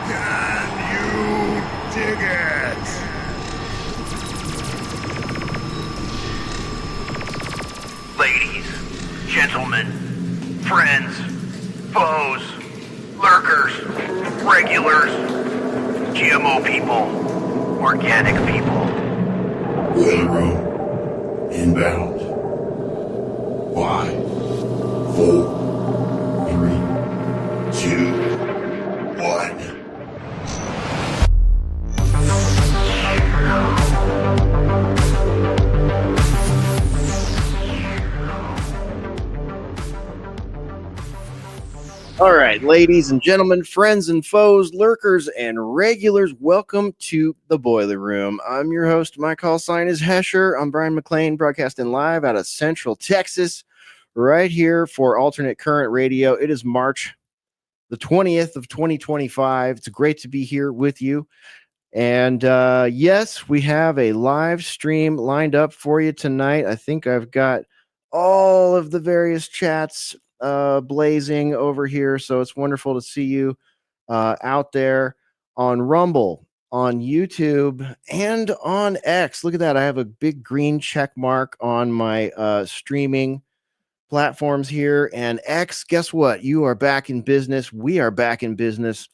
Can you dig it? Ladies, gentlemen, friends, foes, lurkers, regulars, GMO people, organic people. Boiler room. Inbound. 5, 4, 3, 2, 1. All right, ladies and gentlemen, friends and foes, lurkers and regulars, welcome to the Boiler Room. I'm your host. My call sign is Hesher. I'm Brian McLean, broadcasting live out of Central Texas, right here for Alternate Current Radio. It is March the 20th of 2025. It's great to be here with you. And yes, we have a live stream lined up for you tonight. I think I've got all of the various chats blazing over here, so it's wonderful to see you out there on Rumble, on YouTube, and on X. Look at that. I have a big green check mark on my streaming platforms here. And X, guess what? You are back in business. We are back in business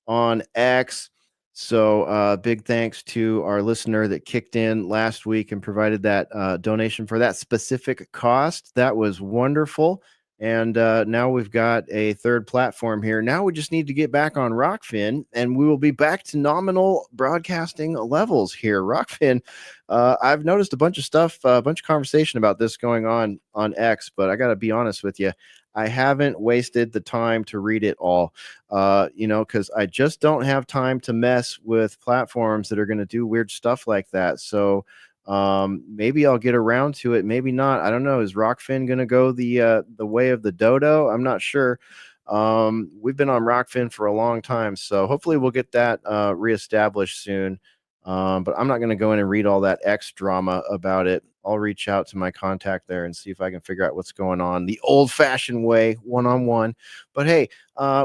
on X. So big thanks to our listener that kicked in last week and provided that donation for that specific cost. That was wonderful. And now we've got a third platform here. Now we just need to get back on Rockfin, and we will be back to nominal broadcasting levels here. Rockfin, I've noticed a bunch of stuff, a bunch of conversation about this going on X, but I got to be honest with you. I haven't wasted the time to read it all, because I just don't have time to mess with platforms that are going to do weird stuff like that. So maybe I'll get around to it, maybe not. I don't know. Is Rockfin going to go the way of the dodo? I'm not sure. We've been on Rockfin for a long time, so hopefully we'll get that reestablished soon. But I'm not going to go in and read all that X drama about it. I'll reach out to my contact there and see if I can figure out what's going on the old-fashioned way, one-on-one. But hey,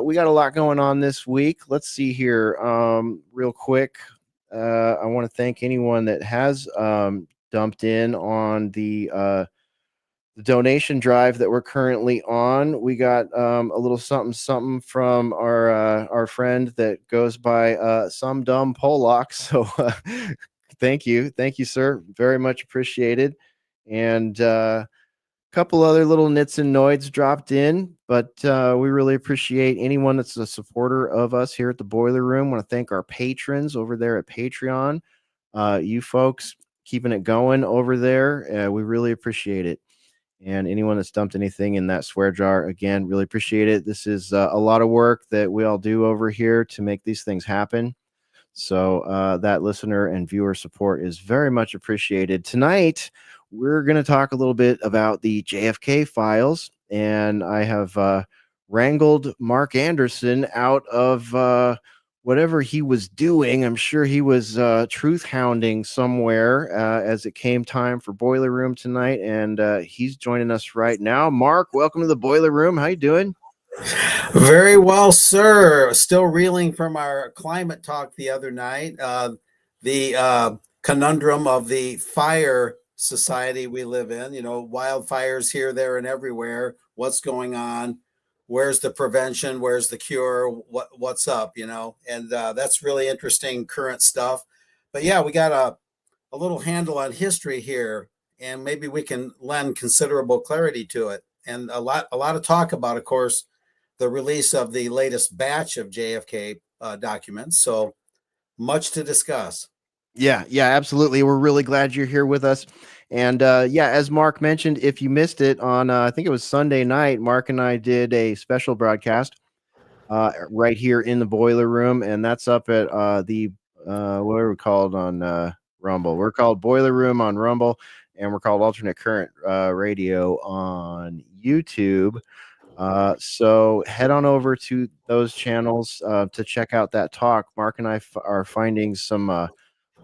we got a lot going on this week. Let's see here real quick. I want to thank anyone that has dumped in on the donation drive that we're currently on. We got a little something from our friend that goes by Some Dumb Pollock. So thank you, sir, very much appreciated. And a couple other little nits and noids dropped in, but we really appreciate anyone that's a supporter of us here at the Boiler Room. Want to thank our patrons over there at Patreon. You folks keeping it going over there. We really appreciate it. And anyone that's dumped anything in that swear jar, again, really appreciate it. This is a lot of work that we all do over here to make these things happen. So that listener and viewer support is very much appreciated. Tonight, we're going to talk a little bit about the JFK files. And I have wrangled Mark Anderson out of whatever he was doing. I'm sure he was truth hounding somewhere as it came time for Boiler Room tonight, and he's joining us right now. Mark, welcome to the Boiler Room. How you doing? Very well, sir. Still reeling from our climate talk the other night. The conundrum of the fire society we live in, wildfires here, there, and everywhere. What's going on? Where's the prevention? Where's the cure? What's up? And that's really interesting current stuff. But yeah, we got a little handle on history here, and maybe we can lend considerable clarity to it. And a lot of talk about, of course, the release of the latest batch of JFK documents. So much to discuss. Yeah, absolutely. We're really glad you're here with us. And as Mark mentioned, if you missed it on, I think it was Sunday night, Mark and I did a special broadcast right here in the Boiler Room. And that's up at what are we called on Rumble? We're called Boiler Room on Rumble, and we're called Alternate Current Radio on YouTube. So head on over to those channels to check out that talk. Mark and I are finding some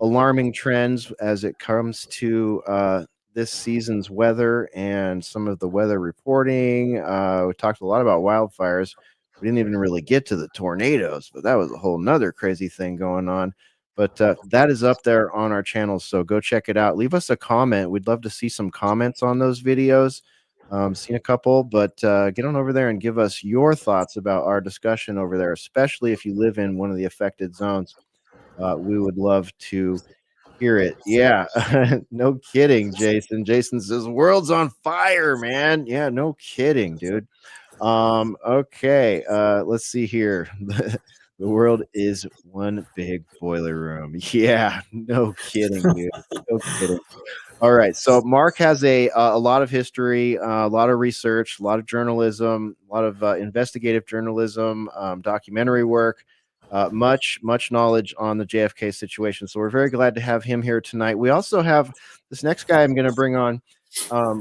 alarming trends as it comes to this season's weather and some of the weather reporting. We talked a lot about wildfires, We didn't even really get to the tornadoes, but that was a whole nother crazy thing going on. But that is up there on our channel, so go check it out. Leave us a comment. We'd love to see some comments on those videos. Seen a couple, but get on over there and give us your thoughts about our discussion over there, especially if you live in one of the affected zones. We would love to hear it. Yeah, no kidding, Jason. Jason says, "World's on fire, man." Yeah, no kidding, dude. Okay, let's see here. The world is one big boiler room. Yeah, no kidding, dude. No kidding. All right, so Mark has a lot of history, a lot of research, a lot of journalism, a lot of investigative journalism, documentary work, much knowledge on the JFK situation. So we're very glad to have him here tonight. We also have this next guy I'm going to bring on.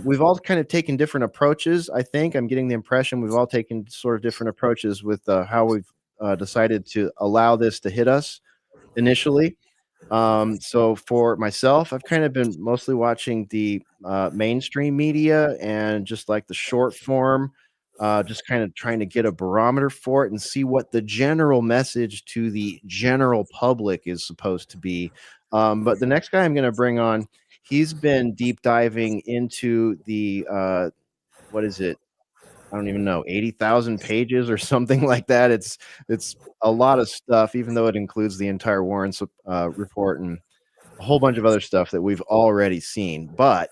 We've all kind of taken different approaches. I think I'm getting the impression we've all taken sort of different approaches with how we've decided to allow this to hit us initially. So for myself, I've kind of been mostly watching the mainstream media and just like the short form, just kind of trying to get a barometer for it and see what the general message to the general public is supposed to be. But the next guy I'm going to bring on, he's been deep diving into the what is it? I don't even know, 80,000 pages or something like that. It's a lot of stuff, even though it includes the entire Warren report and a whole bunch of other stuff that we've already seen. But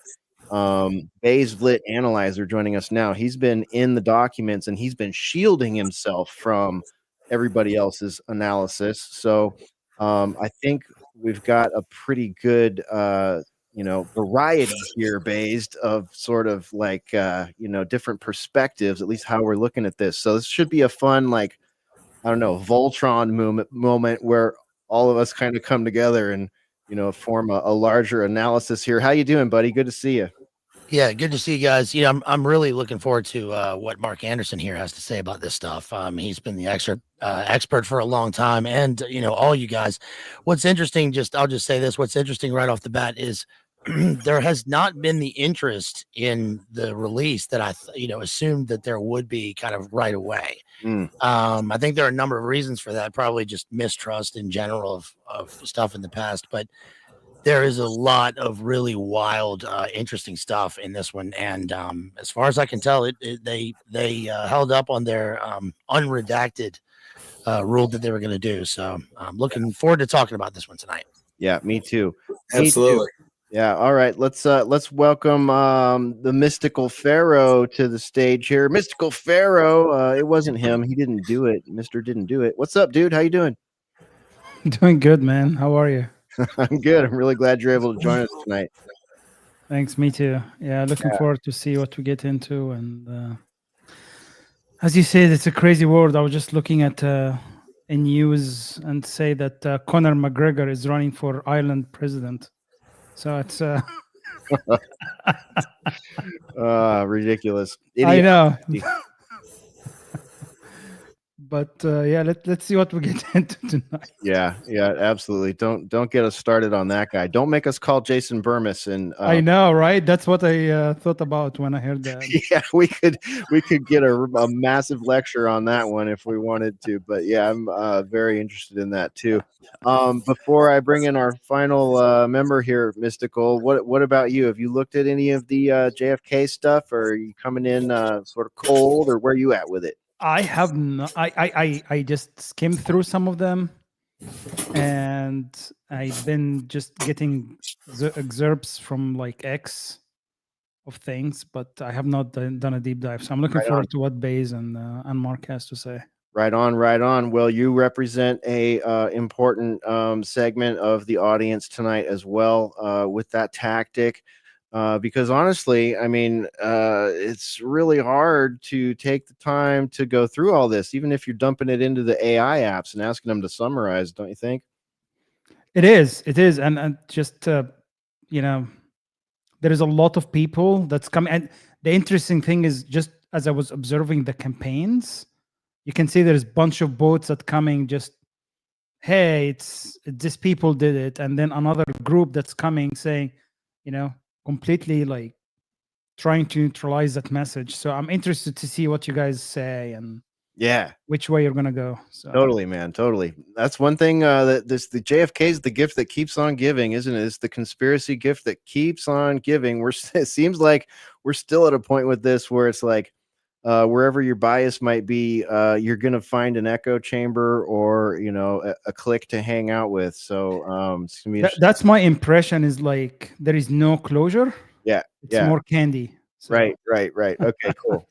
Bayes Vlit Analyzer joining us now. He's been in the documents and he's been shielding himself from everybody else's analysis. So I think we've got a pretty good variety here based of sort of like different perspectives, at least how we're looking at this. So this should be a fun, like, I don't know, Voltron moment where all of us kind of come together and form a larger analysis here. How you doing, buddy? Good to see you. Yeah, good to see you guys. I'm really looking forward to what Mark Anderson here has to say about this stuff. He's been the expert for a long time, and all you guys. What's interesting, I'll just say this: what's interesting right off the bat is there has not been the interest in the release that I assumed that there would be kind of right away. I think there are a number of reasons for that. Probably just mistrust in general of stuff in the past, but there is a lot of really wild, interesting stuff in this one, and as far as I can tell, they held up on their unredacted rule that they were going to do. So I'm looking forward to talking about this one tonight. Yeah, me too. Absolutely. Me too. Yeah. All right. Let's welcome the Mystical Pharaoh to the stage here. Mystical Pharaoh. It wasn't him. He didn't do it. Mister didn't do it. What's up, dude? How you doing? Doing good, man. How are you? I'm good. I'm really glad you're able to join us tonight. Thanks. Me too. Yeah, looking forward to see what we get into. And as you said, it's a crazy world. I was just looking at a news and say that Conor McGregor is running for Ireland president. So it's ridiculous. I know. But yeah, let's see what we get into tonight. Yeah, absolutely. Don't get us started on that guy. Don't make us call Jason Burmis. And I know, right? That's what I thought about when I heard that. Yeah, we could get a massive lecture on that one if we wanted to. But yeah, I'm very interested in that too. Before I bring in our final member here, Mystical, what about you? Have you looked at any of the JFK stuff, or are you coming in sort of cold, or where are you at with it? I have no, I just skimmed through some of them, and I've been just getting excerpts from like X of things, but I have not done a deep dive. So I'm looking forward to what Bayes and Mark has to say. Right on. Well, you represent a important segment of the audience tonight as well with that tactic. Because honestly, I mean, it's really hard to take the time to go through all this, even if you're dumping it into the AI apps and asking them to summarize, don't you think? It is. And just, there is a lot of people that's coming. And the interesting thing is, just as I was observing the campaigns, you can see there's a bunch of boats that coming just, hey, it's these people did it. And then another group that's coming saying, completely like trying to neutralize that message. So I'm interested to see what you guys say. And Yeah. which way you're gonna go. So Totally, man. Totally. That's one thing that the JFK is the gift that keeps on giving, isn't it? It's the conspiracy gift that keeps on giving. It seems like we're still at a point with this where it's like wherever your bias might be, you're gonna find an echo chamber or a clique to hang out with. So it's gonna be interesting. that's my impression. Is like there is no closure. Yeah, It's yeah. more candy. So. Right. Okay, cool.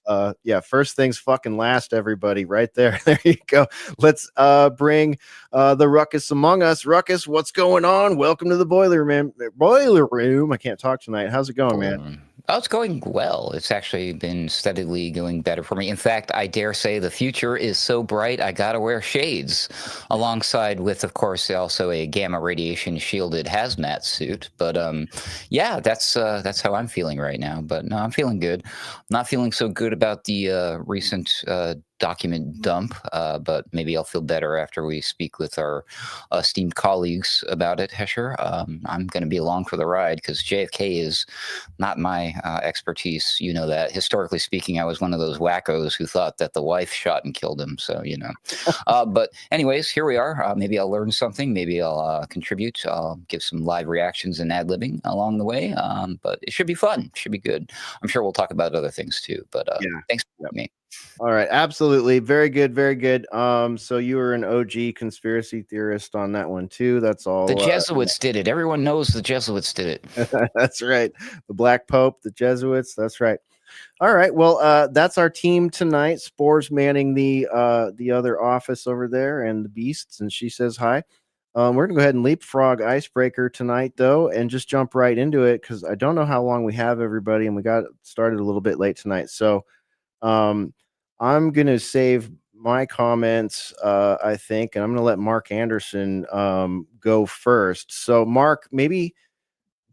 Yeah, first things fucking last, everybody. Right there. There you go. Let's bring the Ruckus among us. Ruckus, what's going on? Welcome to the Boiler Room. Boiler Room. I can't talk tonight. How's it going, man? Oh, it's going well. It's actually been steadily going better for me. In fact, I dare say the future is so bright I gotta wear shades, alongside with, of course, also a gamma radiation shielded hazmat suit. But yeah, that's how I'm feeling right now. But no, I'm feeling good. Not feeling so good about the recent document dump, but maybe I'll feel better after we speak with our esteemed colleagues about it, Hesher. I'm going to be along for the ride because JFK is not my expertise. You know that. Historically speaking, I was one of those wackos who thought that the wife shot and killed him. So, but anyways, here we are. Maybe I'll learn something. Maybe I'll contribute. I'll give some live reactions and ad-libbing along the way. But it should be fun. It should be good. I'm sure we'll talk about other things too. But thanks for me. All right, absolutely. Very good, very good. So you were an OG conspiracy theorist on that one too. That's all. The Jesuits did it. Everyone knows the Jesuits did it. That's right. The Black Pope, the Jesuits. That's right. All right. Well, that's our team tonight. Spores manning the other office over there, and the Beasts, and she says hi. We're gonna go ahead and leapfrog icebreaker tonight, though, and just jump right into it because I don't know how long we have, everybody, and we got started a little bit late tonight. So I'm going to save my comments, I think, and I'm going to let Mark Anderson go first. So, Mark, maybe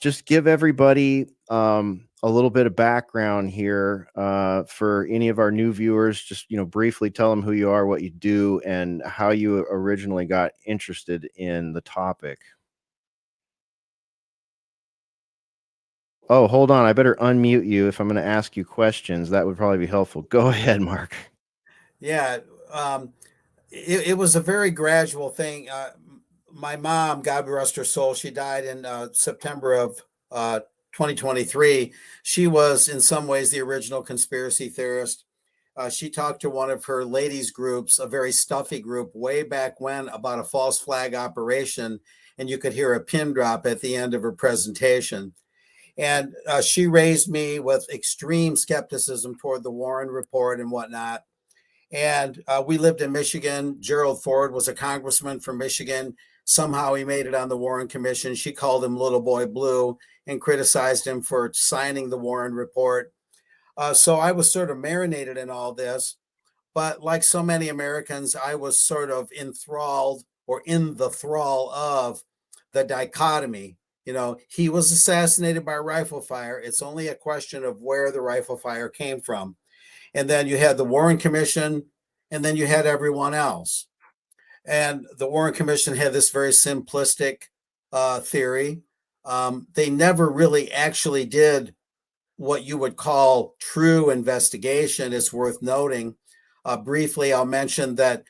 just give everybody a little bit of background here for any of our new viewers. Just, briefly tell them who you are, what you do, and how you originally got interested in the topic. Oh, hold on. I better unmute you if I'm going to ask you questions. That would probably be helpful. Go ahead, Mark. Yeah, it was a very gradual thing. My mom, God rest her soul, she died in September of 2023. She was, in some ways, the original conspiracy theorist. She talked to one of her ladies' groups, a very stuffy group, way back when, about a false flag operation, and you could hear a pin drop at the end of her presentation. And she raised me with extreme skepticism toward the Warren Report and whatnot. And we lived in Michigan. Gerald Ford was a congressman from Michigan. Somehow he made it on the Warren Commission. She called him Little Boy Blue and criticized him for signing the Warren Report. So I was sort of marinated in all this. But like so many Americans, I was sort of enthralled or in the thrall of the dichotomy. He was assassinated by rifle fire. It's only a question of where the rifle fire came from. And then you had the Warren Commission, and then you had everyone else. And the Warren Commission had this very simplistic theory. They never really actually did what you would call true investigation. It's worth noting. Briefly, I'll mention that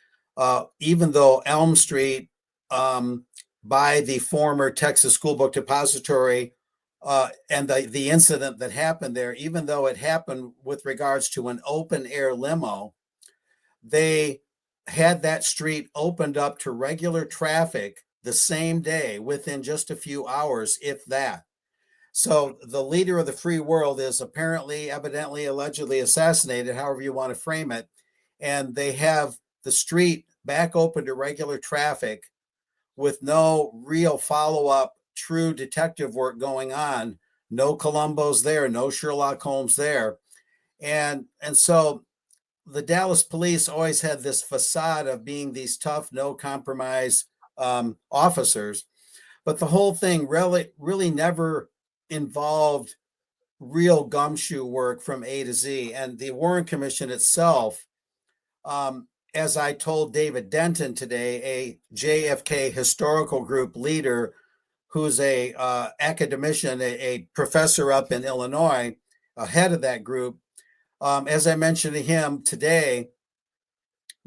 even though Elm Street, by the former Texas School Book Depository, and the incident that happened there, even though it happened with regards to an open air limo, they had that street opened up to regular traffic the same day within just a few hours, if that. So the leader of the free world is apparently, evidently, allegedly assassinated, however you want to frame it. And they have the street back open to regular traffic with no real follow-up true detective work going on. No Columbo's there, no Sherlock Holmes there. And so the Dallas police always had this facade of being these tough, no compromise officers. But the whole thing really never involved real gumshoe work from A to Z. And the Warren Commission itself, as I told David Denton today, a JFK historical group leader who's a academician, a professor up in Illinois, head of that group. As I mentioned to him today,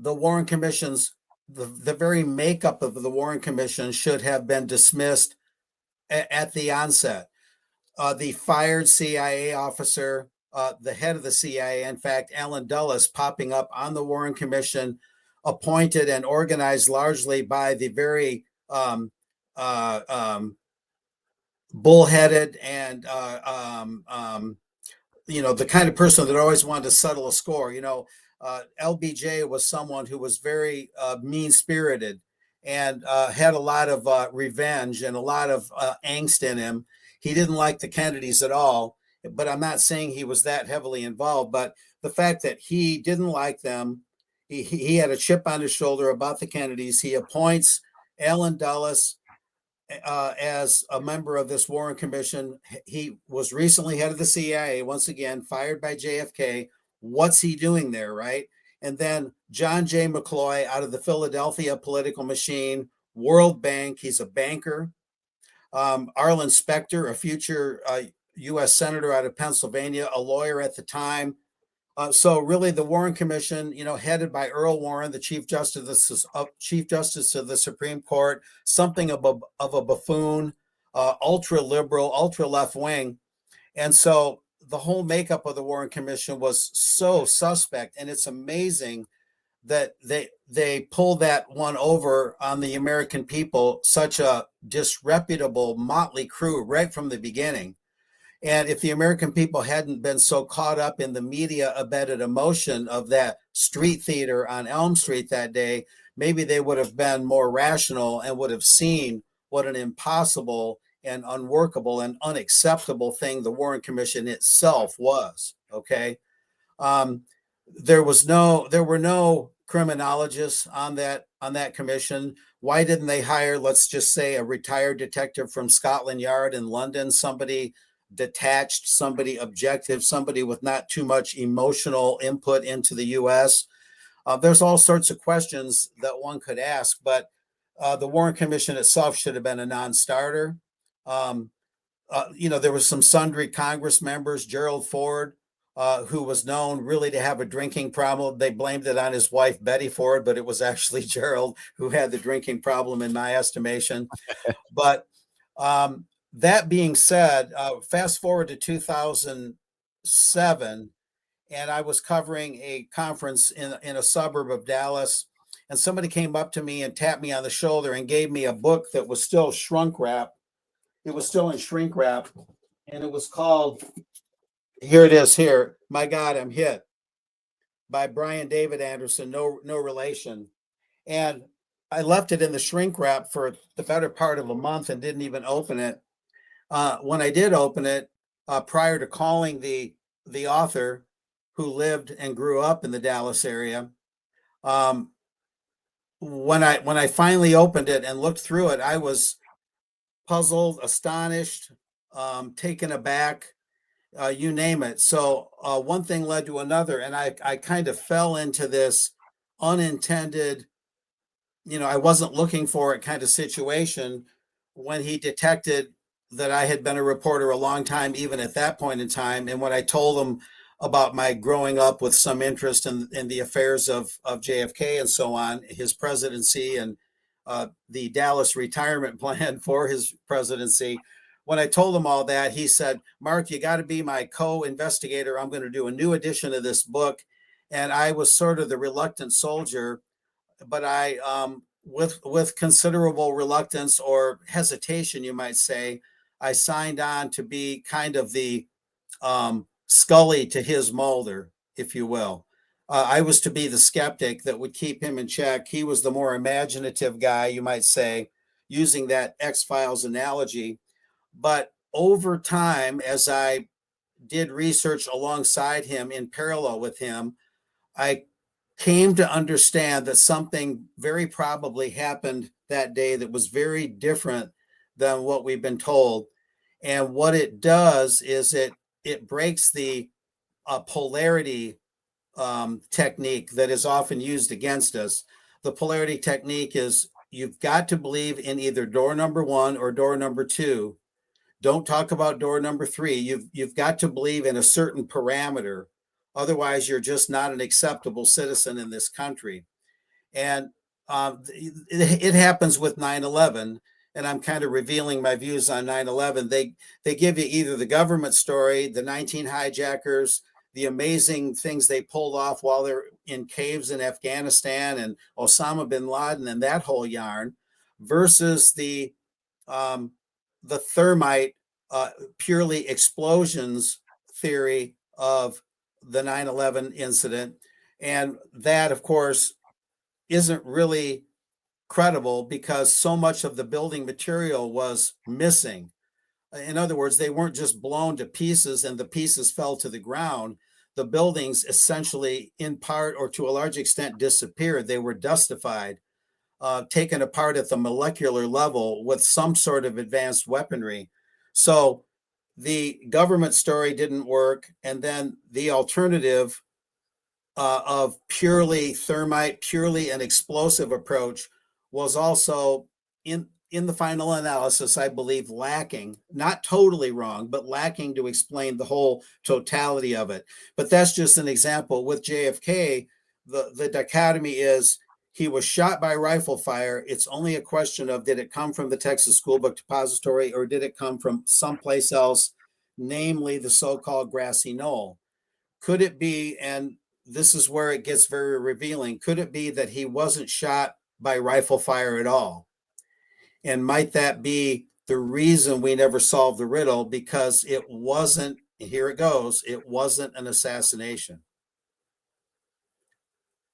the Warren Commission's the very makeup of the Warren Commission should have been dismissed at the onset. The fired CIA officer, the head of the CIA, in fact, Alan Dulles, popping up on the Warren Commission, appointed and organized largely by the very bullheaded and the kind of person that always wanted to settle a score. LBJ was someone who was very mean spirited and had a lot of revenge and a lot of angst in him. He didn't like the Kennedys at all, but I'm not saying he was that heavily involved. But the fact that he didn't like them, he had a chip on his shoulder about the Kennedys. He appoints Alan Dulles as a member of this Warren Commission. He was recently head of the CIA, once again, fired by JFK. What's he doing there, right? And then John J. McCloy out of the Philadelphia political machine, World Bank, he's a banker. Arlen Specter, a future U.S. Senator out of Pennsylvania, a lawyer at the time. So really the Warren Commission, headed by Earl Warren, the Chief Justice of the Supreme Court, something of a buffoon, ultra liberal, ultra left wing. And so the whole makeup of the Warren Commission was so suspect. And it's amazing that they pulled that one over on the American people, such a disreputable, motley crew right from the beginning. And if the American people hadn't been so caught up in the media abetted emotion of that street theater on Elm Street that day, maybe they would have been more rational and would have seen what an impossible and unworkable and unacceptable thing the Warren Commission itself was. Okay. There were no criminologists on that commission. Why didn't they hire, let's just say, a retired detective from Scotland Yard in London, somebody detached, somebody objective, somebody with not too much emotional input into the U.S.? There's all sorts of questions that one could ask, but the Warren Commission itself should have been a non-starter. There was some sundry Congress members, Gerald Ford, who was known really to have a drinking problem. They blamed it on his wife, Betty Ford, but it was actually Gerald who had the drinking problem in my estimation. But that being said, fast forward to 2007, and I was covering a conference in a suburb of Dallas, and somebody came up to me and tapped me on the shoulder and gave me a book that was still shrink wrap. It was still in shrink wrap, and it was called, here it is here, My God, I'm Hit, by Brian David Anderson, no relation. And I left it in the shrink wrap for the better part of a month and didn't even open it. When I did open it, prior to calling the author who lived and grew up in the Dallas area, when I finally opened it and looked through it, I was puzzled, astonished, taken aback, you name it. So one thing led to another, and I kind of fell into this unintended, I wasn't looking for it kind of situation when he detected that I had been a reporter a long time, even at that point in time. And when I told him about my growing up with some interest in the affairs of JFK and so on, his presidency and the Dallas retirement plan for his presidency, when I told him all that, he said, "Mark, you got to be my co-investigator. I'm going to do a new edition of this book." And I was sort of the reluctant soldier, but I, with considerable reluctance or hesitation, you might say, I signed on to be kind of the Scully to his Mulder, if you will. I was to be the skeptic that would keep him in check. He was the more imaginative guy, you might say, using that X-Files analogy. But over time, as I did research alongside him in parallel with him, I came to understand that something very probably happened that day that was very different than what we've been told. And what it does is it breaks the polarity technique that is often used against us. The polarity technique is you've got to believe in either door number one or door number two. Don't talk about door number three. You've got to believe in a certain parameter. Otherwise, you're just not an acceptable citizen in this country. And it happens with 9/11, and I'm kind of revealing my views on 9/11. They give you either the government story, the 19 hijackers, the amazing things they pulled off while they're in caves in Afghanistan, and Osama bin Laden and that whole yarn, versus um, the thermite, purely explosions theory of the 9/11 incident. And that, of course, isn't really credible because so much of the building material was missing. In other words, they weren't just blown to pieces and the pieces fell to the ground. The buildings essentially, in part or to a large extent, disappeared. They were dustified, taken apart at the molecular level with some sort of advanced weaponry. So the government story didn't work. And then the alternative of purely thermite, purely an explosive approach was also in the final analysis, I believe, lacking, not totally wrong, but lacking to explain the whole totality of it. But that's just an example. With JFK, the dichotomy is he was shot by rifle fire. It's only a question of did it come from the Texas School Book Depository or did it come from someplace else, namely the so-called grassy knoll? Could it be, and this is where it gets very revealing, could it be that he wasn't shot by rifle fire at all? And might that be the reason we never solved the riddle? Because it wasn't, here it goes, it wasn't an assassination.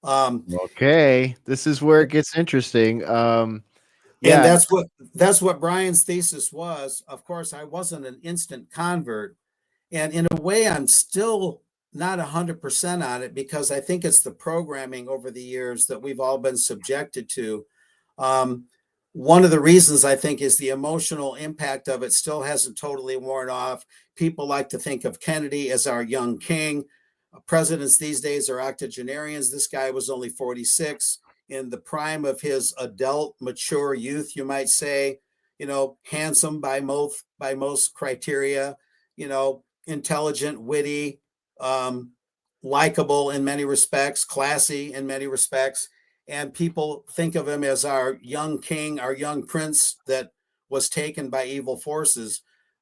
Okay, this is where it gets interesting. And that's what Brian's thesis was. Of course, I wasn't an instant convert. And in a way, I'm still not 100% on it because I think it's the programming over the years that we've all been subjected to. One of the reasons I think is the emotional impact of it still hasn't totally worn off. People like to think of Kennedy as our young king. Presidents these days are octogenarians. This guy was only 46 in the prime of his adult, mature youth, you might say, handsome by most criteria, intelligent, witty, likable in many respects, classy in many respects. And people think of him as our young king, our young prince that was taken by evil forces.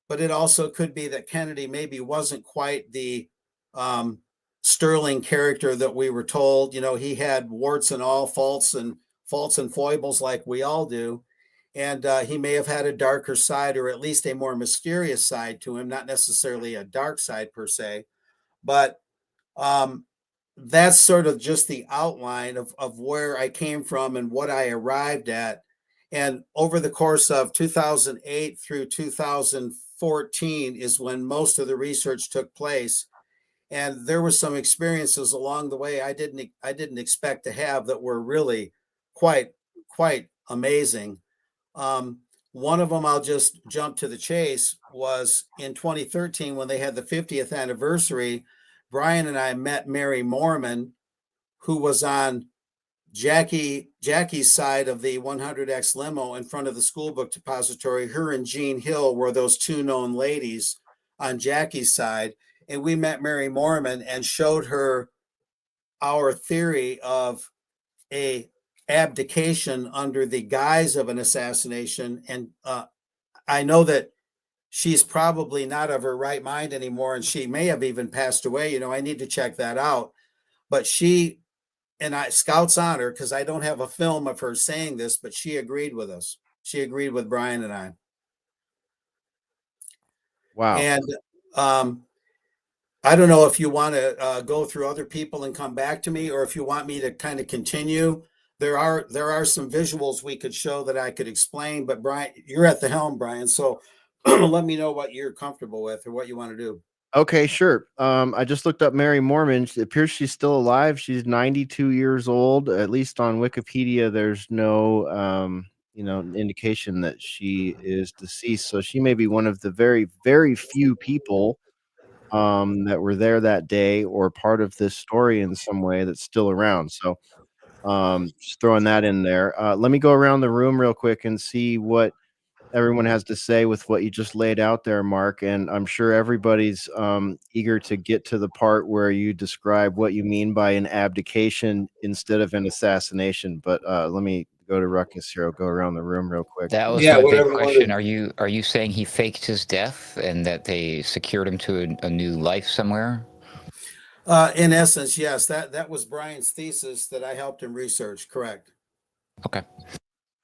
But it also could be that Kennedy maybe wasn't quite the sterling character that we were told. He had warts and all, faults and foibles like we all do. And he may have had a darker side, or at least a more mysterious side to him, not necessarily a dark side per se. But that's sort of just the outline of where I came from and what I arrived at. And over the course of 2008 through 2014 is when most of the research took place. And there were some experiences along the way I didn't expect to have that were really quite amazing. One of them, I'll just jump to the chase, was in 2013 when they had the 50th anniversary. Brian and I met Mary Mormon, who was on Jackie's side of the 100X limo in front of the school book depository. Her and Jean Hill were those two known ladies on Jackie's side. And we met Mary Mormon and showed her our theory of a abdication under the guise of an assassination. And I know that she's probably not of her right mind anymore, and she may have even passed away. I need to check that out. But she and I, Scout's honor, because I don't have a film of her saying this, but she agreed with us. She agreed with Brian and I. Wow. And I don't know if you want to go through other people and come back to me, or if you want me to kind of continue. There are some visuals we could show that I could explain, but Brian, you're at the helm, Brian. So let me know what you're comfortable with or what you want to do. Okay, sure. I just looked up Mary Mormon. It appears she's still alive. She's 92 years old. At least on Wikipedia, there's no indication that she is deceased. So she may be one of the very, very few people that were there that day or part of this story in some way that's still around. So just throwing that in there. Let me go around the room real quick and see what everyone has to say with what you just laid out there, Mark. And I'm sure everybody's eager to get to the part where you describe what you mean by an abdication instead of an assassination. But let me go to Ruckus here. I'll go around the room real quick. That was Yeah, my big whatever you question. wanted. Are you saying he faked his death and that they secured him to a new life somewhere? In essence, yes, that was Brian's thesis that I helped him research. Correct. Okay.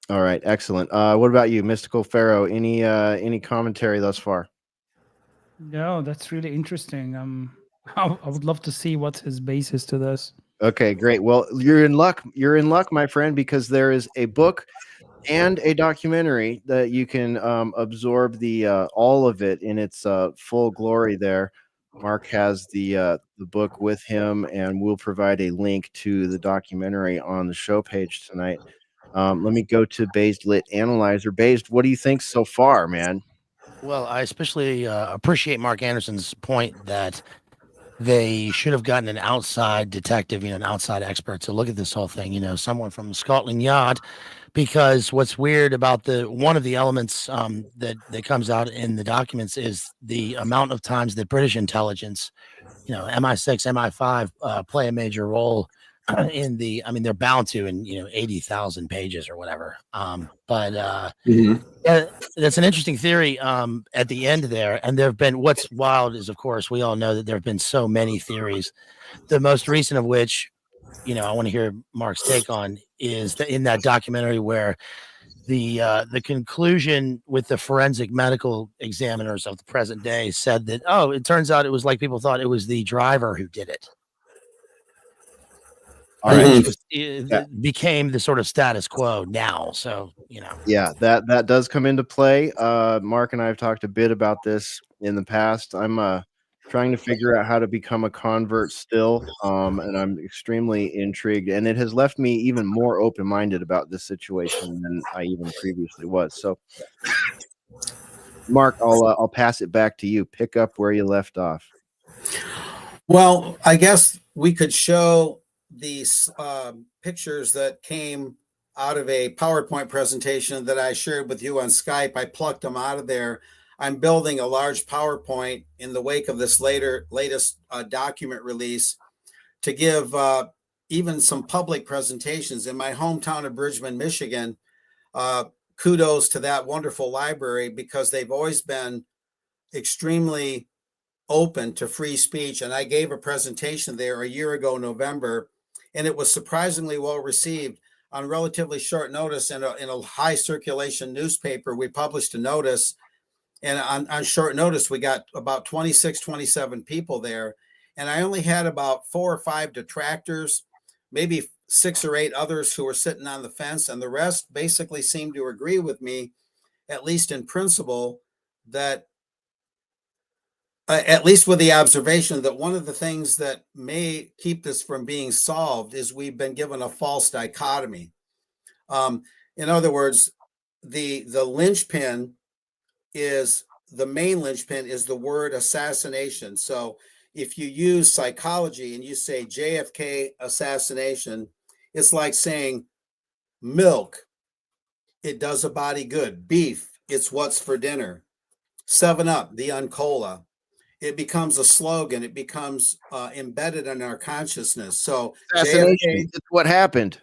All right, excellent. What about you, Mystical Pharaoh? Any commentary thus far? No, that's really interesting. I would love to see what's his basis to this. Okay, great. Well, you're in luck. You're in luck, my friend, because there is a book and a documentary that you can absorb the all of it in its full glory. There, Mark has the book with him, and we'll provide a link to the documentary on the show page tonight. Let me go to Based Lit Analyzer. Based, what do you think so far, man? Well, I especially appreciate Mark Anderson's point that they should have gotten an outside detective, an outside expert to look at this whole thing, someone from Scotland Yard, because what's weird about one of the elements that comes out in the documents is the amount of times that British intelligence, MI6, MI5 play a major role I mean, they're bound to in 80,000 pages or whatever. But yeah, that's an interesting theory at the end there. And there have been, what's wild is, of course, we all know that there have been so many theories. The most recent of which, I want to hear Mark's take on is that in that documentary where the conclusion with the forensic medical examiners of the present day said that, oh, it turns out it was like people thought it was the driver who did it. All right. Which was, Yeah. became the sort of status quo now. So, Yeah, that does come into play. Mark and I have talked a bit about this in the past. I'm trying to figure out how to become a convert still, and I'm extremely intrigued. And it has left me even more open-minded about this situation than I even previously was. So, Mark, I'll pass it back to you. Pick up where you left off. Well, I guess we could show these pictures that came out of a PowerPoint presentation that I shared with you on Skype. I plucked them out of there. I'm building a large PowerPoint in the wake of this latest document release to give even some public presentations in my hometown of Bridgman, Michigan. Kudos to that wonderful library because they've always been extremely open to free speech. And I gave a presentation there a year ago, November, and it was surprisingly well received. On relatively short notice in a high circulation newspaper, we published a notice. And on short notice, we got about 26, 27 people there. And I only had about 4 or 5 detractors, maybe 6 or 8 others who were sitting on the fence. And the rest basically seemed to agree with me, at least in principle, that at least with the observation that one of the things that may keep this from being solved is we've been given a false dichotomy. In other words, the linchpin is the main linchpin is the word assassination. So if you use psychology and you say JFK assassination, it's like saying milk, it does a body good. Beef, it's what's for dinner. 7-Up, the Uncola. It becomes a slogan. It becomes embedded in our consciousness. So Assassination. JFK, It's what happened.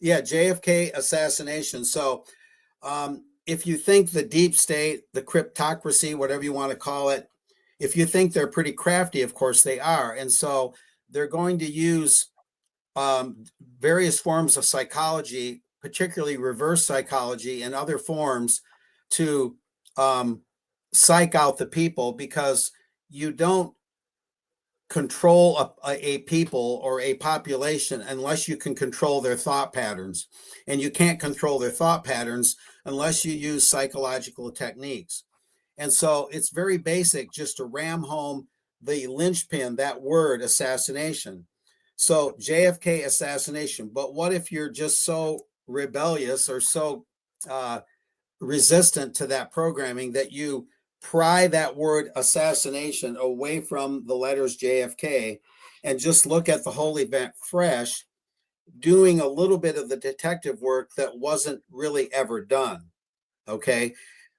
yeah, JFK assassination. So if you think the deep state, the cryptocracy, whatever you want to call it, if you think they're pretty crafty, of course they are. And so they're going to use various forms of psychology, particularly reverse psychology and other forms to psych out the people, because you don't control a people or a population unless you can control their thought patterns. And you can't control their thought patterns unless you use psychological techniques. And so it's very basic just to ram home the linchpin, that word assassination. So JFK assassination. But what if you're just so rebellious or so resistant to that programming that you pry that word assassination away from the letters JFK and just look at the whole event fresh, doing a little bit of the detective work that wasn't really ever done? Okay.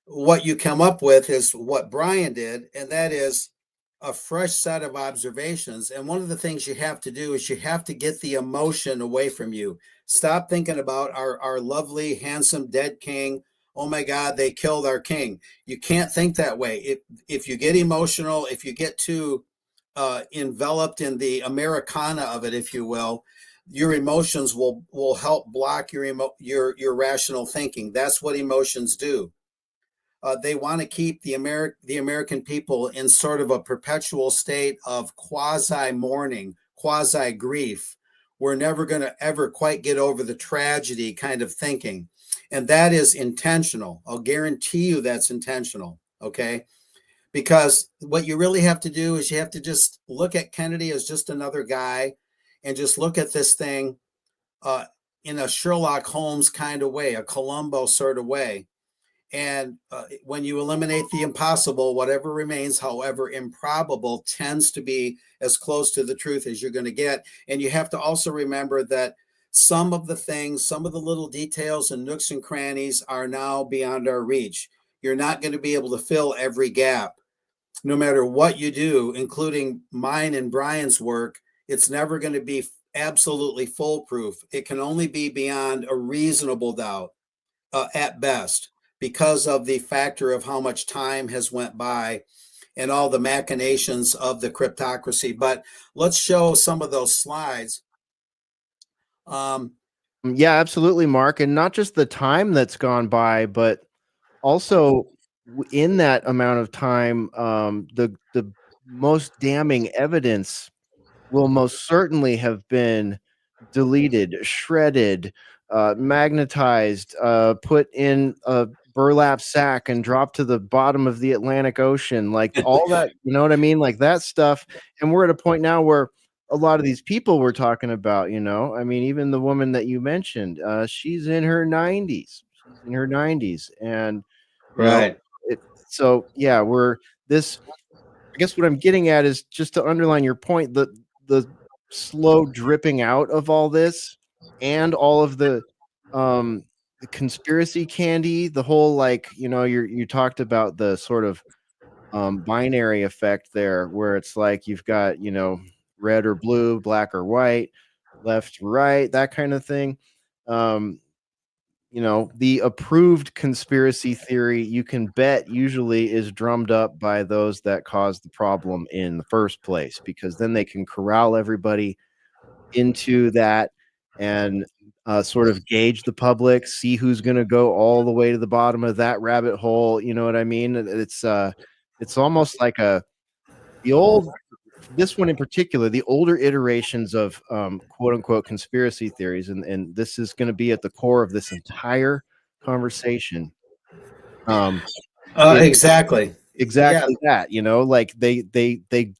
What you come up with is what Brian did, and that is a fresh set of observations. And one of the things you have to do is you have to get the emotion away from you. Stop thinking about our lovely, handsome dead king. Oh my God, they killed our king. You can't think that way. If you get emotional, if you get too enveloped in the Americana of it, if you will, your emotions will help block your rational thinking. That's what emotions do. They want to keep the American people in sort of a perpetual state of quasi mourning, quasi grief. We're never going to ever quite get over the tragedy kind of thinking. And that is intentional. I'll guarantee you that's intentional. Okay. Because what you really have to do is you have to just look at Kennedy as just another guy and just look at this thing uh, in a Sherlock Holmes kind of way, a Columbo sort of way. And when you eliminate the impossible, whatever remains, however improbable, tends to be as close to the truth as you're going to get. And you have to also remember that some of the things, some of the little details and nooks and crannies are now beyond our reach. You're not going to be able to fill every gap. No matter what you do, including mine and Brian's work, it's never going to be absolutely foolproof. It can only be beyond a reasonable doubt at best, because of the factor of how much time has went by and all the machinations of the cryptocracy. But let's show some of those slides. Yeah, absolutely, Mark. And not just the time that's gone by, but also in that amount of time, the most damning evidence will most certainly have been deleted, shredded, magnetized, put in a burlap sack and dropped to the bottom of the Atlantic Ocean, like all that, you know what I mean? Like that stuff. And we're at a point now where a lot of these people we're talking about, I mean, even the woman that you mentioned, she's in her 90s. She's in her 90s. And, you know, Right. so yeah, I guess what I'm getting at is just to underline your point, the slow dripping out of all this and all of the conspiracy candy, the whole like, you talked about the sort of binary effect there where it's like you've got, red or blue, black or white, left, right, that kind of thing. Um, the approved conspiracy theory, you can bet usually is drummed up by those that caused the problem in the first place, because then they can corral everybody into that and sort of gauge the public, see who's going to go all the way to the bottom of that rabbit hole. You know what I mean? It's almost like the old this one in particular, the older iterations of quote unquote conspiracy theories, and this is going to be at the core of this entire conversation. Um, it's Exactly. Yeah. exactly that, like they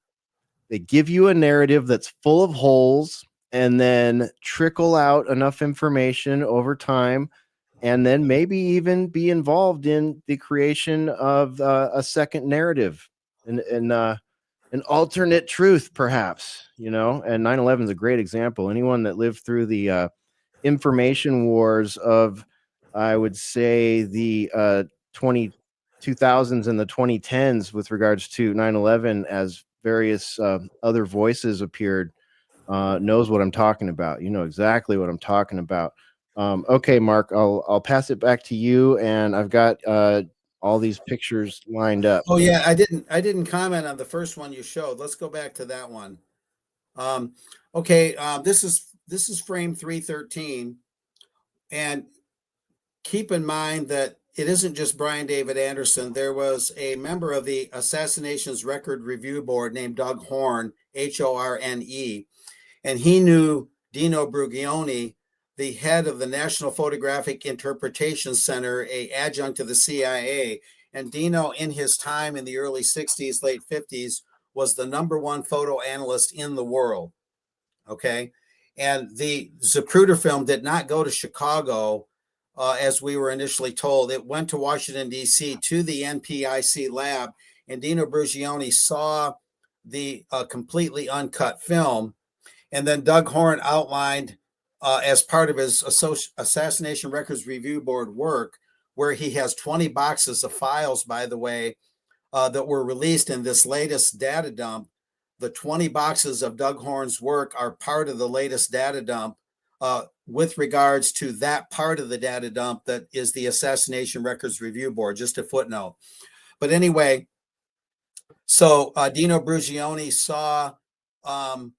give you a narrative that's full of holes and then trickle out enough information over time, and then maybe even be involved in the creation of a second narrative and an alternate truth, perhaps, and 9/11 is a great example. Anyone that lived through the information wars of, I would say, the 2000s and the 2010s with regards to 9/11, as various other voices appeared, knows what I'm talking about. You know exactly what I'm talking about. Okay, Mark, I'll pass it back to you, and I've got all these pictures lined up. Oh yeah, I didn't comment on the first one you showed. Let's go back to that one. Um, okay, this is frame 313, and keep in mind that it isn't just Brian David Anderson. There was a member of the Assassinations Record Review Board named Doug Horne, Horne, and he knew Dino Brugioni, the head of the National Photographic Interpretation Center, a adjunct to the CIA. And Dino, in his time in the early 60s, late 50s, was the number one photo analyst in the world. Okay. And the Zapruder film did not go to Chicago, as we were initially told. It went to Washington, D.C., to the NPIC lab, and Dino Brugioni saw the completely uncut film. And then Doug Horne outlined, as part of his Assassination Records Review Board work, where he has 20 boxes of files, by the way, that were released in this latest data dump. The 20 boxes of Doug Horne's work are part of the latest data dump with regards to that part of the data dump that is the Assassination Records Review Board, just a footnote. But anyway, so Dino Brugione saw, and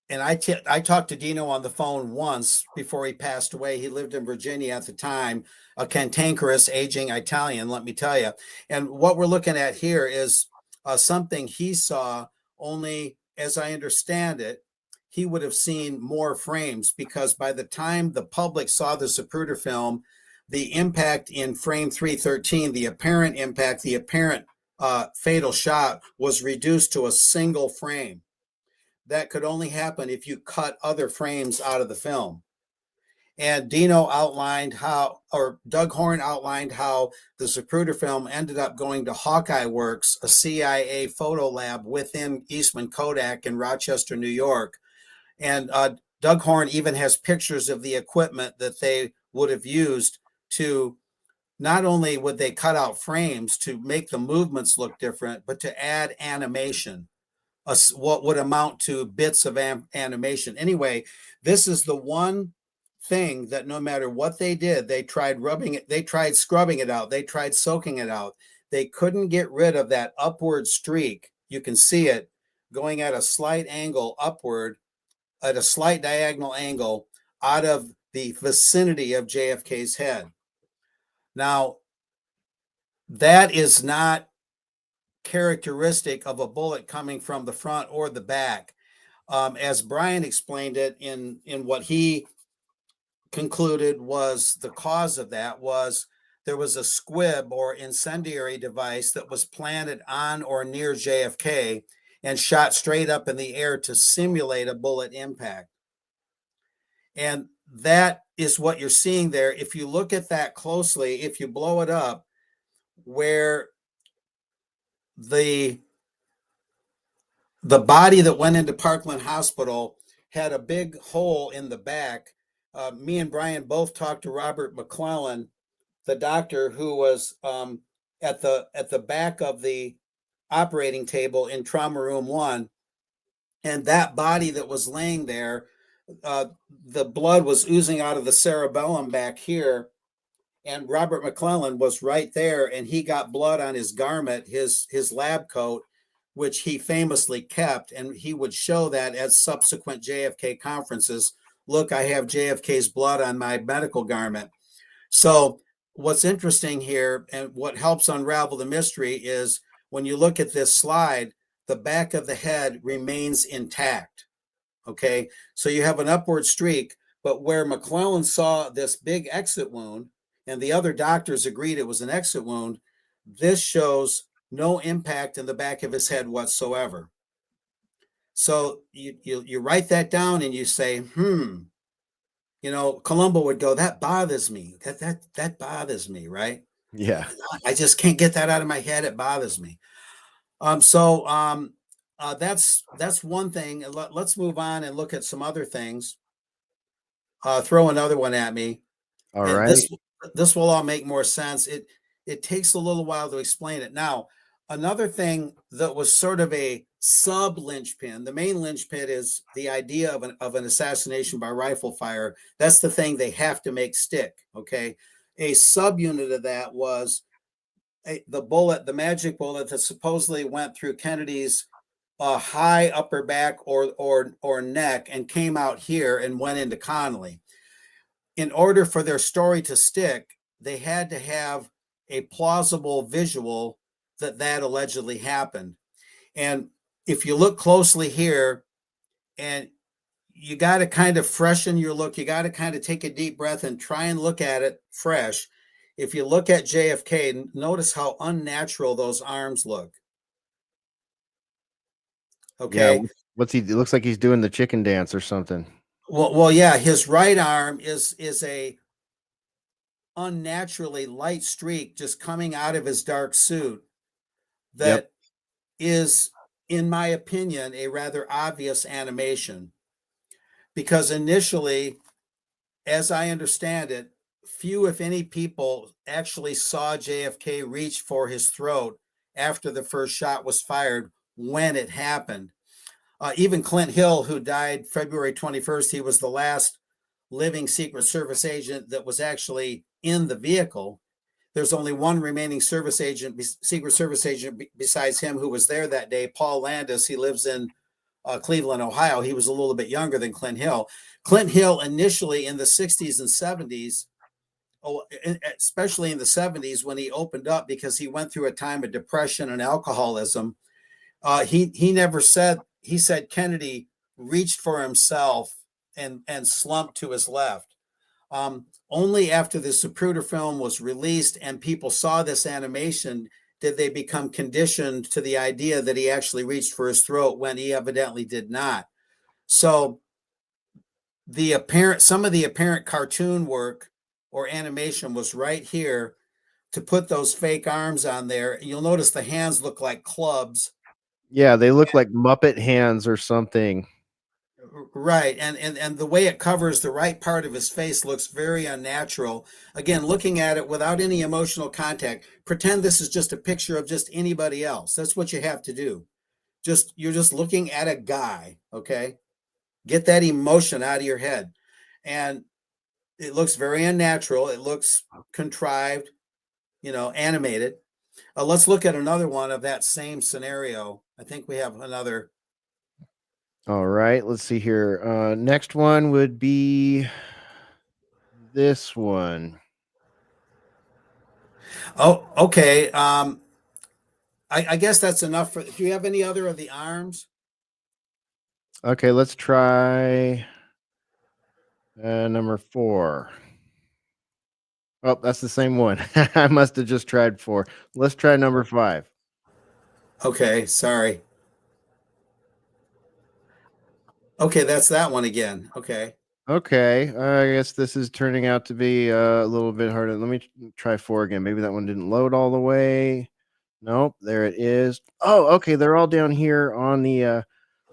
I talked to Dino on the phone once before he passed away. He lived in Virginia at the time, a cantankerous, aging Italian, let me tell you. And what we're looking at here is something he saw, only as I understand it, he would have seen more frames, because by the time the public saw the Zapruder film, the impact in frame 313, the apparent impact, the apparent fatal shot was reduced to a single frame. That could only happen if you cut other frames out of the film. And Dino outlined how, or Doug Horne outlined how the Zapruder film ended up going to Hawkeye Works, a CIA photo lab within Eastman Kodak in Rochester, New York. And Doug Horne even has pictures of the equipment that they would have used to, not only would they cut out frames to make the movements look different, but to add animation, what would amount to bits of animation. Anyway, this is the one thing that no matter what they did, they tried rubbing it, they tried scrubbing it out, they tried soaking it out. They couldn't get rid of that upward streak. You can see it going at a slight angle upward, at a slight diagonal angle out of the vicinity of JFK's head. Now, that is not characteristic of a bullet coming from the front or the back. As Brian explained it in what he concluded was the cause of that was there was a squib or incendiary device that was planted on or near JFK and shot straight up in the air to simulate a bullet impact. And that is what you're seeing there. If you look at that closely, if you blow it up, where the body that went into Parkland Hospital had a big hole in the back. Me and Brian both talked to Robert McClellan, the doctor who was at the back of the operating table in trauma room 1. And that body that was laying there, the blood was oozing out of the cerebellum back here. And Robert McClellan was right there, and he got blood on his garment, his lab coat, which he famously kept, and he would show that at subsequent JFK conferences. Look, I have JFK's blood on my medical garment. So what's interesting here, and what helps unravel the mystery, is when you look at this slide, the back of the head remains intact. Okay, so you have an upward streak, but where McClellan saw this big exit wound, and the other doctors agreed it was an exit wound, this shows no impact in the back of his head whatsoever. So you write that down and you say, Columbo would go, that bothers me. That bothers me, right? Yeah. I just can't get that out of my head. It bothers me. That's one thing. Let's move on and look at some other things. Throw another one at me. All and right. This will all make more sense. It takes a little while to explain it. Now, another thing that was sort of a sub linchpin, the main linchpin is the idea of an assassination by rifle fire. That's the thing they have to make stick. Okay. A subunit of that was the magic bullet that supposedly went through Kennedy's high upper back or neck and came out here and went into Connally. In order for their story to stick, they had to have a plausible visual that allegedly happened. And if you look closely here, and you got to kind of freshen your look, you got to kind of take a deep breath and try and look at it fresh. If you look at JFK, notice how unnatural those arms look. Okay. Yeah. What's he? It looks like he's doing the chicken dance or something. Well, yeah. His right arm is a unnaturally light streak just coming out of his dark suit. That is, in my opinion, a rather obvious animation. Because initially, as I understand it, few, if any, people actually saw JFK reach for his throat after the first shot was fired when it happened. Even Clint Hill, who died February 21st, he was the last living Secret Service agent that was actually in the vehicle. There's only one remaining service agent, Secret Service agent besides him, who was there that day, Paul Landis. He lives in Cleveland, Ohio. He was a little bit younger than Clint Hill. Clint Hill initially in the 60s and 70s, especially in the 70s when he opened up, because he went through a time of depression and alcoholism, he never said, he said Kennedy reached for himself and slumped to his left. Only after the Zapruder film was released and people saw this animation did they become conditioned to the idea that he actually reached for his throat, when he evidently did not. So some of the apparent cartoon work or animation was right here to put those fake arms on there. You'll notice the hands look like clubs. Yeah, they look like Muppet hands or something. Right. And the way it covers the right part of his face looks very unnatural. Again, looking at it without any emotional contact, pretend this is just a picture of just anybody else. That's what you have to do. You're just looking at a guy, okay? Get that emotion out of your head. And it looks very unnatural. It looks contrived, animated. Let's look at another one of that same scenario. I think we have another. All right, let's see here. Next one would be this one. Oh, okay. I guess that's enough for. Do you have any other of the arms? Okay, let's try number 4. Oh, that's the same one. I must have just tried 4. Let's try number 5. Okay, sorry. Okay, that's that one again. Okay. Okay, I guess this is turning out to be a little bit harder. Let me try 4 again. Maybe that one didn't load all the way. Nope, there it is. Oh, okay, they're all down here on the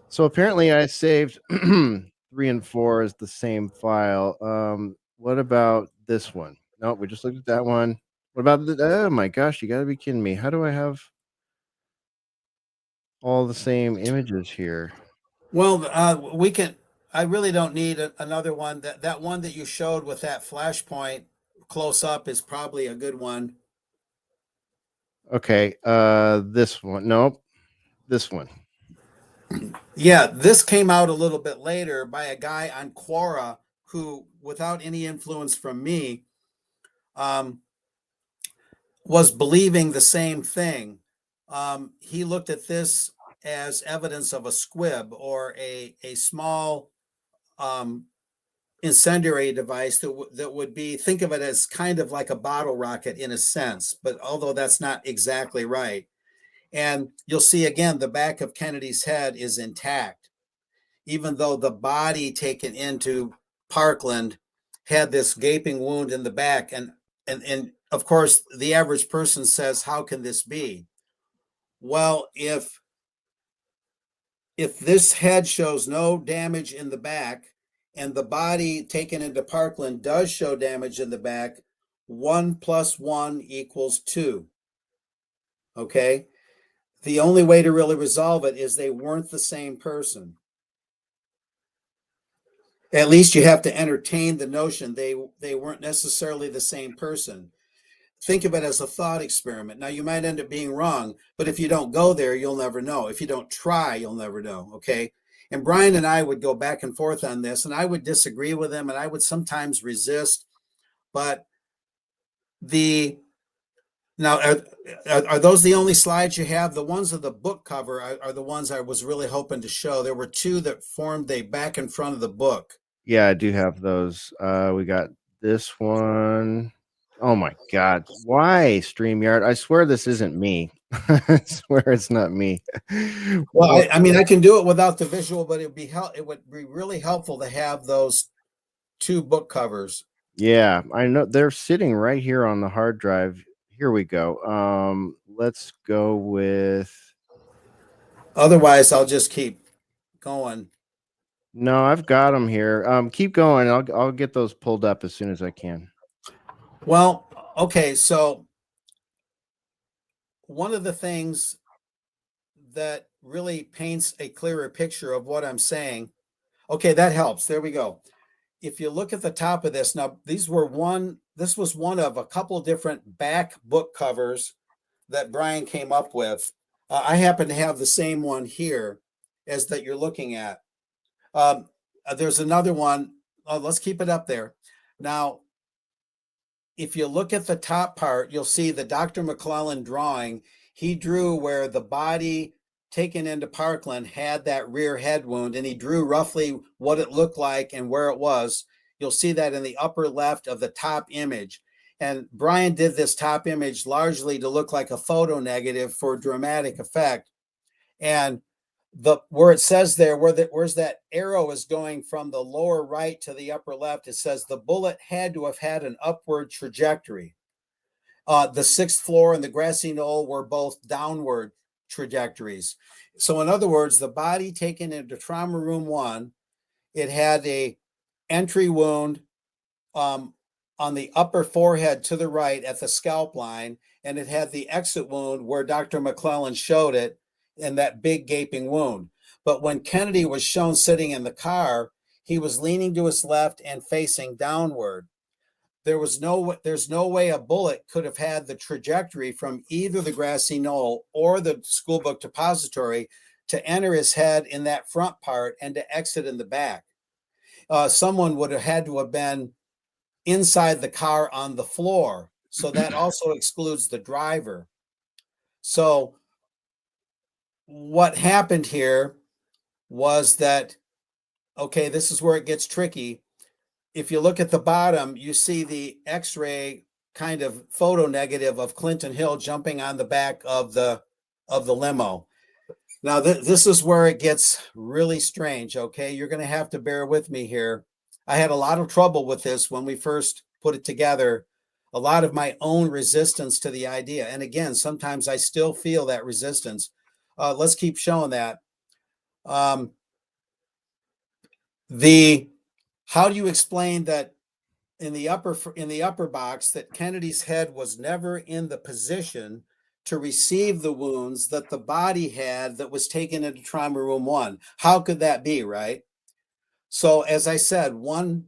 so apparently I saved 3 and 4 as the same file. What about this one? Nope, we just looked at that one. What about oh my gosh, you got to be kidding me. How do I have all the same images here? Well, we can. I really don't need another one. That one that you showed with that flashpoint close up is probably a good one. Okay, this one. Nope, this one. Yeah, this came out a little bit later by a guy on Quora who, without any influence from me, was believing the same thing. He looked at this as evidence of a squib, or a small incendiary device that would be, think of it as kind of like a bottle rocket in a sense, but although that's not exactly right. And you'll see again, the back of Kennedy's head is intact, even though the body taken into Parkland had this gaping wound in the back. And of course, the average person says, how can this be? Well, if this head shows no damage in the back, and the body taken into Parkland does show damage in the back, 1 + 1 = 2. Okay? The only way to really resolve it is they weren't the same person. At least you have to entertain the notion they weren't necessarily the same person. Think of it as a thought experiment. Now, you might end up being wrong, but if you don't go there, you'll never know. If you don't try, you'll never know. Okay? And Brian and I would go back and forth on this, and I would disagree with him, and I would sometimes resist. But now, are those the only slides you have? The ones of the book cover are the ones I was really hoping to show. There were 2 that formed the back and front of the book. Yeah, I do have those. We got this one. Oh my God. Why, StreamYard? I swear this isn't me. I swear it's not me. Well, I mean, I can do it without the visual, but it would be really helpful to have those 2 book covers. Yeah, I know they're sitting right here on the hard drive. Here we go. Let's go with. Otherwise, I'll just keep going. No, I've got them here. Keep going. I'll get those pulled up as soon as I can. Well, okay, so one of the things that really paints a clearer picture of what I'm saying. Okay, that helps. There we go. If you look at the top of this, now this was one of a couple different back book covers that Brian came up with. I happen to have the same one here as that you're looking at. There's another one. Let's keep it up there. Now, if you look at the top part, you'll see the Dr. McClellan drawing. He drew where the body taken into Parkland had that rear head wound, and he drew roughly what it looked like and where it was. You'll see that in the upper left of the top image. And Brian did this top image largely to look like a photo negative for dramatic effect. And where it says there, where's that arrow is going from the lower right to the upper left, it says the bullet had to have had an upward trajectory. The sixth floor and the grassy knoll were both downward trajectories. So in other words, the body taken into trauma room 1, it had a entry wound on the upper forehead to the right at the scalp line, and it had the exit wound where Dr. McClellan showed it in that big gaping wound. But when Kennedy was shown sitting in the car, he was leaning to his left and facing downward. There's no way a bullet could have had the trajectory from either the grassy knoll or the school book depository to enter his head in that front part and to exit in the back. Someone would have had to have been inside the car on the floor. So that also excludes the driver. So what happened here was that, okay, this is where it gets tricky. If you look at the bottom, you see the X-ray kind of photo negative of Clinton Hill jumping on the back of the limo. Now, this is where it gets really strange, okay? You're going to have to bear with me here. I had a lot of trouble with this when we first put it together, a lot of my own resistance to the idea. And again, sometimes I still feel that resistance. Let's keep showing that. How do you explain that in the upper box that Kennedy's head was never in the position to receive the wounds that the body had that was taken into trauma room 1? How could that be, right? So as I said, one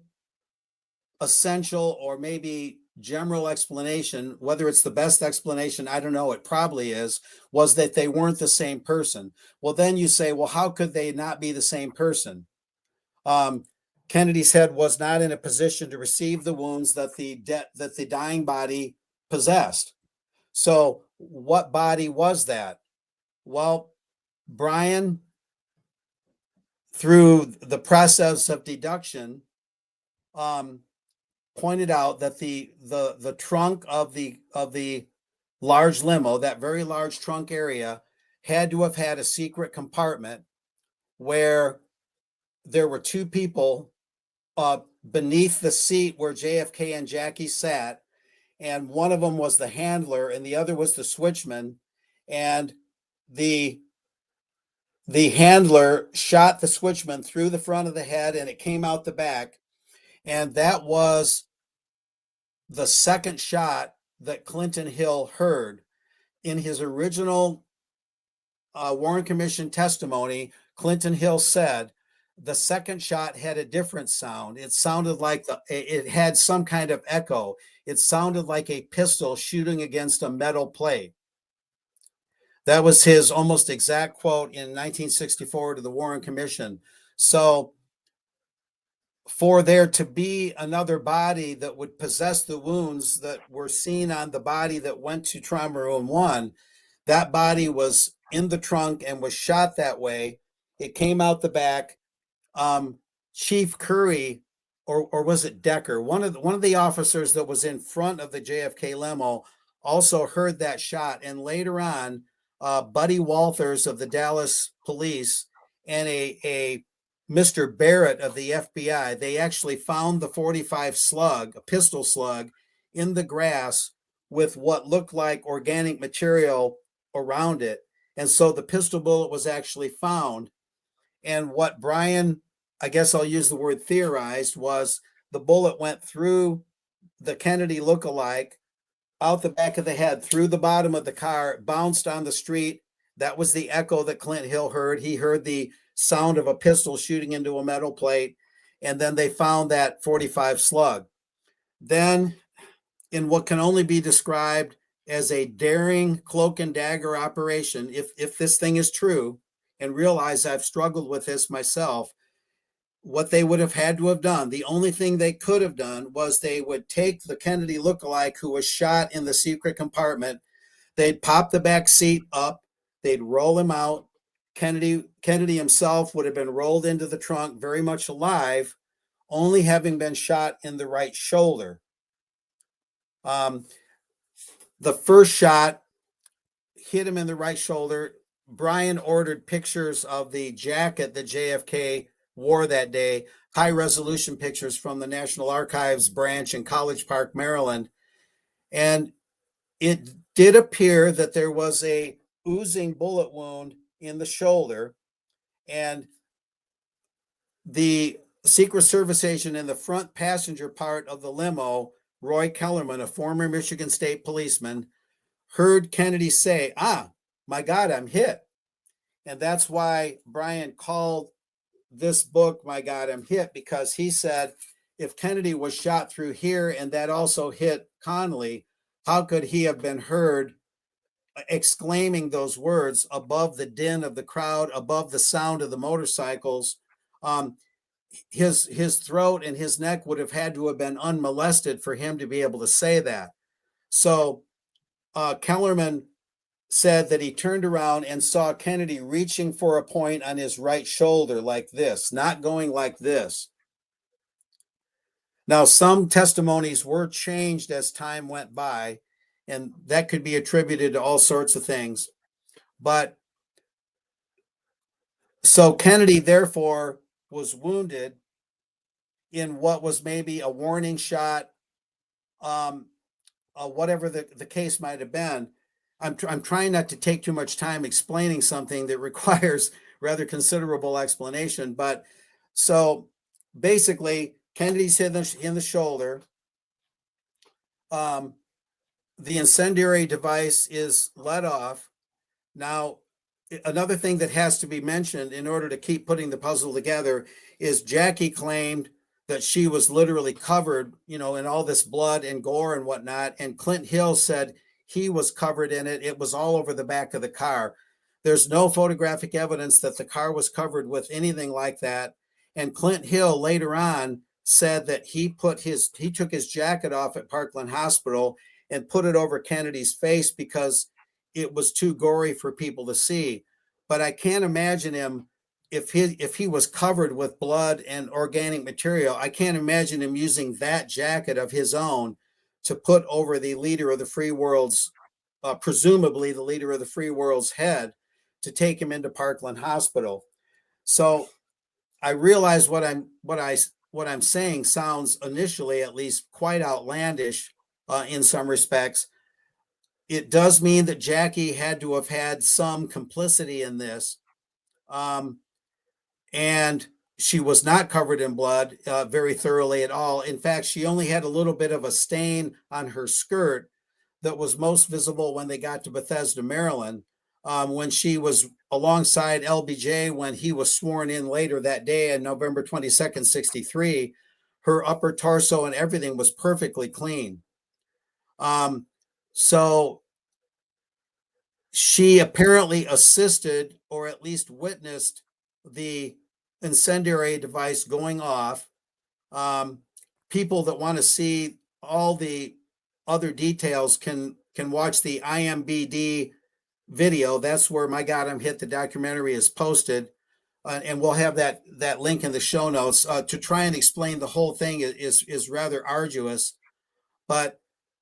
essential or maybe general explanation, whether it's the best explanation, I don't know, it probably is, was that they weren't the same person. Well, then you say, well, how could they not be the same person? Kennedy's head was not in a position to receive the wounds that the dying body possessed. So what body was that? Well, Brian, through the process of deduction, pointed out that the trunk of the large limo, that very large trunk area, had to have had a secret compartment where there were 2 people beneath the seat where JFK and Jackie sat, and one of them was the handler and the other was the switchman, and the handler shot the switchman through the front of the head and it came out the back, and that was the second shot that Clinton Hill heard. In his original Warren Commission testimony, Clinton Hill said the second shot had a different sound. It sounded like it had some kind of echo. It sounded like a pistol shooting against a metal plate. That was his almost exact quote in 1964 to the Warren Commission. So for there to be another body that would possess the wounds that were seen on the body that went to trauma room 1, that body was in the trunk and was shot that way. It came out the back. Chief Curry, or was it Decker? One of the officers that was in front of the JFK limo also heard that shot. And later on, Buddy Walters of the Dallas Police and a Mr. Barrett of the FBI, they actually found the .45 slug, a pistol slug, in the grass with what looked like organic material around it. And so the pistol bullet was actually found. And what Brian, I guess I'll use the word theorized, was the bullet went through the Kennedy lookalike out the back of the head, through the bottom of the car, bounced on the street. That was the echo that Clint Hill heard. He heard the sound of a pistol shooting into a metal plate. And then they found that 45 slug. Then, in what can only be described as a daring cloak and dagger operation, if this thing is true, and realize I've struggled with this myself, what they would have had to have done, the only thing they could have done, was they would take the Kennedy lookalike who was shot in the secret compartment. They'd pop the back seat up, they'd roll him out. Kennedy himself would have been rolled into the trunk, very much alive, only having been shot in the right shoulder. The first shot hit him in the right shoulder. Brian ordered pictures of the jacket that JFK wore that day, high resolution pictures from the National Archives branch in College Park, Maryland. And it did appear that there was a oozing bullet wound in the shoulder. And the Secret Service agent in the front passenger part of the limo, Roy Kellerman, a former Michigan State policeman, heard Kennedy say, my God, I'm hit. And that's why Brian called this book, My God, I'm Hit, because he said, if Kennedy was shot through here and that also hit Connally, how could he have been heard exclaiming those words above the din of the crowd, above the sound of the motorcycles? His throat and his neck would have had to have been unmolested for him to be able to say that. So Kellerman said that he turned around and saw Kennedy reaching for a point on his right shoulder like this, not going like this. Now, some testimonies were changed as time went by, and that could be attributed to all sorts of things. But so Kennedy, therefore, was wounded in what was maybe a warning shot, whatever the case might have been. I'm trying not to take too much time explaining something that requires rather considerable explanation. But so basically, Kennedy's hit in the shoulder. The incendiary device is let off. Now, another thing that has to be mentioned in order to keep putting the puzzle together is Jackie claimed that she was literally covered, in all this blood and gore and whatnot. And Clint Hill said he was covered in it. It was all over the back of the car. There's no photographic evidence that the car was covered with anything like that. And Clint Hill later on said that he took his jacket off at Parkland Hospital and put it over Kennedy's face because it was too gory for people to see. But I can't imagine him, if he was covered with blood and organic material, I can't imagine him using that jacket of his own to put over the leader of the free world's, presumably the leader of the free world's head, to take him into Parkland Hospital. So I realize what I'm saying sounds initially, at least, quite outlandish in some respects. It does mean that Jackie had to have had some complicity in this. And she was not covered in blood very thoroughly at all. In fact, she only had a little bit of a stain on her skirt that was most visible when they got to Bethesda, Maryland, when she was alongside LBJ when he was sworn in later that day on November 22nd, 63. Her upper torso and everything was perfectly clean. So she apparently assisted, or at least witnessed, the incendiary device going off. People that want to see all the other details can watch the IMBD video. That's where My God, I'm Hit, the documentary, is posted. And we'll have that link in the show notes. To try and explain the whole thing is rather arduous, but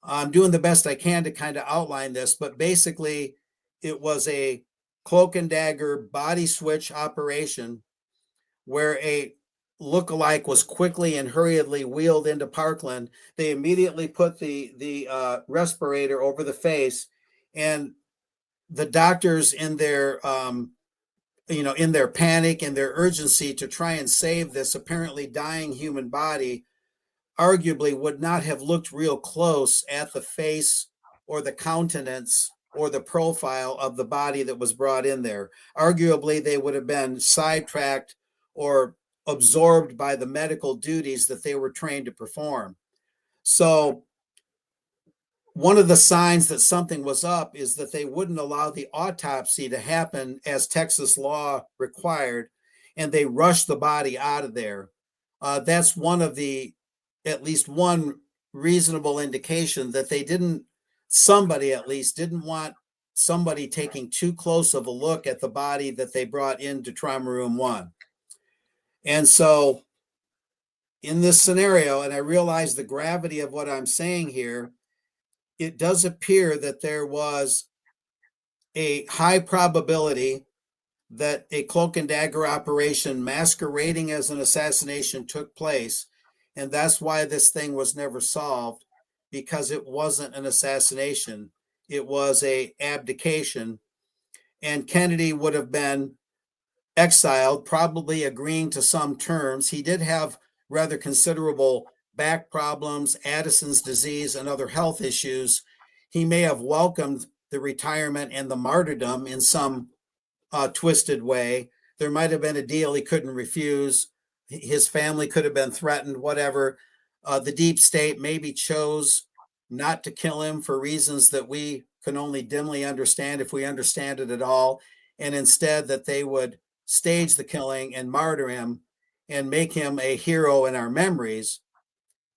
I'm doing the best I can to kind of outline this. But basically, it was a cloak and dagger body switch operation where a lookalike was quickly and hurriedly wheeled into Parkland. They immediately put the respirator over the face, and the doctors, in their in their panic and their urgency to try and save this apparently dying human body, arguably would not have looked real close at the face or the countenance or the profile of the body that was brought in there. Arguably, they would have been sidetracked or absorbed by the medical duties that they were trained to perform. So one of the signs that something was up is that they wouldn't allow the autopsy to happen as Texas law required, and they rushed the body out of there. That's one of the, at least one reasonable indication that they didn't, somebody at least didn't want somebody taking too close of a look at the body that they brought into Trauma Room 1. And so in this scenario, and I realize the gravity of what I'm saying here, it does appear that there was a high probability that a cloak and dagger operation masquerading as an assassination took place. And that's why this thing was never solved, because it wasn't an assassination. It was a abdication. And Kennedy would have been exiled, probably agreeing to some terms. He did have rather considerable back problems, Addison's disease, and other health issues. He may have welcomed the retirement and the martyrdom in some twisted way. There might have been a deal he couldn't refuse. His family could have been threatened, whatever. The deep state maybe chose not to kill him for reasons that we can only dimly understand, if we understand it at all, and instead that they would stage the killing and martyr him and make him a hero in our memories.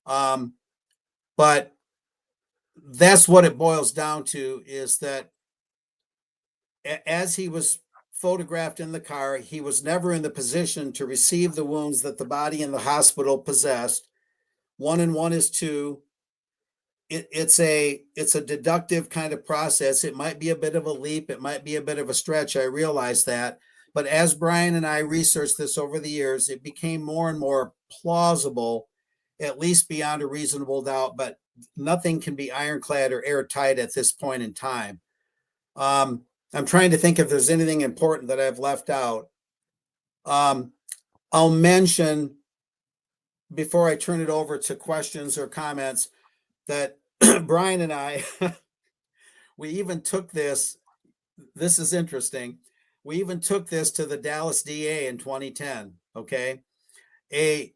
But that's what it boils down to, is that as he was photographed in the car, he was never in the position to receive the wounds that the body in the hospital possessed. 1 and 1 is 2. It's a deductive kind of process. It might be a bit of a leap. It might be a bit of a stretch. I realize that. But as Brian and I researched this over the years, it became more and more plausible, at least beyond a reasonable doubt. But nothing can be ironclad or airtight at this point in time. I'm trying to think if there's anything important that I've left out. I'll mention, before I turn it over to questions or comments, that Brian and I, we even took this is interesting. We even took this to the Dallas DA in 2010. Okay. A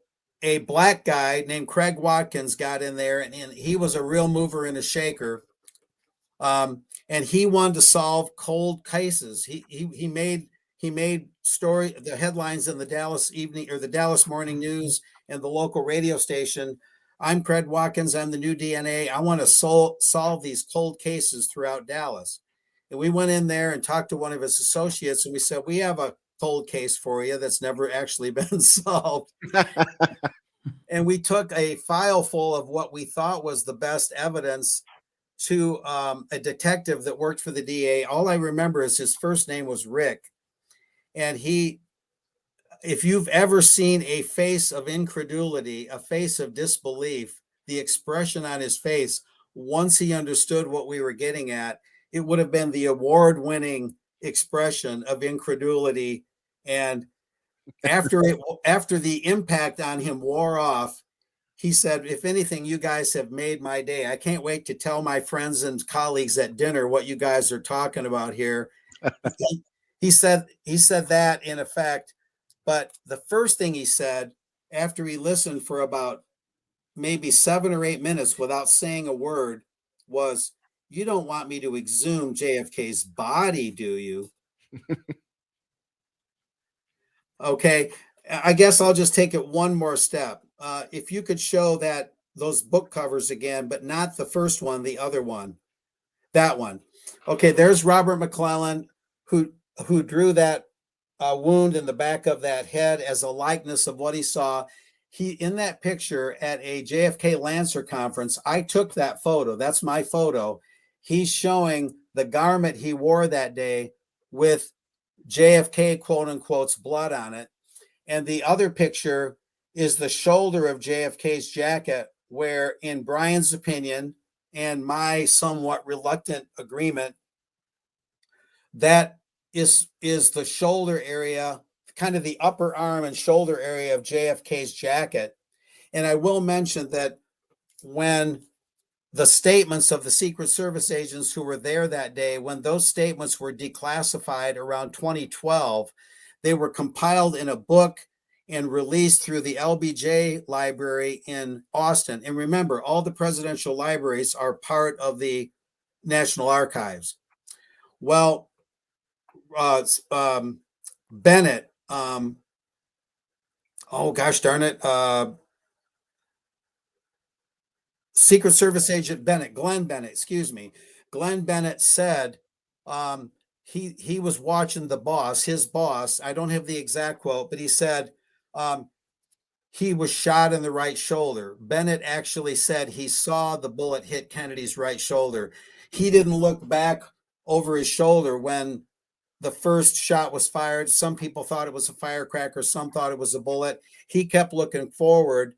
black guy named Craig Watkins got in there, and he was a real mover and a shaker. And he wanted to solve cold cases. He made the headlines in the Dallas Evening or the Dallas Morning News and the local radio station. I'm Craig Watkins. I'm the new DNA. I want to solve these cold cases throughout Dallas. And we went in there and talked to one of his associates, and we said, we have a cold case for you that's never actually been solved. And we took a file full of what we thought was the best evidence to a detective that worked for the DA. All I remember is his first name was Rick. And if you've ever seen a face of incredulity, a face of disbelief, the expression on his face, once he understood what we were getting at, it would have been the award-winning expression of incredulity. And after the impact on him wore off, he said, if anything, you guys have made my day. I can't wait to tell my friends and colleagues at dinner what you guys are talking about here. He said that in effect. But the first thing he said, after he listened for about maybe 7 or 8 minutes without saying a word, was, you don't want me to exhume JFK's body, do you? Okay, I guess I'll just take it one more step. If you could show those book covers again, but not the first one, the other one, that one. Okay, there's Robert McClellan, who drew that wound in the back of that head as a likeness of what he saw. He, in that picture at a JFK Lancer conference, I took that photo. That's my photo. He's showing the garment he wore that day with JFK, quote unquote's blood on it. And the other picture is the shoulder of JFK's jacket, where, in Brian's opinion and my somewhat reluctant agreement, that is the shoulder area, kind of the upper arm and shoulder area of JFK's jacket. And I will mention that when the statements of the Secret Service agents who were there that day, when those statements were declassified around 2012, they were compiled in a book and released through the LBJ library in Austin. And remember, all the presidential libraries are part of the National Archives. Well, Bennett, oh gosh darn it, Secret Service agent Bennett, Glenn Bennett, excuse me. Glenn Bennett said he was watching the boss, his boss. I don't have the exact quote, but he said he was shot in the right shoulder. Bennett actually said he saw the bullet hit Kennedy's right shoulder. He didn't look back over his shoulder when the first shot was fired. Some people thought it was a firecracker, some thought it was a bullet. He kept looking forward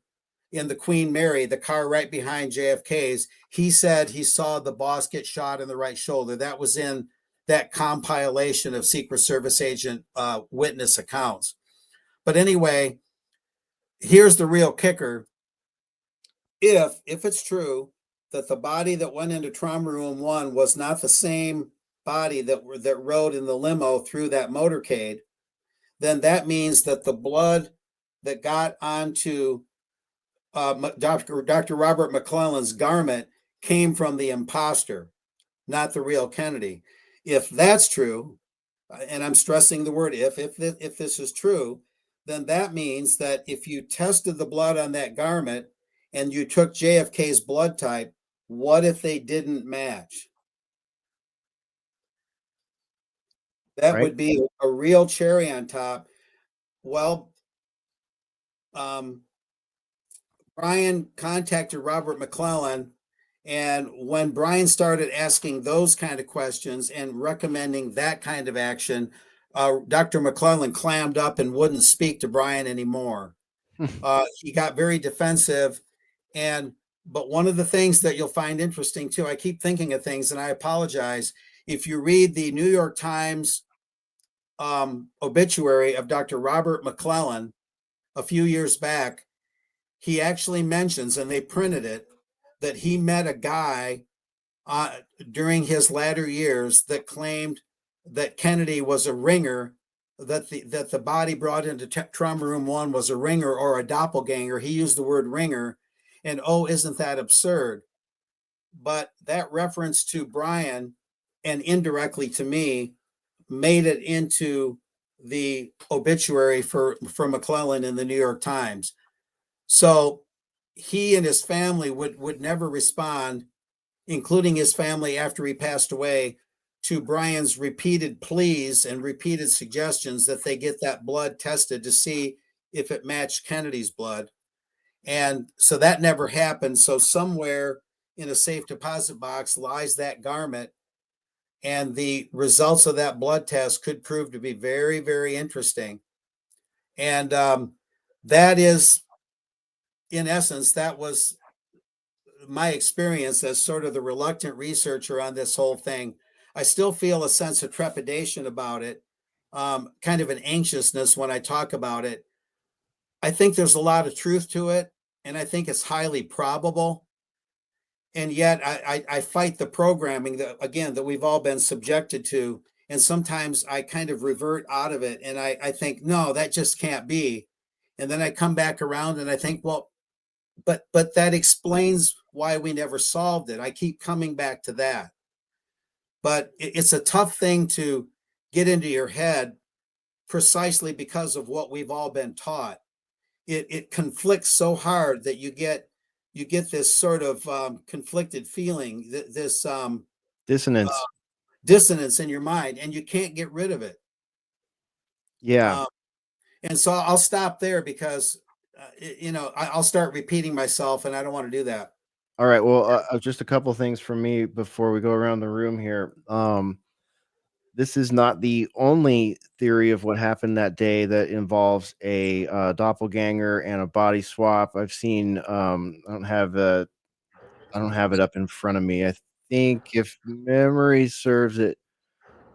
in the Queen Mary, the car right behind JFK's. He said he saw the boss get shot in the right shoulder. That was in that compilation of Secret Service agent witness accounts. But anyway, here's the real kicker. If it's true that the body that went into trauma room 1 was not the same body that rode in the limo through that motorcade, then that means that the blood that got onto Dr. Robert McClellan's garment came from the imposter, not the real Kennedy. If that's true, and I'm stressing the word if this is true, then that means that if you tested the blood on that garment and you took JFK's blood type, what if they didn't match? That would be a real cherry on top. Well, Brian contacted Robert McClellan, and when Brian started asking those kind of questions and recommending that kind of action, Dr. McClellan clammed up and wouldn't speak to Brian anymore. He got very defensive, but one of the things that you'll find interesting too, I keep thinking of things, and I apologize. If you read the New York Times obituary of Dr. Robert McClellan a few years back, he actually mentions, and they printed it, that he met a guy during his latter years that claimed that Kennedy was a ringer, that the body brought into trauma room 1 was a ringer or a doppelganger. He used the word ringer, and oh, isn't that absurd? But that reference to Brian and indirectly to me made it into the obituary for McClellan in the New York Times. So he and his family would never respond, including his family after he passed away, to Brian's repeated pleas and repeated suggestions that they get that blood tested to see if it matched Kennedy's blood. And so that never happened. So somewhere in a safe deposit box lies that garment, and the results of that blood test could prove to be very, very interesting. And that is, in essence, that was my experience as sort of the reluctant researcher on this whole thing. I still feel a sense of trepidation about it, kind of an anxiousness when I talk about it. I think there's a lot of truth to it, and I think it's highly probable. And yet I fight the programming that we've all been subjected to. And sometimes I kind of revert out of it, and I think, no, that just can't be. And then I come back around and I think, well, but that explains why we never solved it. I keep coming back to that. But it's a tough thing to get into your head precisely because of what we've all been taught. It conflicts so hard that you get this sort of conflicted feeling, this dissonance in your mind, and you can't get rid of it. Yeah. And so I'll stop there because, I'll start repeating myself, and I don't want to do that. All right. Well, just a couple things from me before we go around the room here. This is not the only theory of what happened that day that involves a doppelganger and a body swap. I've seen. I don't have it up in front of me. I think, if memory serves, it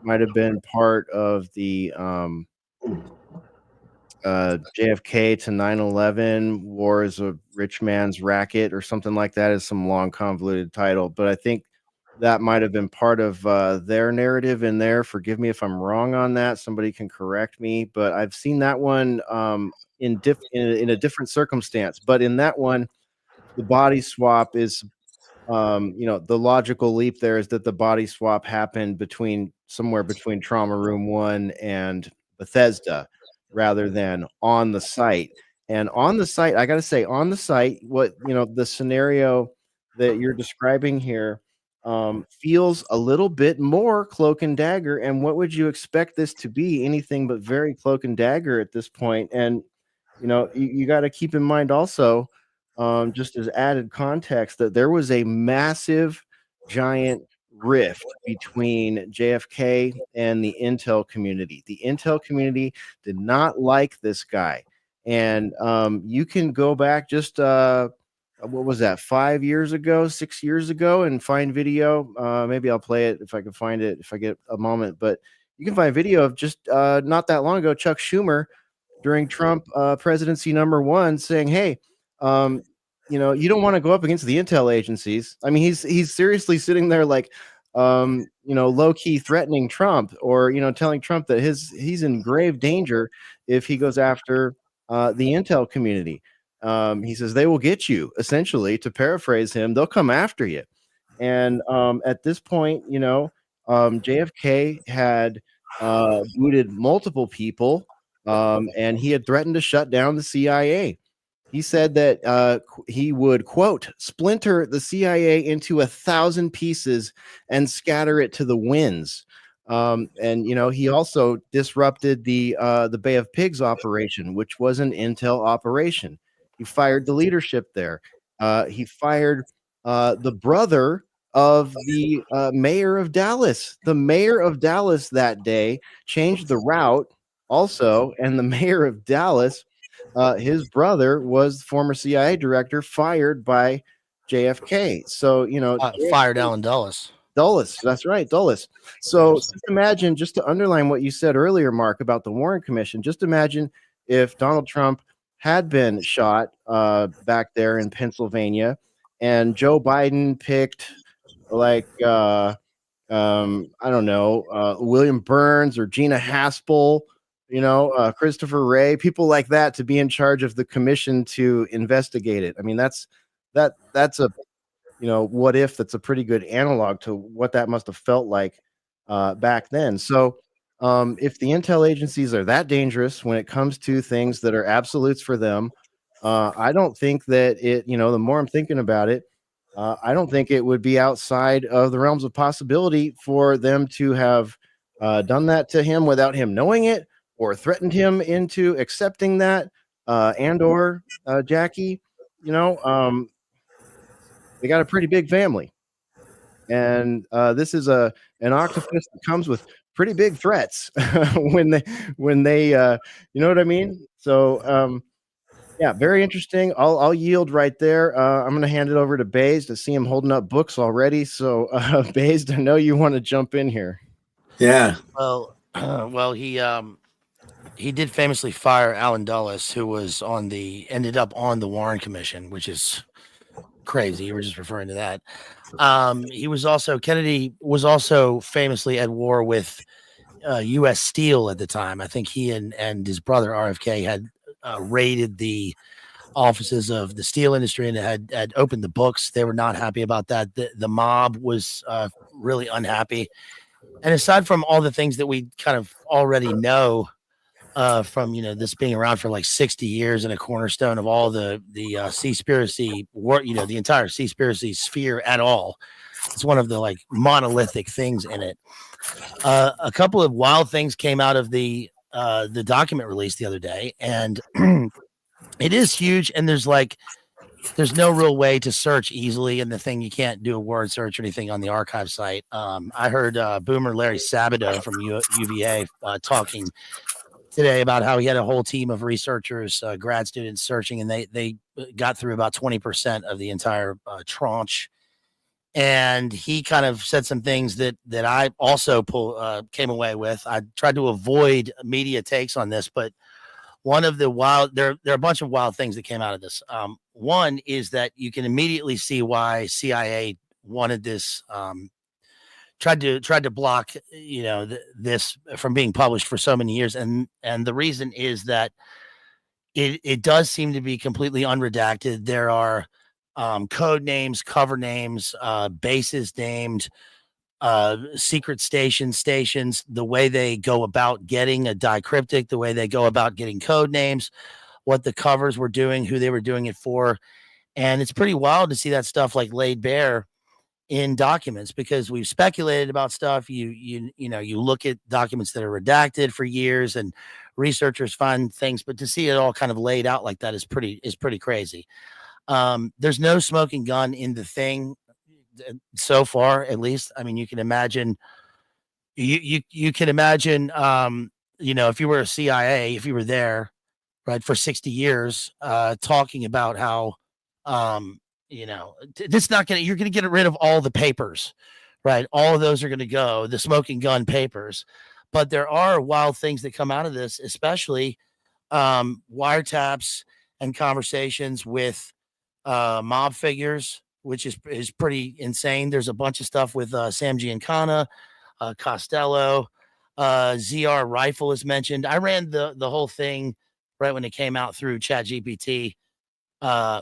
might have been part of the JFK to 9/11, war is a rich man's racket or something like that is some long convoluted title, but I think that might have been part of their narrative in there. Forgive me if I'm wrong on that. Somebody can correct me, but I've seen that one in a different circumstance. But in that one, the body swap is the logical leap there is that the body swap happened somewhere between Trauma Room 1 and Bethesda rather than on the site. And on the site, I got to say, on the site, the scenario that you're describing here feels a little bit more Cloak and Dagger. And what would you expect this to be? Anything but very Cloak and Dagger at this point. And, you got to keep in mind also, just as added context, that there was a massive, giant rift between JFK and the Intel community. The Intel community did not like this guy. And you can go back just, what was that, 5 years ago, 6 years ago, and find video. Maybe I'll play it if I can find it, if I get a moment. But you can find video of just not that long ago, Chuck Schumer during Trump presidency #1 saying, hey, you don't want to go up against the intel agencies. I mean, he's seriously sitting there like, low key threatening Trump, or telling Trump that he's in grave danger if he goes after the intel community. He says they will get you. Essentially, to paraphrase him, they'll come after you. And at this point, JFK had booted multiple people, and he had threatened to shut down the CIA. He said that he would, quote, splinter the CIA into 1,000 pieces and scatter it to the winds. And he also disrupted the Bay of Pigs operation, which was an intel operation. He fired the leadership there. He fired the brother of the mayor of Dallas. The mayor of Dallas that day changed the route also, and the mayor of Dallas, his brother was former CIA director fired by JFK. So, Fired Alan Dulles. Dulles, that's right, Dulles. So just imagine, just to underline what you said earlier, Mark, about the Warren Commission, just imagine if Donald Trump had been shot back there in Pennsylvania and Joe Biden picked like I don't know, William Burns or Gina Haspel, Christopher Wray, people like that to be in charge of the commission to investigate it. I mean, that's a what if that's a pretty good analog to what that must have felt like back then. So if the intel agencies are that dangerous when it comes to things that are absolutes for them, I don't think that the more I'm thinking about it, I don't think it would be outside of the realms of possibility for them to have done that to him without him knowing it, or threatened him into accepting that, and/or Jackie, they got a pretty big family, and this is an octopus that comes with pretty big threats when they you know what I mean. So yeah, very interesting. I'll yield right there. I'm going to hand it over to Bazed. I see him holding up books already. So Bazed, I know you want to jump in here. Yeah. Well, he did famously fire Alan Dulles, who was ended up on the Warren Commission, which is crazy. You were just referring to that. Kennedy was also famously at war with U.S. Steel at the time. I think he and his brother RFK had raided the offices of the steel industry and had opened the books. They were not happy about that. The mob was really unhappy. And aside from all the things that we kind of already know from this being around for like 60 years and a cornerstone of all the Seaspiracy war, the entire Seaspiracy sphere at all, it's one of the like monolithic things in it. A couple of wild things came out of the document release the other day, and it is huge, and there's no real way to search easily, and the thing, you can't do a word search or anything on the archive site. I heard Boomer Larry Sabato from UVA talking today about how he had a whole team of researchers, grad students searching, and they got through about 20% of the entire tranche. And he kind of said some things that I also came away with. I tried to avoid media takes on this, but one of the wild there are a bunch of wild things that came out of this. One is that you can immediately see why CIA wanted this, tried to block, this from being published for so many years, and the reason is that it does seem to be completely unredacted. There are code names, cover names, bases named, secret stations, the way they go about getting a dicryptic, the way they go about getting code names, what the covers were doing, who they were doing it for. And it's pretty wild to see that stuff like laid bare in documents, because we've speculated about stuff. You look at documents that are redacted for years and researchers find things, but to see it all kind of laid out like that is pretty crazy. There's no smoking gun in the thing so far, at least. I mean, you can imagine you can imagine, if you were a CIA, if you were there, right, for 60 years, talking about how, this not gonna you're gonna get rid of all the papers, right? All of those are gonna go, the smoking gun papers. But there are wild things that come out of this, especially wiretaps and conversations with mob figures, which is pretty insane. There's a bunch of stuff with Sam Giancana, Costello, ZR Rifle is mentioned. I ran the whole thing right when it came out through ChatGPT,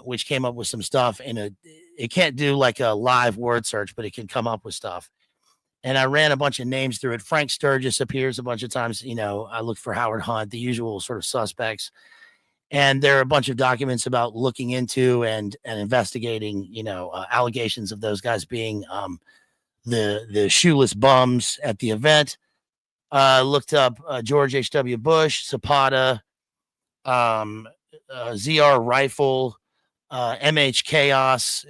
which came up with some stuff it can't do like a live word search, but it can come up with stuff. And I ran a bunch of names through it. Frank Sturgis appears a bunch of times. I looked for Howard Hunt, the usual sort of suspects. And there are a bunch of documents about looking into and investigating, allegations of those guys being the shoeless bums at the event. Looked up George H.W. Bush, Zapata, ZR Rifle, MH Chaos,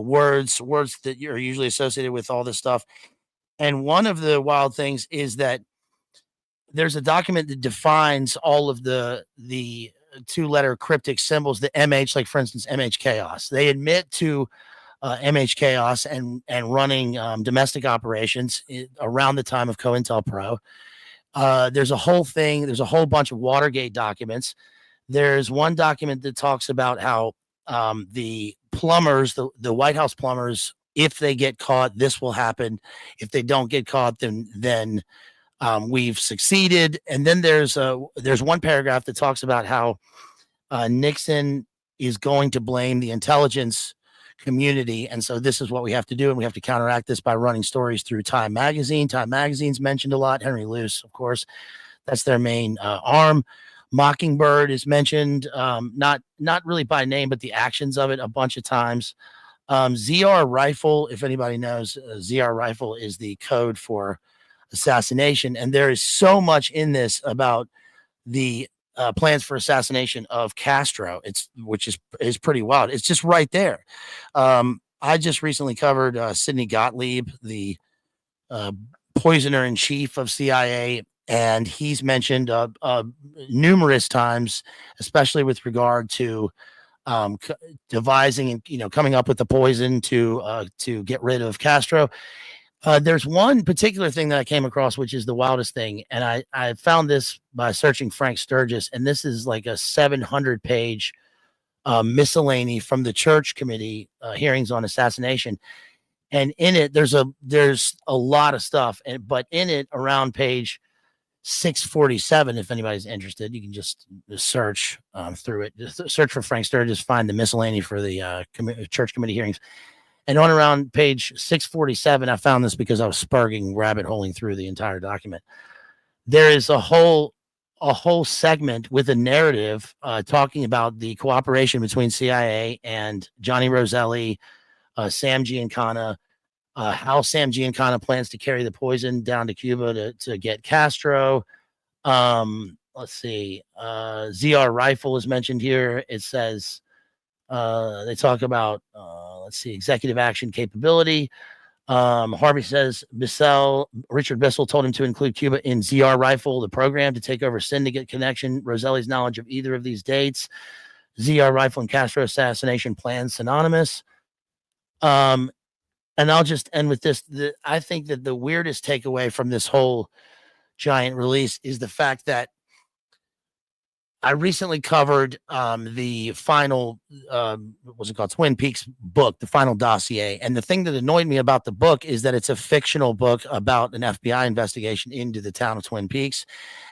words that are usually associated with all this stuff. And one of the wild things is that there's a document that defines all of the two-letter cryptic symbols, the MH, like for instance, MH Chaos. They admit to MH Chaos and running domestic operations around the time of COINTELPRO. There's a whole bunch of Watergate documents. There's one document that talks about how the plumbers, the White House plumbers, if they get caught, this will happen. If they don't get caught, then we've succeeded. And then there's one paragraph that talks about how Nixon is going to blame the intelligence community, and so this is what we have to do, and we have to counteract this by running stories through Time Magazine. Time Magazine's mentioned a lot. Henry Luce, of course, that's their main arm. Mockingbird is mentioned, not really by name, but the actions of it a bunch of times. ZR Rifle, if anybody knows, ZR Rifle is the code for assassination, and there is so much in this about the plans for assassination of Castro. Which is pretty wild. It's just right there. I just recently covered Sidney Gottlieb, the poisoner in chief of CIA, and he's mentioned numerous times, especially with regard to devising and coming up with the poison to get rid of Castro. There's one particular thing that I came across, which is the wildest thing. And I found this by searching Frank Sturgis. And this is like a 700-page miscellany from the Church Committee hearings on assassination. And in it, there's a lot of stuff. But in it, around page 647, if anybody's interested, you can just search through it. Just search for Frank Sturgis, find the miscellany for the Church Committee hearings. And on around page 647, I found this because I was spurging, rabbit holing through the entire document. There is a whole segment with a narrative talking about the cooperation between CIA and Johnny Roselli, Sam Giancana, how Sam Giancana plans to carry the poison down to Cuba to get Castro. Let's see. ZR Rifle is mentioned here. It says they talk about executive action capability. Harvey says Richard Bissell told him to include Cuba in ZR Rifle, the program to take over syndicate connection. Roselli's knowledge of either of these dates. ZR Rifle and Castro assassination plans synonymous. And I'll just end with this. I think that the weirdest takeaway from this whole giant release is the fact that I recently covered the final, what's it called, Twin Peaks book, the final dossier. And the thing that annoyed me about the book is that it's a fictional book about an FBI investigation into the town of Twin Peaks.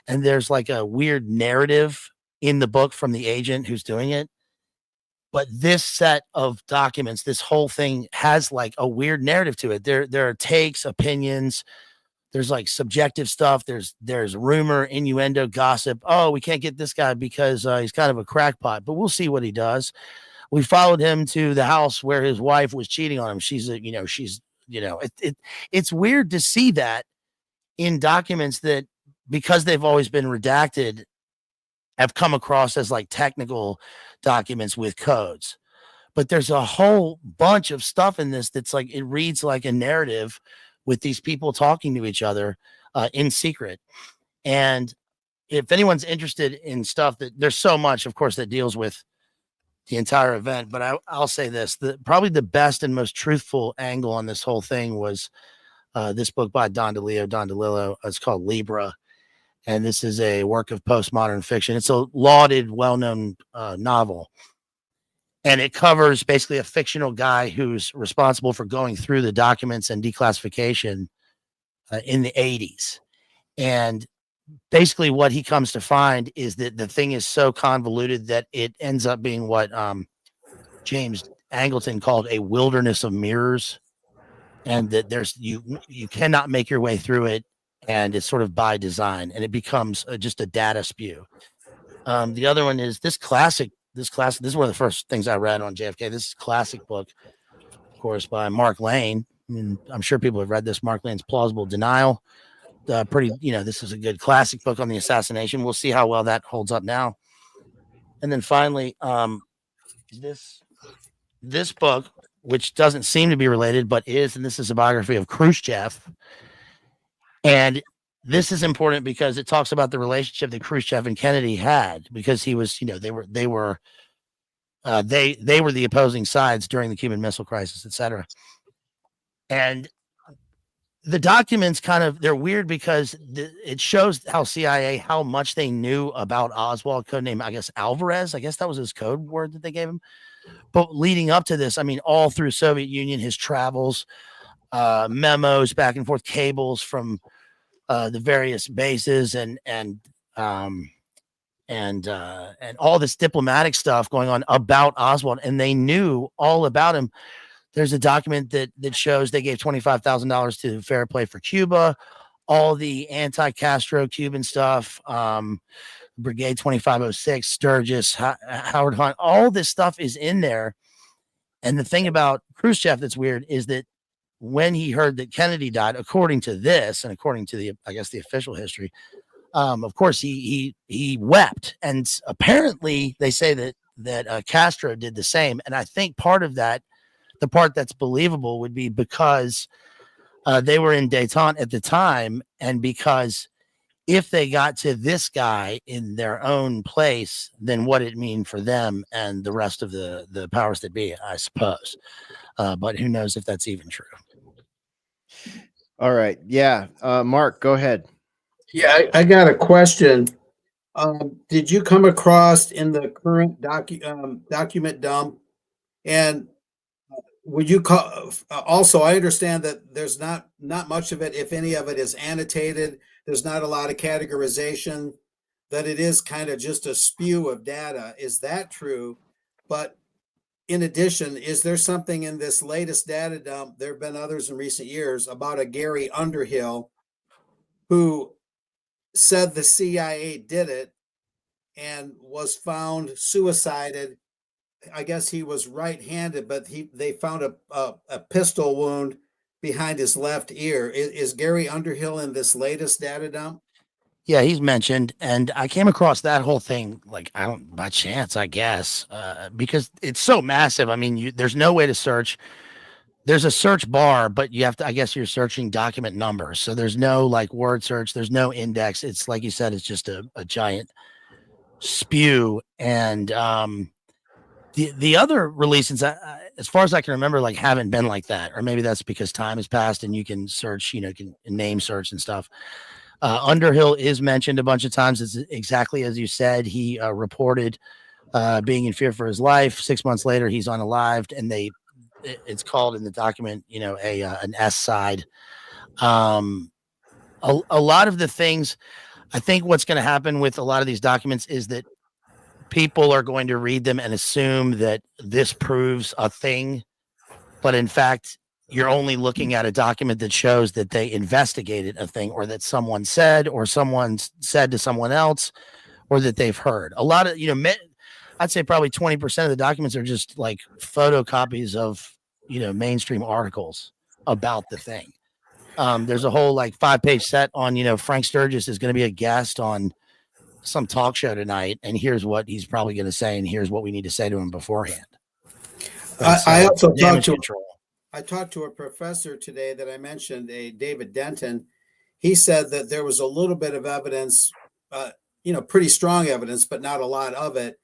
And there's like a weird narrative in the book from the agent who's doing it. But this set of documents, this whole thing has like a weird narrative to it. There are takes, opinions, there's like subjective stuff. There's rumor, innuendo, gossip. Oh, we can't get this guy because he's kind of a crackpot, but we'll see what he does. We followed him to the house where his wife was cheating on him. It's weird to see that in documents that, because they've always been redacted, have come across as like technical documents with codes. But there's a whole bunch of stuff in this that's like, it reads like a narrative with these people talking to each other in secret. And if anyone's interested in stuff, that there's so much, of course, that deals with the entire event. But I'll say this: probably the best and most truthful angle on this whole thing was this book by Don DeLillo. It's called Libra, and this is a work of postmodern fiction. It's a lauded, well-known novel. And it covers basically a fictional guy who's responsible for going through the documents and declassification in the 80s. And basically what he comes to find is that the thing is so convoluted that it ends up being what James Angleton called a wilderness of mirrors. And that you cannot make your way through it. And it's sort of by design. And it becomes just a data spew. The other one is this classic. This is one of the first things I read on JFK. This is a classic book, of course, by Mark Lane. I mean, I'm sure people have read this. Mark Lane's Plausible Denial. This is a good classic book on the assassination. We'll see how well that holds up now. And then finally, this book, which doesn't seem to be related, but is, and this is a biography of Khrushchev. And this is important because it talks about the relationship that Khrushchev and Kennedy had, because he was, they were the opposing sides during the Cuban Missile Crisis, etc. And the documents they're weird because it shows how much they knew about Oswald, codename, I guess, Alvarez. I guess that was his code word that they gave him. But leading up to this, I mean, all through Soviet Union, his travels, memos back and forth, cables from the various bases, and all this diplomatic stuff going on about Oswald, and they knew all about him. There's a document that shows they gave $25,000 to Fair Play for Cuba, all the anti-Castro Cuban stuff, Brigade 2506, Sturgis, Howard Hunt, all this stuff is in there. And the thing about Khrushchev that's weird is that when he heard that Kennedy died, according to this, and according to the official history, of course he wept. And apparently they say that Castro did the same. And I think part of that, the part that's believable, would be because they were in détente at the time, and because if they got to this guy in their own place, then what it mean for them and the rest of the powers that be, I suppose. But who knows if that's even true. All right. Yeah. Mark, go ahead. Yeah, I got a question. Did you come across in the current document dump? And would you call also, I understand that there's not much of it, if any of it is annotated. There's not a lot of categorization, that it is kind of just a spew of data. Is that true? But in addition, is there something in this latest data dump, there have been others in recent years, about a Gary Underhill who said the CIA did it and was found suicided? I guess he was right-handed, but they found a pistol wound behind his left ear. Is Gary Underhill in this latest data dump? Yeah, he's mentioned, and I came across that whole thing by chance, I guess, because it's so massive. I mean, there's no way to search. There's a search bar, but you have to, I guess you're searching document numbers. So there's no word search. There's no index. It's like you said, it's just a giant spew. And the other releases, as far as I can remember, haven't been like that. Or maybe that's because time has passed and you can search, can name search and stuff. Underhill is mentioned a bunch of times. It's exactly as you said. He reported being in fear for his life. 6 months later, he's unalived, and it's called in the document, an S side. A lot of the things, I think what's going to happen with a lot of these documents is that people are going to read them and assume that this proves a thing, but in fact, you're only looking at a document that shows that they investigated a thing, or that someone said, or someone said to someone else, or that they've heard. A lot of, I'd say probably 20% of the documents are just like photocopies of, mainstream articles about the thing. There's a whole like 5-page set on, Frank Sturgis is going to be a guest on some talk show tonight, and here's what he's probably going to say, and here's what we need to say to him beforehand. I also talked to a professor today that I mentioned, a David Denton. He said that there was a little bit of evidence, pretty strong evidence, but not a lot of it,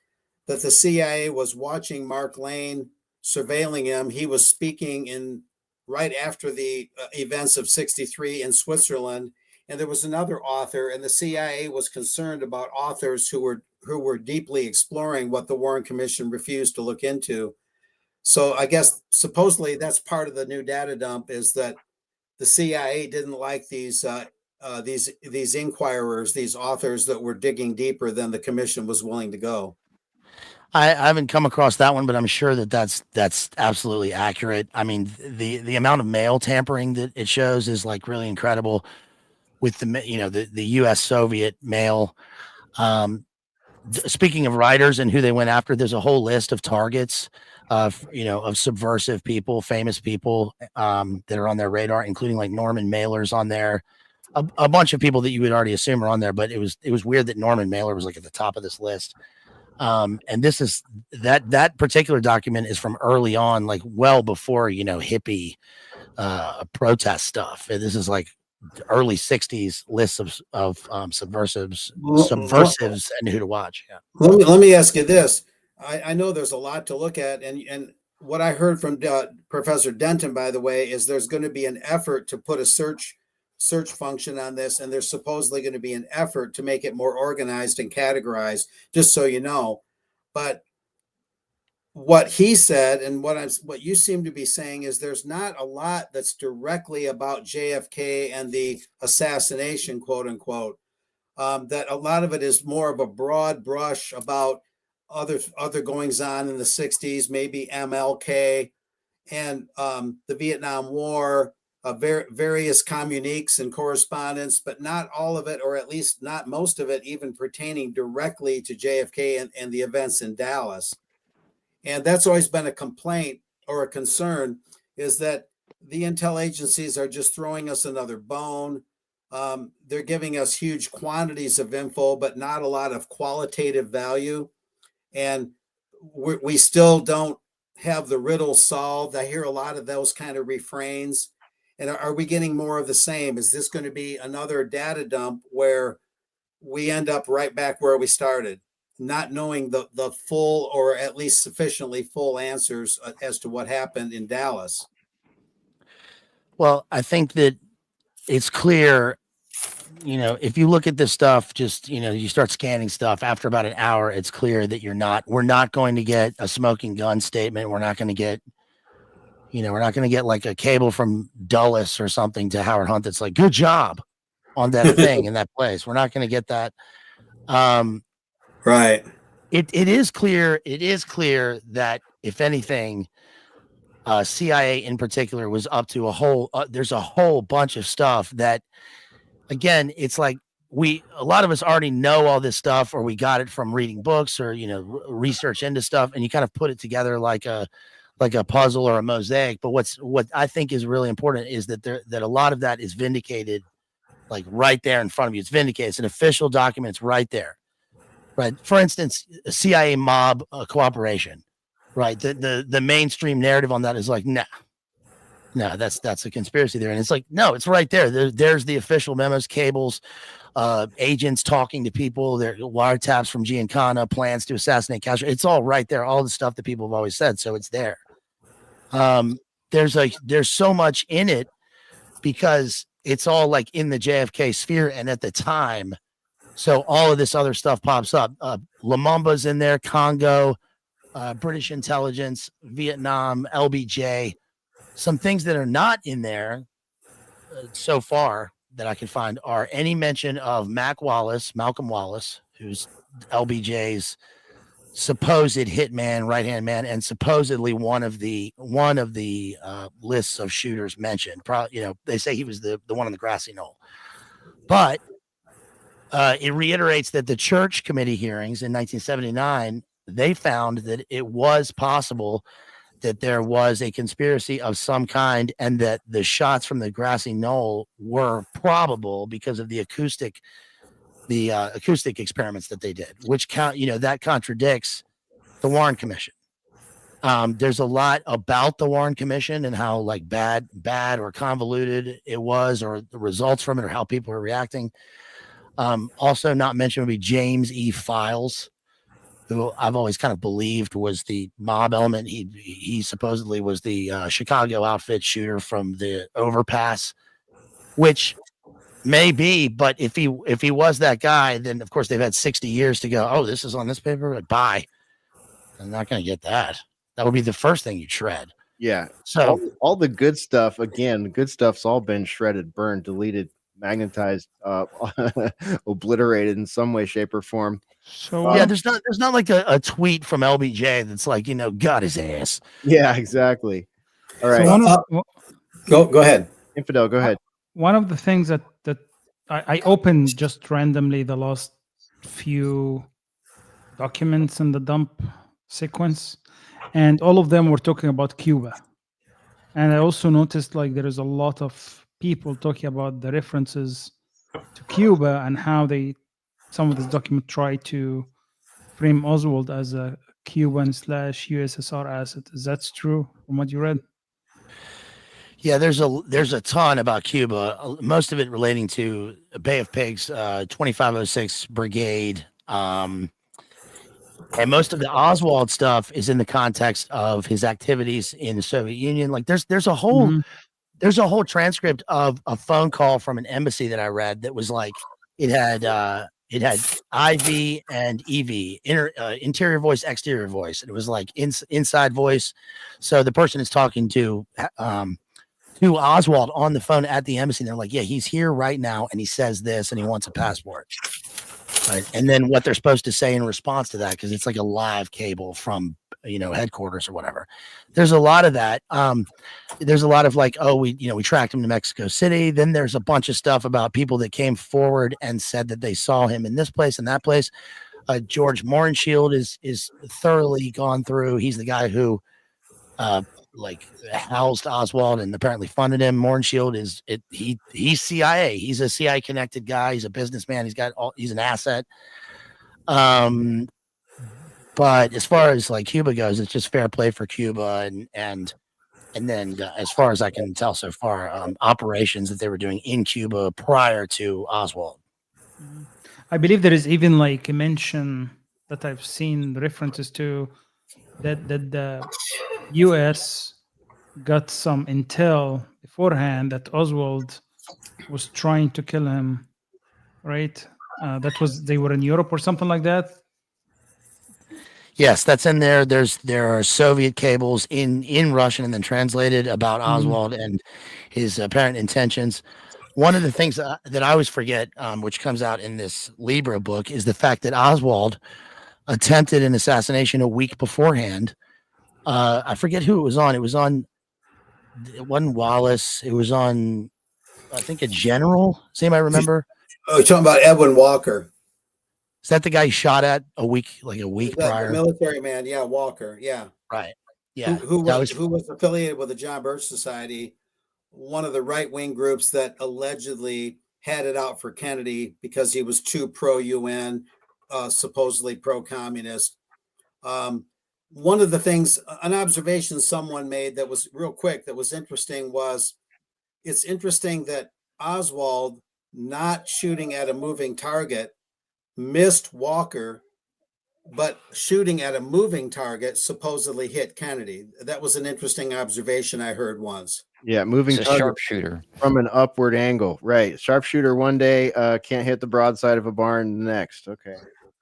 that the CIA was watching Mark Lane, surveilling him. He was speaking right after the events of '63 in Switzerland. And there was another author, and the CIA was concerned about authors who were deeply exploring what the Warren Commission refused to look into. So I guess supposedly that's part of the new data dump, is that the CIA didn't like these inquirers, these authors that were digging deeper than the commission was willing to go. I haven't come across that one, but I'm sure that that's absolutely accurate. I mean, the amount of mail tampering that it shows is like really incredible with the U.S. Soviet mail. Speaking of writers and who they went after, there's a whole list of targets of subversive people, famous people that are on their radar, including like Norman Mailer's on there. A bunch of people that you would already assume are on there, but it was weird that Norman Mailer was like at the top of this list. And this is that particular document is from early on, like well before hippie protest stuff. And this is like early '60s lists of subversives and who to watch. Yeah. Let me ask you this. I know there's a lot to look at, and what I heard from Professor Denton, by the way, is there's going to be an effort to put a search function on this, and there's supposedly going to be an effort to make it more organized and categorized, just so you know. But what he said and what you seem to be saying is there's not a lot that's directly about JFK and the assassination, quote unquote. That a lot of it is more of a broad brush about other goings on in the '60s, maybe MLK and the Vietnam War, various communiques and correspondence, but not all of it, or at least not most of it, even pertaining directly to JFK and the events in Dallas. And that's always been a complaint or a concern, is that the intel agencies are just throwing us another bone. They're giving us huge quantities of info, but not a lot of qualitative value. And we still don't have the riddle solved. I hear a lot of those kind of refrains. And are we getting more of the same? Is this going to be another data dump where we end up right back where we started, not knowing the full, or at least sufficiently full answers as to what happened in Dallas? Well, I think that it's clear, if you look at this stuff, just, you start scanning stuff after about an hour, it's clear that we're not going to get a smoking gun statement. We're not going to get, like a cable from Dulles or something to Howard Hunt that's like, good job on that thing in that place. We're not going to get that. Right. It is clear that if anything, CIA in particular was up to there's a whole bunch of stuff that, again, it's like a lot of us already know all this stuff, or we got it from reading books or, research into stuff, and you kind of put it together like a puzzle or a mosaic. But what I think is really important is that a lot of that is vindicated, like right there in front of you. It's vindicated. It's an official document. It's right there. Right. For instance, CIA mob cooperation. Right. The mainstream narrative on that is like, no, that's a conspiracy there. And it's like, no, it's right there. There's the official memos, cables, agents talking to people, their wiretaps from Giancana, plans to assassinate Castro. It's all right there. All the stuff that people have always said. So it's there. There's so much in it, because it's all like in the JFK sphere. And at the time, so all of this other stuff pops up. Lumumba's in there, Congo, British intelligence, Vietnam, LBJ, some things that are not in there so far that I can find are any mention of Malcolm Wallace, who's LBJ's supposed hitman, right hand man, and supposedly one of the lists of shooters mentioned. They say he was the one on the grassy knoll, but it reiterates that the church committee hearings in 1979, they found that it was possible that there was a conspiracy of some kind, and that the shots from the grassy knoll were probable because of the acoustic experiments that they did, which that contradicts the Warren Commission. There's a lot about the Warren Commission and how like bad or convoluted it was, or the results from it, or how people are reacting. Also not mentioned would be James E. Files, who I've always kind of believed was the mob element. He supposedly was the Chicago outfit shooter from the overpass, which may be, but if he was that guy, then of course they've had 60 years to go. Oh, this is on this paper. Bye. I'm not going to get that. That would be the first thing you shred. Yeah. So all the good stuff, again, the good stuff's all been shredded, burned, deleted, magnetized, obliterated in some way, shape, or form. So yeah, there's not like a tweet from LBJ that's like, got his ass. Yeah, exactly. All right. So go ahead. Infidel, go ahead. One of the things that I opened just randomly the last few documents in the dump sequence, and all of them were talking about Cuba. And I also noticed like there is a lot of people talking about the references to Cuba and how some of this document try to frame Oswald as a Cuban/USSR asset. Is that true from what you read? Yeah, there's a ton about Cuba, most of it relating to Bay of Pigs, 2506 Brigade. And most of the Oswald stuff is in the context of his activities in the Soviet Union. Like there's a whole transcript of a phone call from an embassy that I read that was like it had IV and EV, interior voice, exterior voice, and it was like inside voice. So the person is talking to Oswald on the phone at the embassy. And they're like, yeah, he's here right now, and he says this, and he wants a passport. Right. And then what they're supposed to say in response to that, because it's like a live cable from headquarters or whatever. There's a lot of that. There's a lot of like, oh, we tracked him to Mexico City. Then there's a bunch of stuff about people that came forward and said that they saw him in this place and that place. George Morenshield is thoroughly gone through. He's the guy who housed Oswald and apparently funded him. Morenshield he's CIA. He's a CIA connected guy. He's a businessman. He's an asset. But as far as like Cuba goes, it's just fair play for Cuba, and then as far as I can tell so far, operations that they were doing in Cuba prior to Oswald. I believe there is even like a mention that I've seen references to that the U.S. got some intel beforehand that Oswald was trying to kill him, right? They were in Europe or something like that. Yes, that's in there. There are Soviet cables in Russian and then translated about Oswald and his apparent intentions. One of the things that I always forget, which comes out in this Libra book, is the fact that Oswald attempted an assassination a week beforehand. I forget who it was on. It wasn't Wallace. It was on, I think, a general. Does anybody remember? Oh, you're talking about Edwin Walker. Is that the guy he shot at a week prior? Military man, yeah, Walker, yeah. Right. Yeah. Who was affiliated with the John Birch Society, one of the right-wing groups that allegedly had it out for Kennedy because he was too pro-UN, supposedly pro-communist. One of the things, an observation someone made that was real quick, that was interesting, was it's interesting that Oswald not shooting at a moving target missed Walker, but shooting at a moving target supposedly hit Kennedy. That was an interesting observation I heard once. Yeah, moving It's a target sharpshooter. from an upward angle. Right. Sharpshooter one day can't hit the broadside of a barn the next. Okay.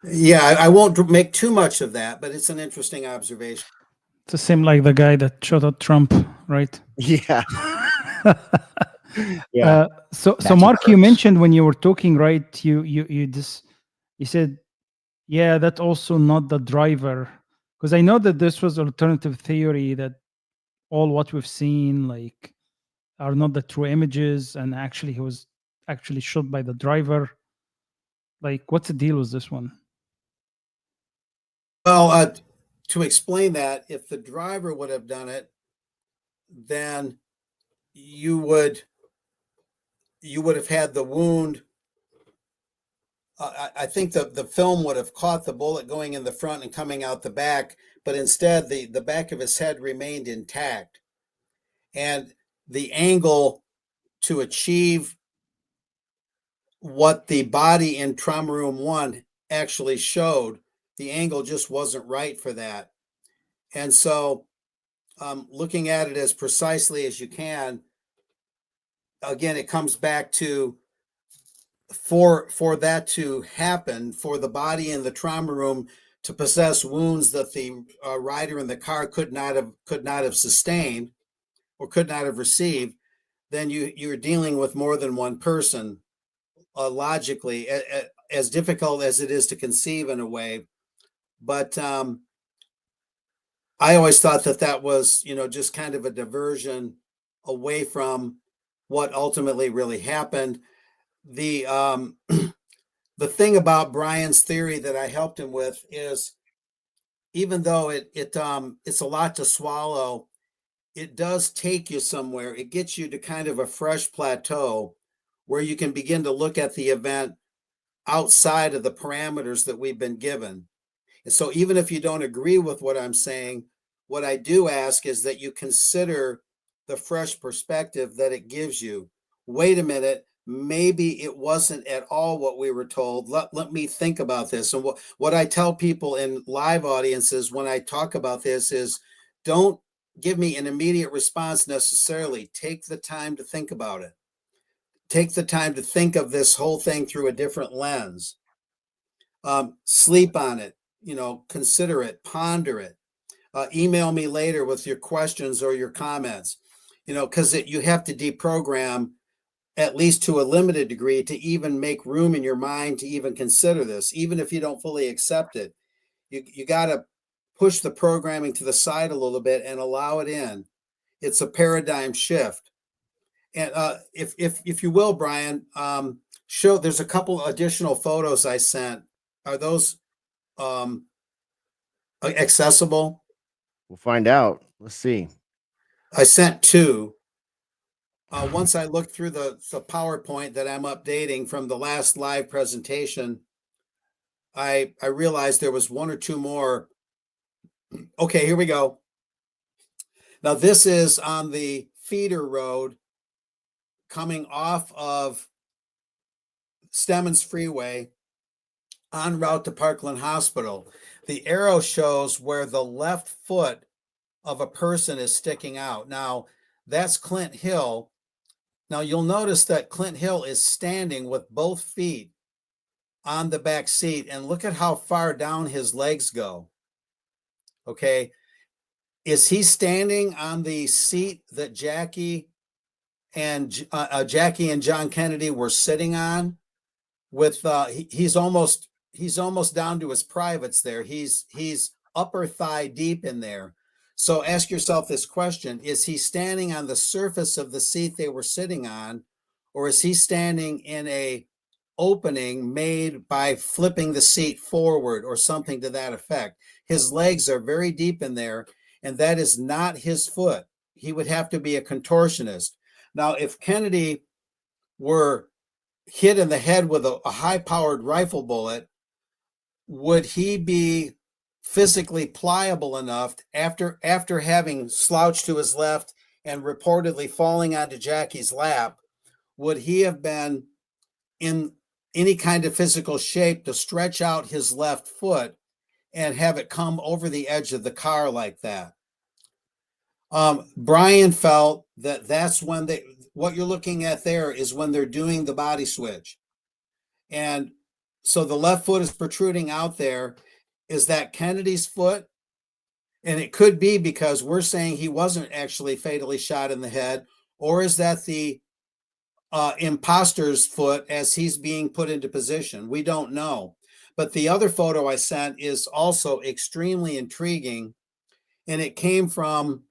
Yeah, I won't make too much of that, but it's an interesting observation. It's the same like the guy that shot at Trump, right? Yeah. Yeah. So Matthew Mark, you Kurtz. mentioned when you were talking, right? You said, yeah, that's also not the driver, because I know that this was alternative theory that all what we've seen like are not the true images, and actually he was actually shot by the driver. Like, what's the deal with this one? Well, to explain that, if the driver would have done it, then you would have had the wound. I think the film would have caught the bullet going in the front and coming out the back, but instead the back of his head remained intact. And the angle to achieve what the body in trauma room 1 actually showed, the angle just wasn't right for that. And so, looking at it as precisely as you can, again, it comes back to for that to happen, for the body in the trauma room to possess wounds that the rider in the car could not have sustained or could not have received, then you're dealing with more than one person. Logically, as difficult as it is to conceive in a way, but I always thought that was, just kind of a diversion away from what ultimately really happened. The the thing about Brian's theory that I helped him with is, even though it's a lot to swallow, it does take you somewhere. It gets you to kind of a fresh plateau where you can begin to look at the event outside of the parameters that we've been given. And so even if you don't agree with what I'm saying, what I do ask is that you consider the fresh perspective that it gives you. Wait a minute, maybe it wasn't at all what we were told. Let me think about this. And what I tell people in live audiences when I talk about this is, don't give me an immediate response necessarily. Take the time to think about it. Take the time to think of this whole thing through a different lens. Sleep on it, consider it, ponder it. Email me later with your questions or your comments, because you have to deprogram, at least to a limited degree, to even make room in your mind to even consider this. Even if you don't fully accept it, you got to push the programming to the side a little bit and allow it in. It's a paradigm shift. And if you will, Brian, there's a couple additional photos I sent. Are those accessible? We'll find out. Let's see. I sent 2. Once I looked through the PowerPoint that I'm updating from the last live presentation, I realized there was 1 or 2 more. Okay, here we go. Now this is on the feeder road coming off of Stemmons Freeway en route to Parkland Hospital. The arrow shows where the left foot of a person is sticking out. Now, that's Clint Hill. Now, you'll notice that Clint Hill is standing with both feet on the back seat, and look at how far down his legs go. Okay. Is he standing on the seat that Jackie and John Kennedy were sitting on? With he's almost down to his privates there. He's upper thigh deep in there. So ask yourself this question: is he standing on the surface of the seat they were sitting on, or is he standing in a opening made by flipping the seat forward or something to that effect? His legs are very deep in there, and that is not his foot. He would have to be a contortionist. Now, if Kennedy were hit in the head with a high-powered rifle bullet, would he be physically pliable enough after having slouched to his left and reportedly falling onto Jackie's lap? Would he have been in any kind of physical shape to stretch out his left foot and have it come over the edge of the car like that? Brian felt that that's when what you're looking at there is when they're doing the body switch. And so the left foot is protruding out there. Is that Kennedy's foot? And it could be because we're saying he wasn't actually fatally shot in the head, or is that the imposter's foot as he's being put into position? We don't know. But the other photo I sent is also extremely intriguing, and it came from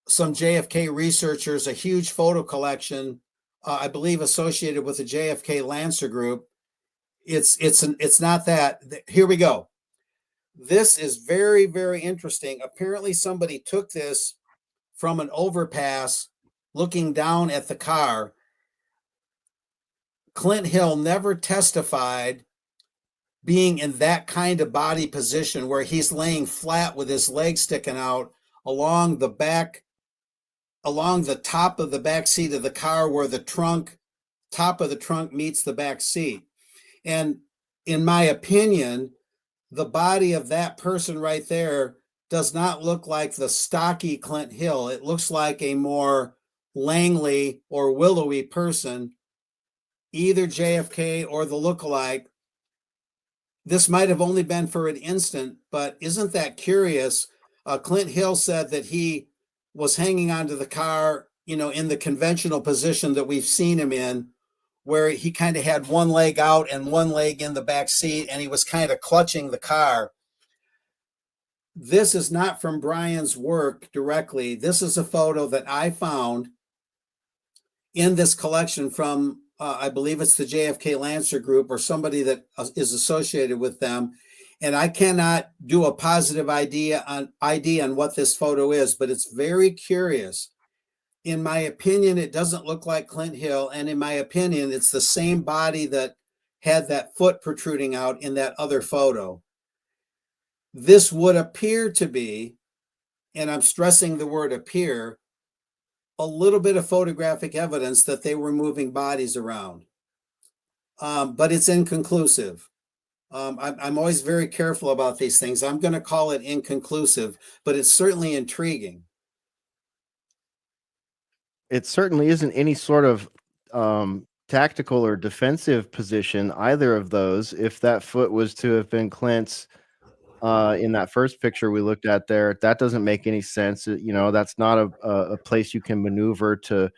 some JFK researchers, a huge photo collection, I believe associated with the JFK Lancer Group. It's not that. Here we go. This is very, very interesting. Apparently, somebody took this from an overpass looking down at the car. Clint Hill never testified being in that kind of body position where he's laying flat with his legs sticking out along the back, along the top of the back seat of the car where the top of the trunk meets the back seat. And in my opinion, the body of that person right there does not look like the stocky Clint Hill. It looks like a more Langley or willowy person, either JFK or the lookalike. This might have only been for an instant, but isn't that curious? Clint Hill said that he was hanging onto the car, in the conventional position that we've seen him in, where he kind of had one leg out and one leg in the back seat, and he was kind of clutching the car. This is not from Brian's work directly. This is a photo that I found in this collection from, I believe it's the JFK Lancer Group or somebody that is associated with them. And I cannot do a positive ID on what this photo is, but it's very curious. In my opinion, it doesn't look like Clint Hill. And in my opinion, it's the same body that had that foot protruding out in that other photo. This would appear to be, and I'm stressing the word appear, a little bit of photographic evidence that they were moving bodies around. But it's inconclusive. I'm always very careful about these things. I'm going to call it inconclusive, but it's certainly intriguing. It certainly isn't any sort of tactical or defensive position, either of those. If that foot was to have been Clint's in that first picture we looked at there, that doesn't make any sense. That's not a place you can maneuver to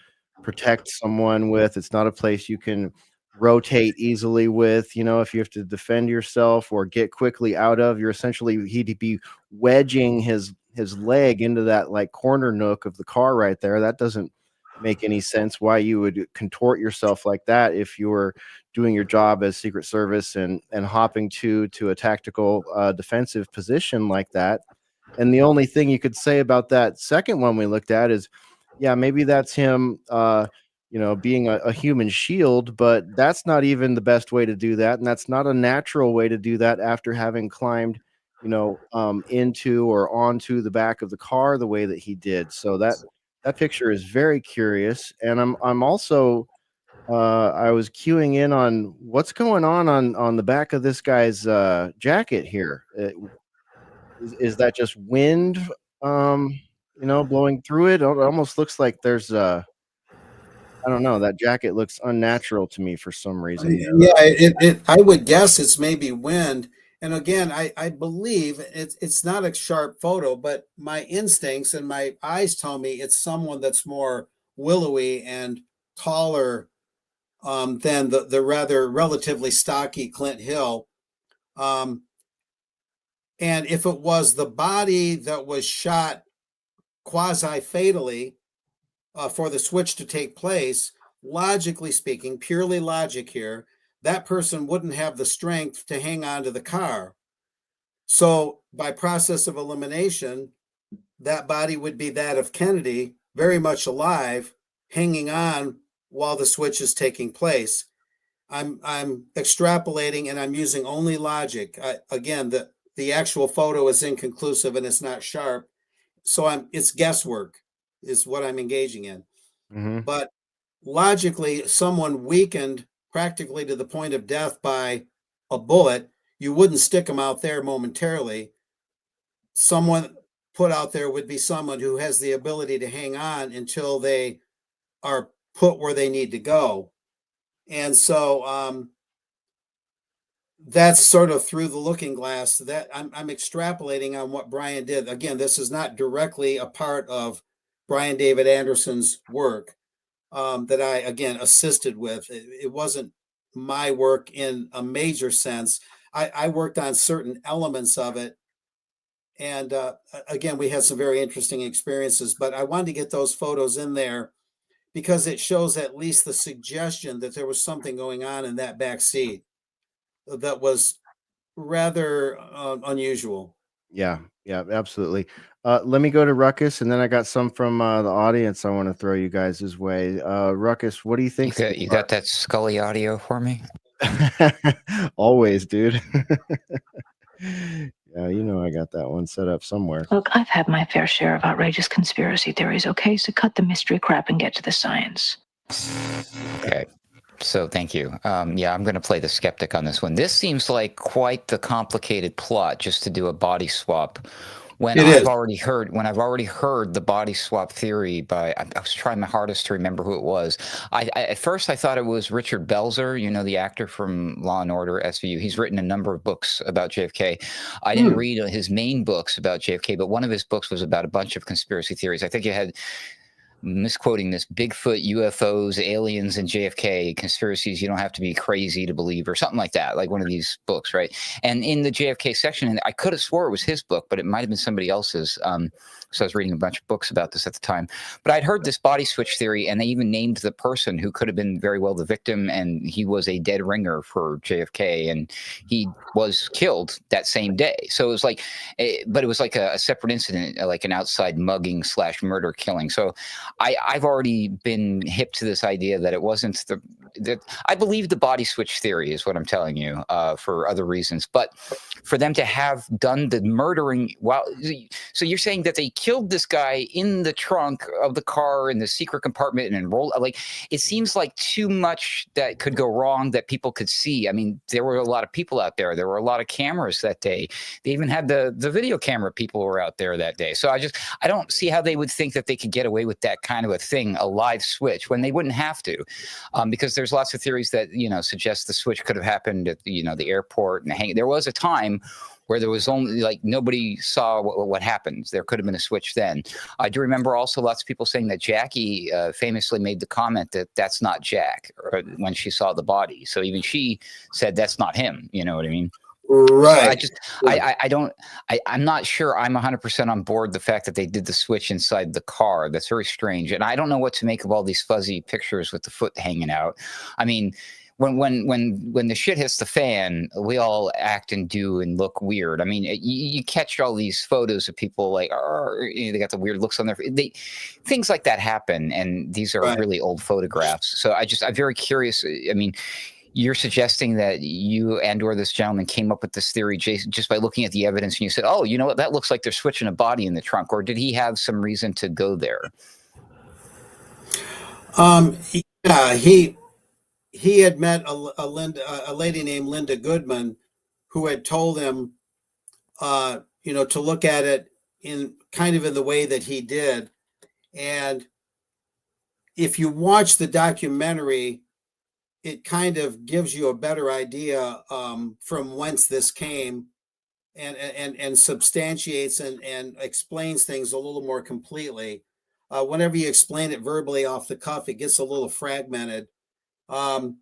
protect someone with. It's not a place you can rotate easily with. If you have to defend yourself or get quickly out of, he'd be wedging his leg into that like corner nook of the car right there. That doesn't make any sense why you would contort yourself like that if you were doing your job as Secret Service and hopping to a tactical defensive position like that. And the only thing you could say about that second one we looked at is, yeah, maybe that's him being a human shield, but that's not even the best way to do that, and that's not a natural way to do that after having climbed into or onto the back of the car the way that he did. So that picture is very curious. And I'm also I was queuing in on what's going on the back of this guy's jacket here. Is that just wind blowing through it? It almost looks like there's I don't know, that jacket looks unnatural to me for some reason here. Yeah, I would guess it's maybe wind. And again, I believe it's not a sharp photo, but my instincts and my eyes tell me it's someone that's more willowy and taller than the rather relatively stocky Clint Hill. And if it was the body that was shot quasi-fatally for the switch to take place, logically speaking, purely logic here, that person wouldn't have the strength to hang on to the car. So by process of elimination, that body would be that of Kennedy, very much alive, hanging on while the switch is taking place. I'm extrapolating and I'm using only logic. Again, the actual photo is inconclusive and it's not sharp. So it's guesswork is what I'm engaging in. Mm-hmm. But logically, someone weakened practically to the point of death by a bullet, you wouldn't stick them out there momentarily. Someone put out there would be someone who has the ability to hang on until they are put where they need to go. And so that's sort of through the looking glass that I'm extrapolating on what Brian did. Again, this is not directly a part of Brian David Anderson's work that I, again, assisted with. It wasn't my work in a major sense. I worked on certain elements of it. And again, we had some very interesting experiences, but I wanted to get those photos in there because it shows at least the suggestion that there was something going on in that back seat that was rather unusual. Yeah, yeah, absolutely. Let me go to Ruckus, and then I got some from the audience I want to throw you guys' way. Ruckus, what do you think? You got that Scully audio for me? Always, dude. Yeah, you know I got that one set up somewhere. Look, I've had my fair share of outrageous conspiracy theories, okay? So cut the mystery crap and get to the science. Okay. So thank you. Yeah, I'm going to play the skeptic on this one. This seems like quite the complicated plot just to do a body swap. I've already heard the body swap theory by, I was trying my hardest to remember who it was. At first I thought it was Richard Belzer, you know, the actor from Law and Order SVU. He's written a number of books about JFK. I didn't read his main books about JFK, but one of his books was about a bunch of conspiracy theories. I think it had, misquoting this, Bigfoot, UFOs, aliens, and JFK, conspiracies you don't have to be crazy to believe, or something like that, like one of these books, right? And in the JFK section, and I could have swore it was his book, but it might have been somebody else's. So I was reading a bunch of books about this at the time. But I'd heard this body switch theory, and they even named the person who could have been very well the victim, and he was a dead ringer for JFK, and he was killed that same day. So it was like, but it was like a separate incident, like an outside mugging / murder killing. So I've already been hip to this idea that it wasn't I believe the body switch theory is what I'm telling you, for other reasons. But for them to have done the murdering, so you're saying that they killed this guy in the trunk of the car in the secret compartment and enrolled, like, it seems like too much that could go wrong that people could see. I mean, there were a lot of people out there. There were a lot of cameras that day. They even had the video camera people were out there that day. So I don't see how they would think that they could get away with that kind of a thing, a live switch, when they wouldn't have to, because there's lots of theories that, you know, suggest the switch could have happened at, you know, the airport and there was a time where there was only, like, nobody saw what happened. There could have been a switch then. I do remember also lots of people saying that Jackie famously made the comment that that's not Jack, or when she saw the body. So even she said that's not him. You know what I mean? Right. So I'm not sure I'm 100% on board the fact that they did the switch inside the car. That's very strange. And I don't know what to make of all these fuzzy pictures with the foot hanging out. I mean, when the shit hits the fan, we all act and do and look weird. I mean, you catch all these photos of people like, they got the weird looks on their face. Things like that happen, and these are really old photographs. So I'm very curious. I mean, you're suggesting that you or this gentleman came up with this theory just by looking at the evidence, and you said, oh, you know what, that looks like they're switching a body in the trunk, or did he have some reason to go there? Yeah, he had met a lady named Linda Goodman, who had told him, you know, to look at it in kind of in the way that he did. And if you watch the documentary, it kind of gives you a better idea from whence this came, and substantiates and explains things a little more completely. Whenever you explain it verbally off the cuff, it gets a little fragmented. And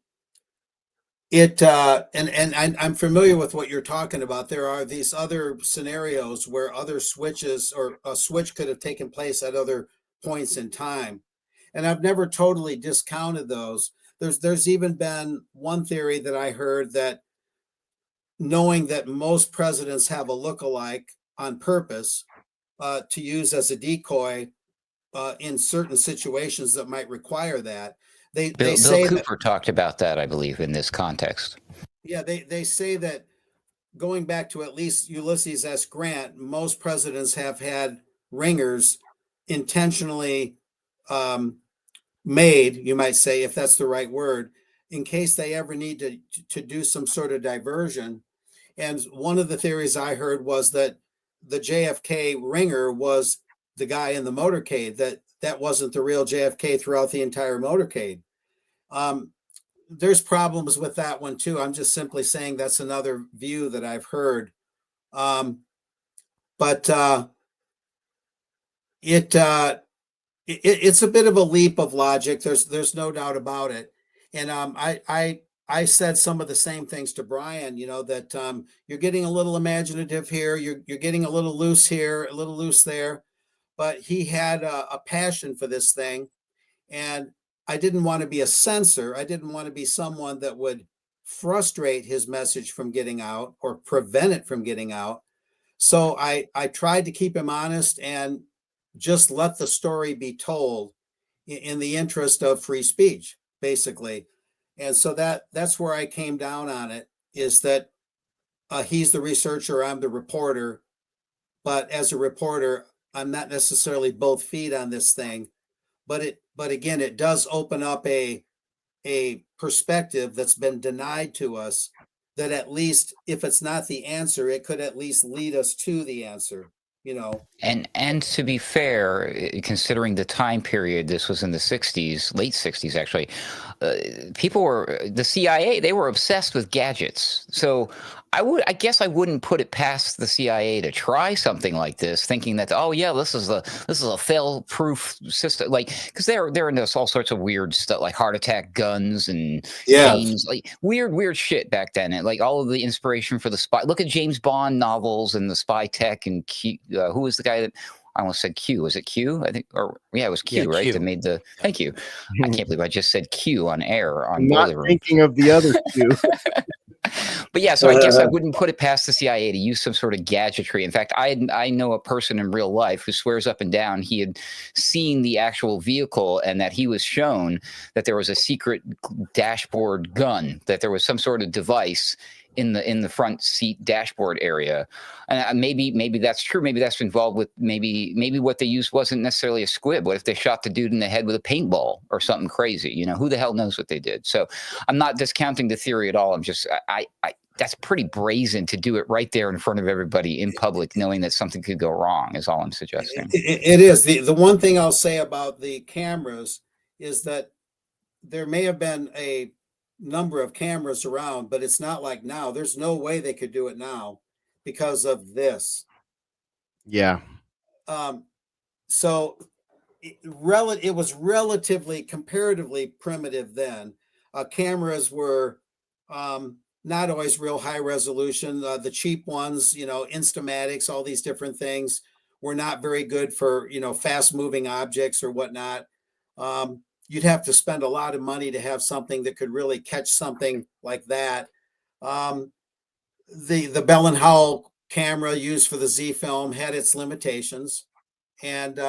I'm familiar with what you're talking about. There are these other scenarios where other switches, or a switch could have taken place at other points in time. And I've never totally discounted those. There's even been one theory that I heard, that knowing that most presidents have a look-alike on purpose to use as a decoy in certain situations that might require that. Bill Cooper talked about that, I believe, in this context. Yeah, they say that going back to at least Ulysses S. Grant, most presidents have had ringers intentionally made, you might say, if that's the right word, in case they ever need to do some sort of diversion. And one of the theories I heard was that the JFK ringer was the guy in the motorcade, that wasn't the real JFK throughout the entire motorcade. There's problems with that one too. I'm just simply saying that's another view that I've heard. But it's a bit of a leap of logic. There's no doubt about it. And I said some of the same things to Brian, that you're getting a little imaginative here, you're getting a little loose here, a little loose there. But he had a passion for this thing. And I didn't want to be a censor. I didn't want to be someone that would frustrate his message from getting out or prevent it from getting out. So I tried to keep him honest and just let the story be told in the interest of free speech, basically. And so that's where I came down on it, is that he's the researcher, I'm the reporter. But as a reporter, I'm not necessarily both feet on this thing. But again, it does open up a perspective that's been denied to us, that at least if it's not the answer, it could at least lead us to the answer, And to be fair, considering the time period, this was in the 60s, late 60s actually, people were, the CIA, they were obsessed with gadgets. So I guess I wouldn't put it past the CIA to try something like this, thinking that, oh yeah, this is a fail-proof system, like, because they're into all sorts of weird stuff, like heart attack guns and chains, like weird shit back then, and like all of the inspiration for the spy. Look at James Bond novels and the spy tech, and Q, who was the guy that I almost said Q? Was it Q? I think, or yeah, it was Q, right? Q. That made the. Thank you. I can't believe I just said Q on air on I'm not Boiler Room. thinking of the other Q. But yeah, so I guess I wouldn't put it past the CIA to use some sort of gadgetry. In fact, I know a person in real life who swears up and down he had seen the actual vehicle, and that he was shown that there was a secret dashboard gun, that there was some sort of device in the front seat dashboard area. And maybe that's true. Maybe that's involved with maybe what they used wasn't necessarily a squib. What if they shot the dude in the head with a paintball or something crazy? Who the hell knows what they did? So I'm not discounting the theory at all. I'm just I that's pretty brazen to do it right there in front of everybody in public, knowing that something could go wrong, is all I'm suggesting. It is. The one thing I'll say about the cameras is that there may have been a number of cameras around, but it's not like now. There's no way they could do it now because of this. Yeah. So it was relatively, comparatively primitive then. Cameras were not always real high resolution. The cheap ones, Instamatics, all these different things were not very good for, fast moving objects or whatnot. You'd have to spend a lot of money to have something that could really catch something like that. The Bell and Howell camera used for the Z film had its limitations. And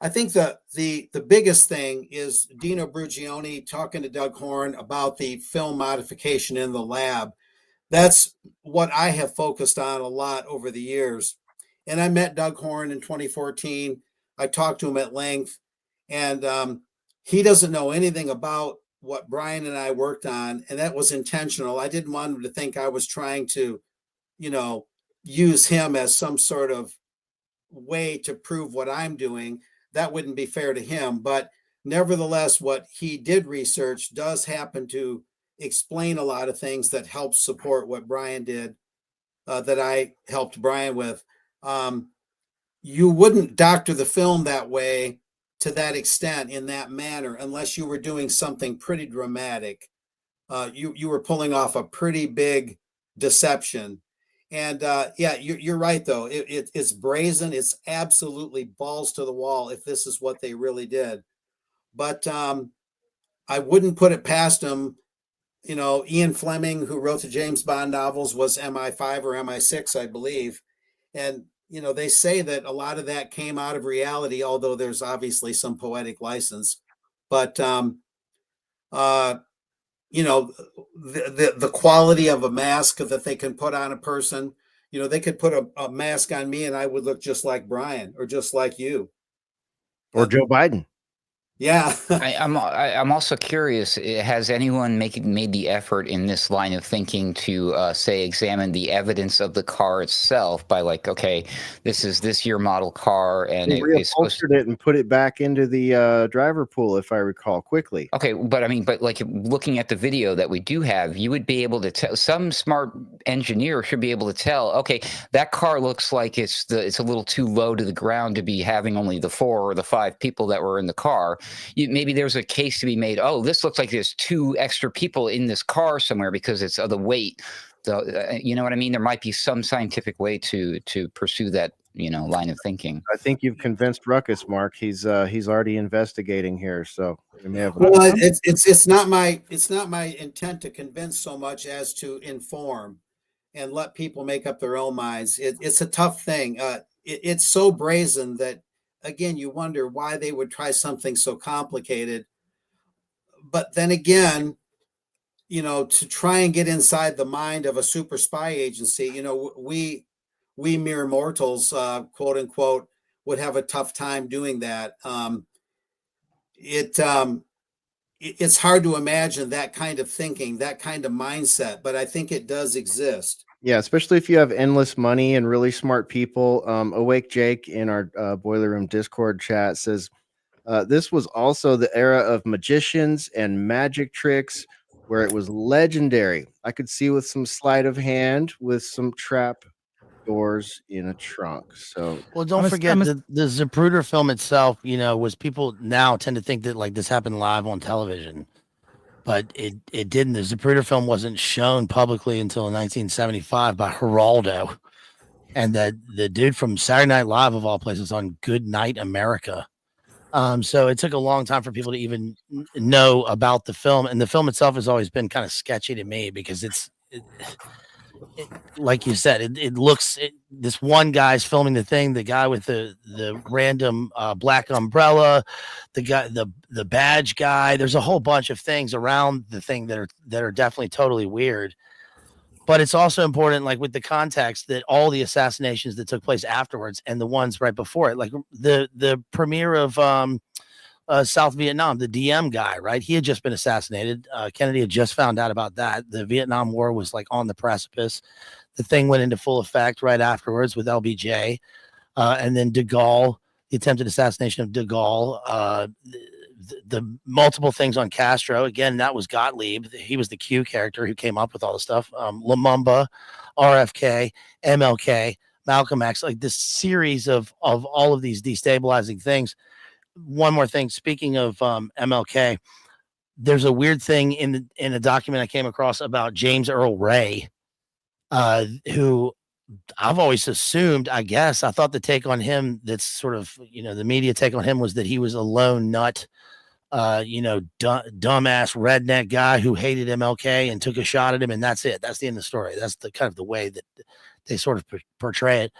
I think the biggest thing is Dino Brugione talking to Doug Horn about the film modification in the lab. That's what I have focused on a lot over the years. And I met Doug Horn in 2014. I talked to him at length, and he doesn't know anything about what Brian and I worked on, and that was intentional. I didn't want him to think I was trying to, use him as some sort of way to prove what I'm doing. That wouldn't be fair to him. But nevertheless, what he did research does happen to explain a lot of things that help support what Brian did, that I helped Brian with. You wouldn't doctor the film that way, to that extent, in that manner, unless you were doing something pretty dramatic. You were pulling off a pretty big deception. And yeah, you're right, though. It's brazen. It's absolutely balls to the wall if this is what they really did. But I wouldn't put it past them. Ian Fleming, who wrote the James Bond novels, was MI5 or MI6, I believe. And, they say that a lot of that came out of reality, although there's obviously some poetic license. But, the quality of a mask that they can put on a person, they could put a mask on me and I would look just like Brian or just like you. Or Joe Biden. Yeah. I'm also curious. Has anyone made the effort in this line of thinking to say examine the evidence of the car itself by like, okay, this is this year model car, and They it's supposed. reupholstered it and put it back into the driver pool, if I recall quickly. Okay, but I mean, but like looking at the video that we do have, you would be able to tell. Some smart engineer should be able to tell. Okay, that car looks like it's a little too low to the ground to be having only the 4 or the 5 people that were in the car. Maybe there's a case to be made. Oh, this looks like there's 2 extra people in this car somewhere because it's of the weight. You know what I mean? There might be some scientific way to pursue that line of thinking. I think you've convinced Ruckus, Mark. He's already investigating here, so we may have. Well, it's not my intent to convince so much as to inform and let people make up their own minds. It's a tough thing. It's so brazen that again you wonder why they would try something so complicated. But then again, to try and get inside the mind of a super spy agency, we mere mortals, quote unquote, would have a tough time doing that. It it's hard to imagine that kind of thinking, that kind of mindset, but I think it does exist. Yeah, especially if you have endless money and really smart people. Awake Jake in our Boiler Room Discord chat says this was also the era of magicians and magic tricks where it was legendary. I could see with some sleight of hand with some trap doors in a trunk. So Well, don't forget the Zapruder film itself, was people now tend to think that like this happened live on television, but it didn't. The Zapruder film wasn't shown publicly until 1975 by Geraldo, and the dude from Saturday Night Live of all places on Good Night America. So it took a long time for people to even know about the film, and the film itself has always been kind of sketchy to me because like you said, it looks this one guy's filming the thing, the guy with the random black umbrella, the guy, the badge guy. There's a whole bunch of things around the thing that are definitely totally weird. But it's also important, like with the context, that all the assassinations that took place afterwards and the ones right before it, like the premiere of South Vietnam, the DM guy, right? He had just been assassinated. Kennedy had just found out about that. The Vietnam War was like on the precipice. The thing went into full effect right afterwards with LBJ. And then de Gaulle, the attempted assassination of de Gaulle, the multiple things on Castro. Again, that was Gottlieb. He was the Q character who came up with all the stuff. Lumumba, RFK, MLK, Malcolm X, like this series of all of these destabilizing things. One more thing. Speaking of MLK, there's a weird thing in a document I came across about James Earl Ray, who I've always assumed, I guess, I thought the take on him that's sort of, the media take on him was that he was a lone nut, dumbass redneck guy who hated MLK and took a shot at him. And that's it. That's the end of the story. That's the kind of the way that they sort of portray it.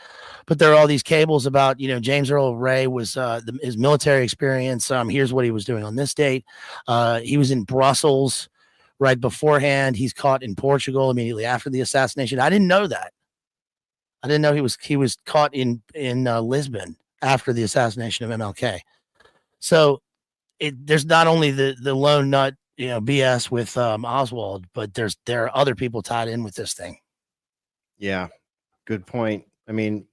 But there are all these cables about, James Earl Ray was his military experience. Here's what he was doing on this date. He was in Brussels right beforehand. He's caught in Portugal immediately after the assassination. I didn't know that. I didn't know he was caught in Lisbon after the assassination of MLK. So there's not only the lone nut, BS with Oswald, but there are other people tied in with this thing. Yeah, good point. I mean,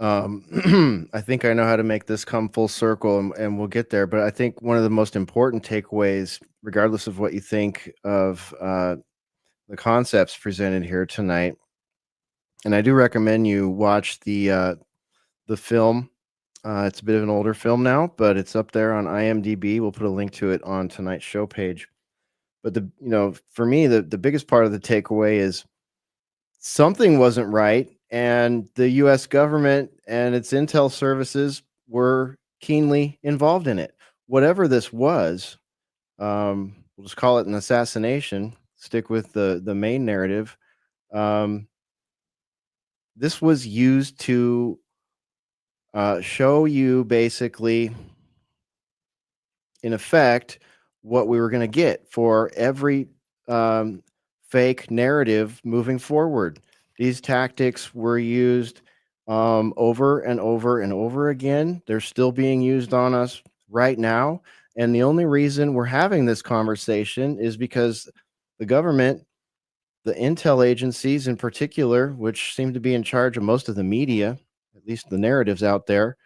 I think I know how to make this come full circle, and we'll get there. But I think one of the most important takeaways, regardless of what you think of the concepts presented here tonight, and I do recommend you watch the film. It's a bit of an older film now, but it's up there on IMDb. We'll put a link to it on tonight's show page. But for me, the biggest part of the takeaway is something wasn't right, and the U.S. government and its intel services were keenly involved in it. Whatever this was, we'll just call it an assassination. Stick with the main narrative. This was used to show you basically, in effect, what we were going to get for every fake narrative moving forward. These tactics were used over and over and over again. They're still being used on us right now. And the only reason we're having this conversation is because the government, the intel agencies in particular, which seem to be in charge of most of the media, at least the narratives out there,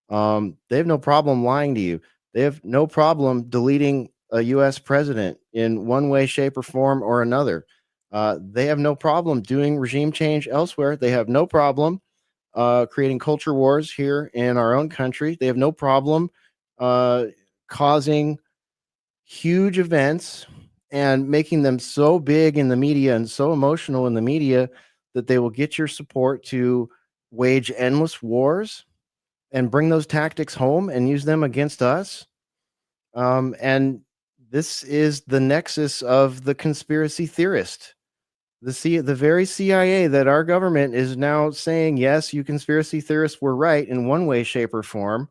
they have no problem lying to you. They have no problem deleting a U.S. president in one way, shape, or form or another. They have no problem doing regime change elsewhere. They have no problem creating culture wars here in our own country. They have no problem uh, causing huge events and making them so big in the media and so emotional in the media that they will get your support to wage endless wars and bring those tactics home and use them against us. And this is the nexus of the conspiracy theorist. The very CIA that our government is now saying, yes, you conspiracy theorists were right in one way, shape, or form,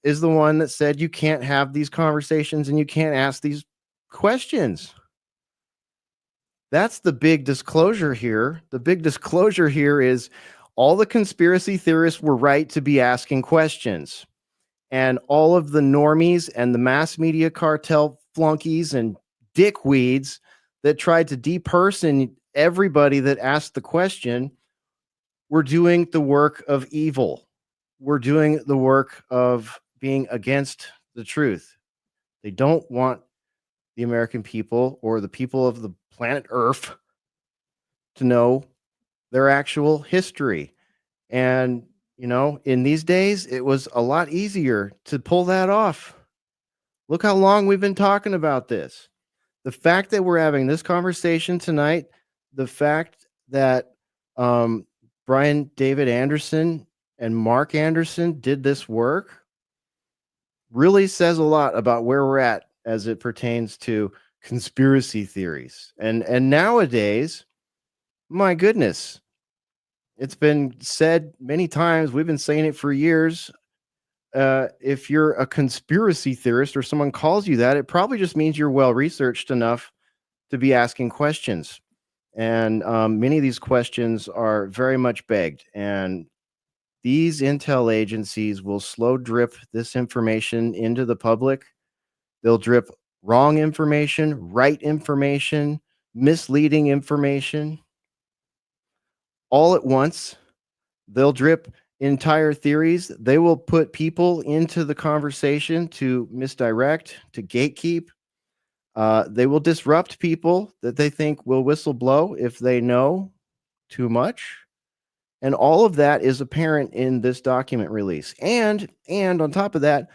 is the one that said you can't have these conversations and you can't ask these questions. That's the big disclosure here. The big disclosure here is all the conspiracy theorists were right to be asking questions. And all of the normies and the mass media cartel flunkies and dickweeds that tried to deperson everybody that asked the question were doing the work of evil. We're doing the work of being against the truth. They don't want the American people or the people of the planet Earth to know their actual history. And, in these days, it was a lot easier to pull that off. Look how long we've been talking about this. The fact that we're having this conversation tonight, the fact that Brian David Anderson and Mark Anderson did this work really says a lot about where we're at as it pertains to conspiracy theories. And nowadays, my goodness, it's been said many times. We've been saying it for years. If you're a conspiracy theorist or someone calls you that, it probably just means you're well researched enough to be asking questions. And many of these questions are very much begged. And these intel agencies will slow drip this information into the public. They'll drip wrong information, right information, misleading information all at once. They'll drip entire theories. They will put people into the conversation to misdirect, to gatekeep. They will disrupt people that they think will whistleblow if they know too much. And all of that is apparent in this document release. And on top of that,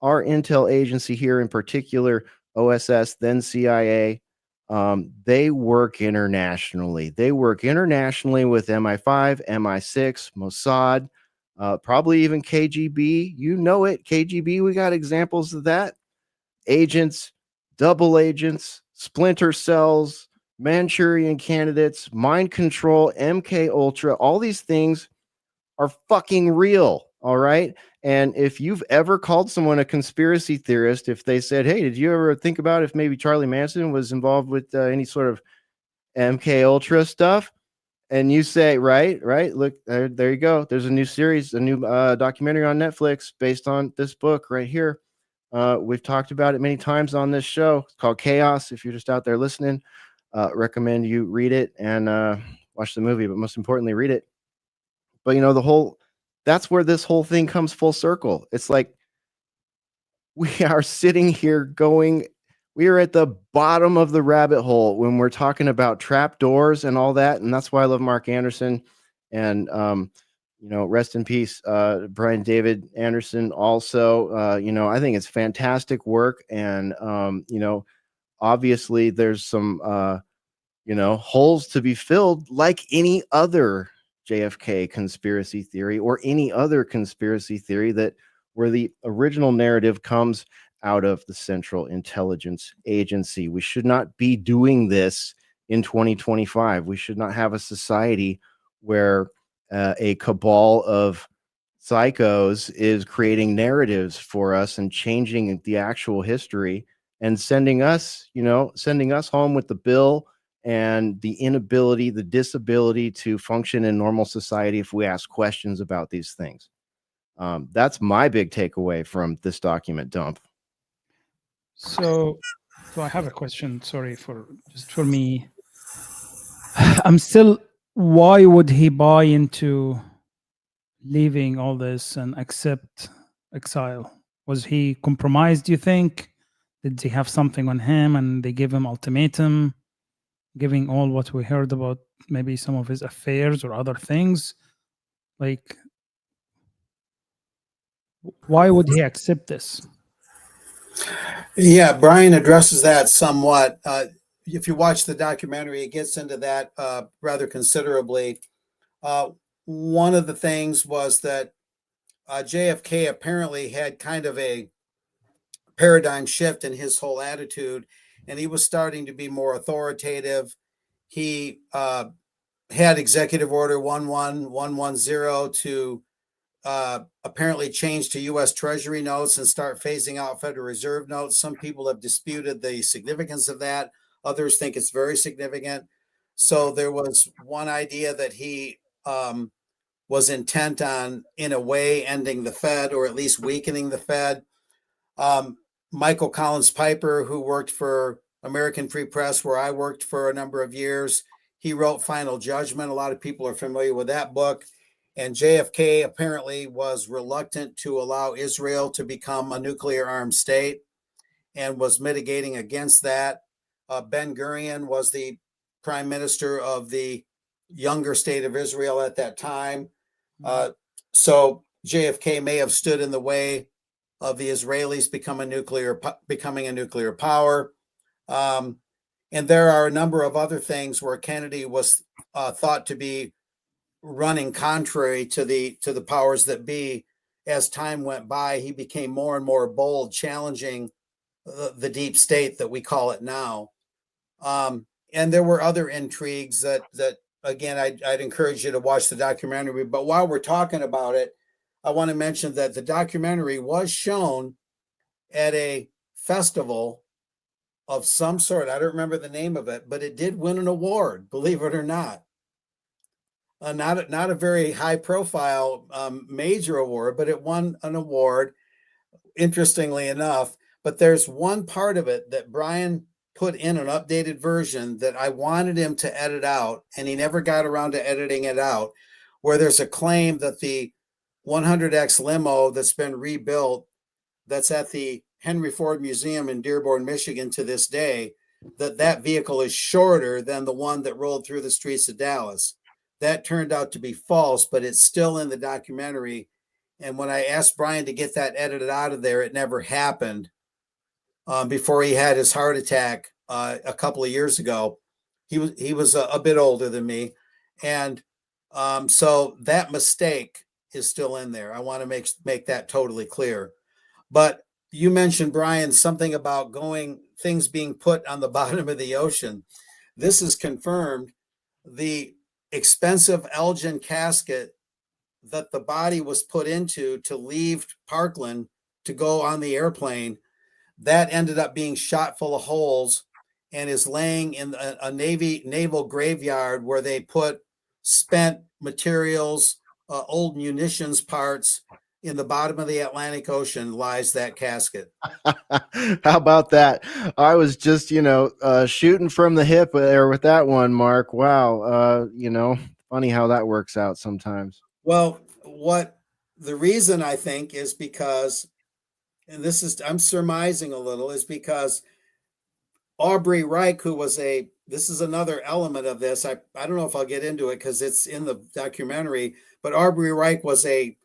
our intel agency here in particular, OSS, then CIA, they work internationally. They work internationally with MI5, MI6, Mossad, probably even KGB. You know it, KGB. We got examples of that. Agents, double agents, splinter cells, Manchurian candidates, mind control, MK Ultra, all these things are fucking real. All right. And if you've ever called someone a conspiracy theorist, if they said, hey, did you ever think about if maybe Charlie Manson was involved with any sort of MK Ultra stuff? And you say, right, look, there you go. There's a new series, a new documentary on Netflix based on this book right here. We've talked about it many times on this show. It's called Chaos. If you're just out there listening, recommend you read it and watch the movie, but most importantly, read it. But that's where this whole thing comes full circle. It's like we are sitting here we are at the bottom of the rabbit hole when we're talking about trap doors and all that. And that's why I love Mark Anderson and, rest in peace, Brian David Anderson also. I think it's fantastic work. And, obviously there's some, holes to be filled like any other JFK conspiracy theory or any other conspiracy theory where the original narrative comes out of the Central Intelligence Agency. We should not be doing this in 2025. We should not have a society where a cabal of psychos is creating narratives for us and changing the actual history and sending us home with the bill and the disability to function in normal society if we ask questions about these things. That's my big takeaway from this document dump. So, so I have a question. Sorry for just for me. I'm still. Why would he buy into leaving all this and accept exile? Was he compromised? Do you think? Did he have something on him, and they give him ultimatum, giving all what we heard about maybe some of his affairs or other things? Like, why would he accept this? Yeah, Brian addresses that somewhat. If you watch the documentary, it gets into that rather considerably. Uh, One of the things was that JFK apparently had kind of a paradigm shift in his whole attitude, and he was starting to be more authoritative. He had Executive Order 11110 to apparently change to U.S. Treasury notes and start phasing out Federal Reserve notes. Some people have disputed the significance of that. Others think it's very significant. So there was one idea that he was intent on, in a way, ending the Fed or at least weakening the Fed. Michael Collins Piper, who worked for American Free Press, where I worked for a number of years, he wrote Final Judgment. A lot of people are familiar with that book. And JFK apparently was reluctant to allow Israel to become a nuclear armed state and was mitigating against that. Ben Gurion was the prime minister of the younger state of Israel at that time. So JFK may have stood in the way of the Israelis becoming a nuclear power. And there are a number of other things where Kennedy was thought to be running contrary to the powers that be. As time went by, he became more and more bold, challenging the deep state that we call it now. And there were other intrigues that again, I'd encourage you to watch the documentary. But while we're talking about it, I want to mention that the documentary was shown at a festival of some sort. I don't remember the name of it, but it did win an award, believe it or not. Not a very high profile major award, but it won an award, interestingly enough. But there's one part of it that Brian put in an updated version that I wanted him to edit out, and he never got around to editing it out, where there's a claim that the 100X limo that's been rebuilt, that's at the Henry Ford Museum in Dearborn, Michigan to this day, that vehicle is shorter than the one that rolled through the streets of Dallas. That turned out to be false, but it's still in the documentary. And when I asked Brian to get that edited out of there, it never happened. Before he had his heart attack a couple of years ago, he was a bit older than me, and so that mistake is still in there. I want to make that totally clear. But you mentioned, Brian, something about things being put on the bottom of the ocean. This is confirmed. The expensive Elgin casket that the body was put into to leave Parkland to go on the airplane, that ended up being shot full of holes and is laying in a naval graveyard where they put spent materials, old munitions parts. In the bottom of the Atlantic Ocean lies that casket. How about that? I was just, shooting from the hip there with that one, Mark. Wow. Funny how that works out sometimes. Well, what the reason I think is because, and I'm surmising a little, is because Aubrey Reich, this is another element of this. I don't know if I'll get into it because it's in the documentary, but Aubrey Reich was a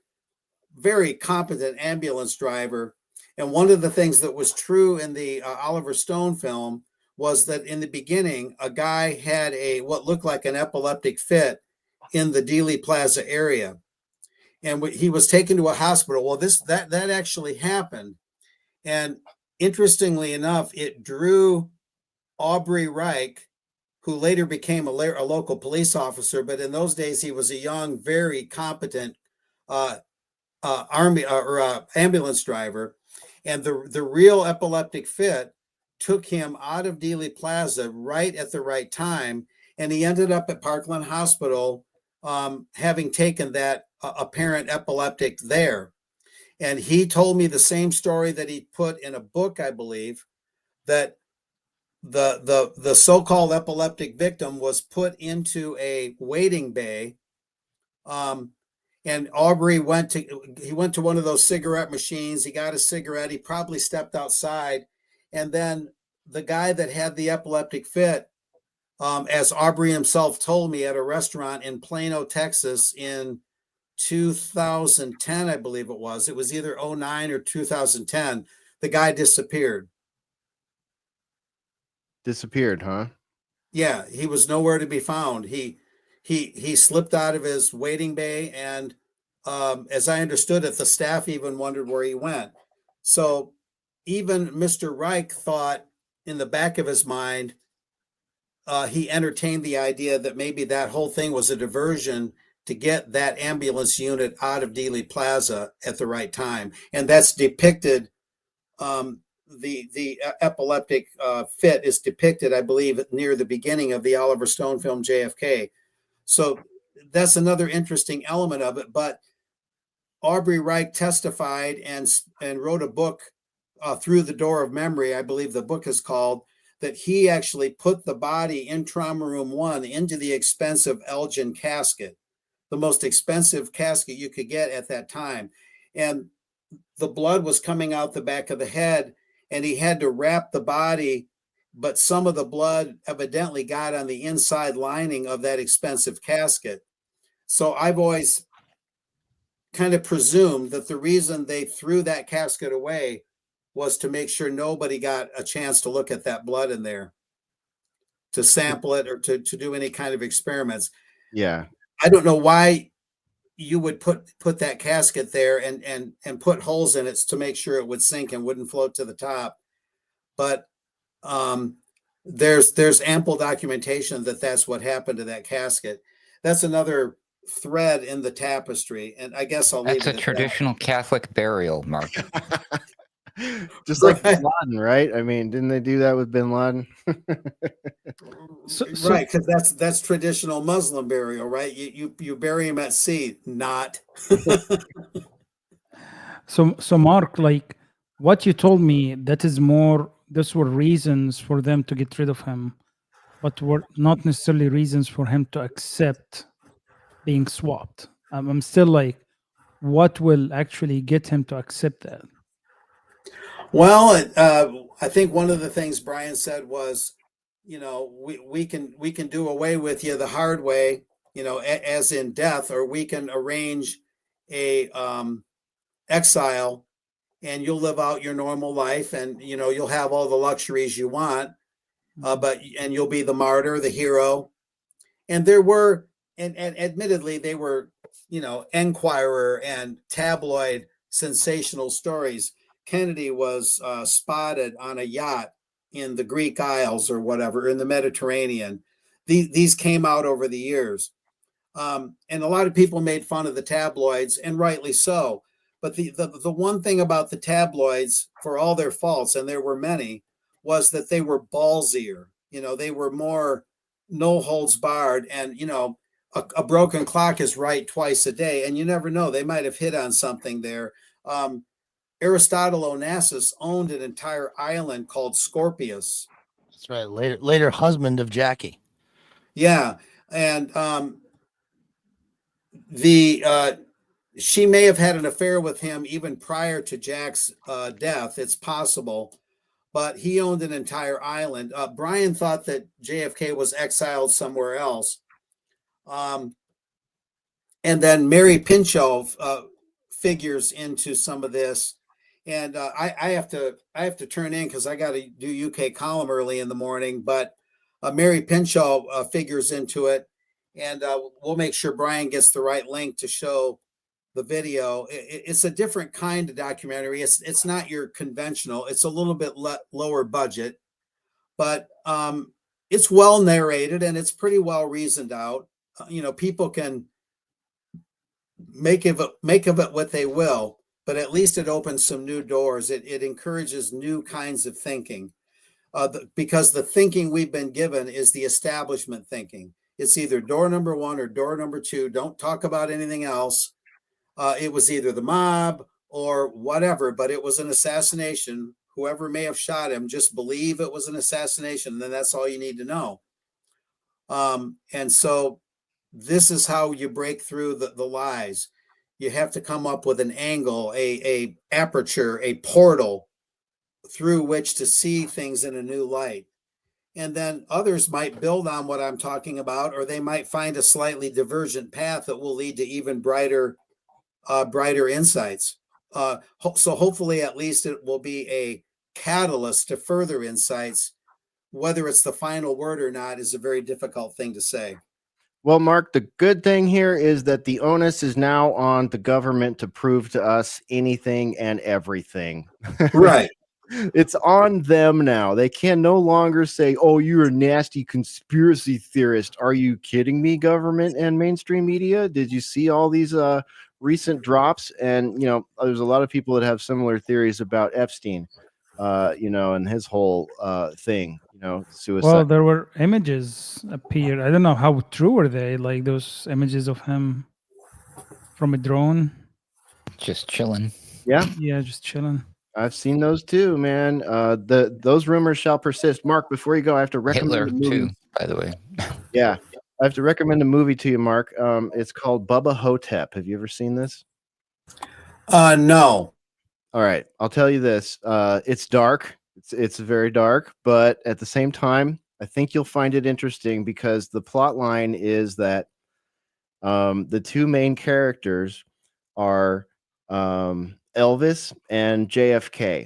very competent ambulance driver. And one of the things that was true in the Oliver Stone film was that in the beginning, a guy had what looked like an epileptic fit in the Dealey Plaza area. And he was taken to a hospital. Well, that actually happened. And interestingly enough, it drew Aubrey Reich, who later became a local police officer, but in those days he was a young, very competent ambulance driver, and the real epileptic fit took him out of Dealey Plaza right at the right time, and he ended up at Parkland Hospital, having taken that apparent epileptic there. And he told me the same story that he put in a book, I believe, that the so-called epileptic victim was put into a waiting bay. And Aubrey went to one of those cigarette machines. He got a cigarette. He probably stepped outside. And then the guy that had the epileptic fit, as Aubrey himself told me at a restaurant in Plano, Texas in 2010, I believe it was either 09 or 2010, the guy disappeared. Disappeared, huh? Yeah, he was nowhere to be found. He slipped out of his waiting bay, and as I understood it, the staff even wondered where he went. So even Mr. Reich thought in the back of his mind, he entertained the idea that maybe that whole thing was a diversion to get that ambulance unit out of Dealey Plaza at the right time, and that's depicted. The epileptic fit is depicted, I believe, near the beginning of the Oliver Stone film JFK. So that's another interesting element of it. But Aubrey Reich testified and wrote a book, Through the Door of Memory, I believe the book is called, that he actually put the body in Trauma Room 1 into the expensive Elgin casket, the most expensive casket you could get at that time. And the blood was coming out the back of the head, and he had to wrap the body, but some of the blood evidently got on the inside lining of that expensive casket. So I've always kind of presumed that the reason they threw that casket away was to make sure nobody got a chance to look at that blood in there, to sample it, or to do any kind of experiments. Yeah. I don't know why you would put that casket there and put holes in it to make sure it would sink and wouldn't float to the top. But there's ample documentation that that's what happened to that casket. That's another thread in the tapestry, and I guess I'll leave it That's a at traditional Catholic burial, Mark. Just like Right. Bin Laden, right? I mean, didn't they do that with Bin Laden? Right, because that's traditional Muslim burial, right? You bury him at sea, not. So Mark, like what you told me, that is more. Those were reasons for them to get rid of him, but were not necessarily reasons for him to accept being swapped. I'm still like, what will actually get him to accept that? Well, I think one of the things Brian said was, we can do away with you the hard way, as in death, or we can arrange a exile, and you'll live out your normal life, and you'll have all the luxuries you want, and you'll be the martyr, the hero. And there were, and admittedly, they were, Enquirer and tabloid sensational stories. Kennedy was spotted on a yacht in the Greek Isles or whatever, in the Mediterranean. These came out over the years. And a lot of people made fun of the tabloids, and rightly so. But the one thing about the tabloids, for all their faults, and there were many, was that they were ballsier. They were more no holds barred, and a broken clock is right twice a day, and you never know, they might have hit on something there. Aristotle Onassis owned an entire island called Scorpius. That's right. Later husband of Jackie. Yeah, and she may have had an affair with him even prior to Jack's death. It's possible, but he owned an entire island. Brian thought that JFK was exiled somewhere else. And then Mary Pinchot figures into some of this. And I have to turn in because I got to do UK column early in the morning. But Mary Pinchot figures into it, and we'll make sure Brian gets the right link to show the video. It's a different kind of documentary. It's not your conventional. It's a little bit lower budget, but it's well narrated and it's pretty well reasoned out. People can make of it what they will, but at least it opens some new doors. It encourages new kinds of thinking, because the thinking we've been given is the establishment thinking. It's either door number 1 or door number 2. Don't talk about anything else. It was either the mob or whatever, but it was an assassination, whoever may have shot him, just believe it was an assassination. And then that's all you need to know. And so this is how you break through the lies. You have to come up with an angle, a aperture, a portal through which to see things in a new light. And then others might build on what I'm talking about, or they might find a slightly divergent path that will lead to even brighter insights. So hopefully at least it will be a catalyst to further insights. Whether it's the final word or not is a very difficult thing to say. Well, Mark, the good thing here is that the onus is now on the government to prove to us anything and everything. Right. It's on them now. They can no longer say, "Oh, you're a nasty conspiracy theorist." Are you kidding me, government and mainstream media? Did you see all these recent drops? And there's a lot of people that have similar theories about Epstein, and his whole thing, suicide. Well, there were images appeared. I don't know how true are they, like those images of him from a drone. Just chilling. Yeah, just chilling. I've seen those too, man. Those rumors shall persist. Mark, before you go, I have to recommend Hitler a movie. too, by the way. Yeah, I have to recommend a movie to you, Mark. It's called Bubba Hotep. Have you ever seen this? No. All right, I'll tell you this. It's dark. It's very dark, but at the same time, I think you'll find it interesting because the plot line is that the two main characters are Elvis and JFK,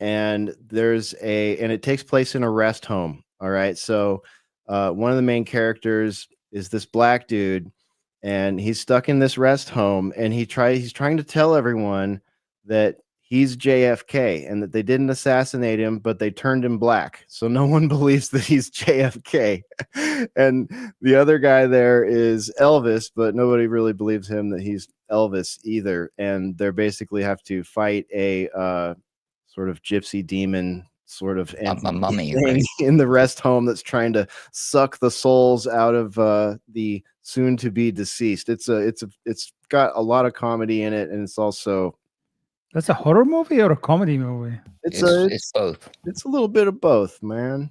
and and it takes place in a rest home. All right, so one of the main characters is this black dude, and he's stuck in this rest home, and he's trying to tell everyone that he's JFK and that they didn't assassinate him, but they turned him black. So no one believes that he's JFK. And the other guy there is Elvis, but nobody really believes him that he's Elvis either. And they basically have to fight a sort of gypsy demon sort of A mummy, thing right? in the rest home that's trying to suck the souls out of the soon to be deceased. It's got a lot of comedy in it, and it's also That's a horror movie or a comedy movie? It's both. It's a little bit of both, man.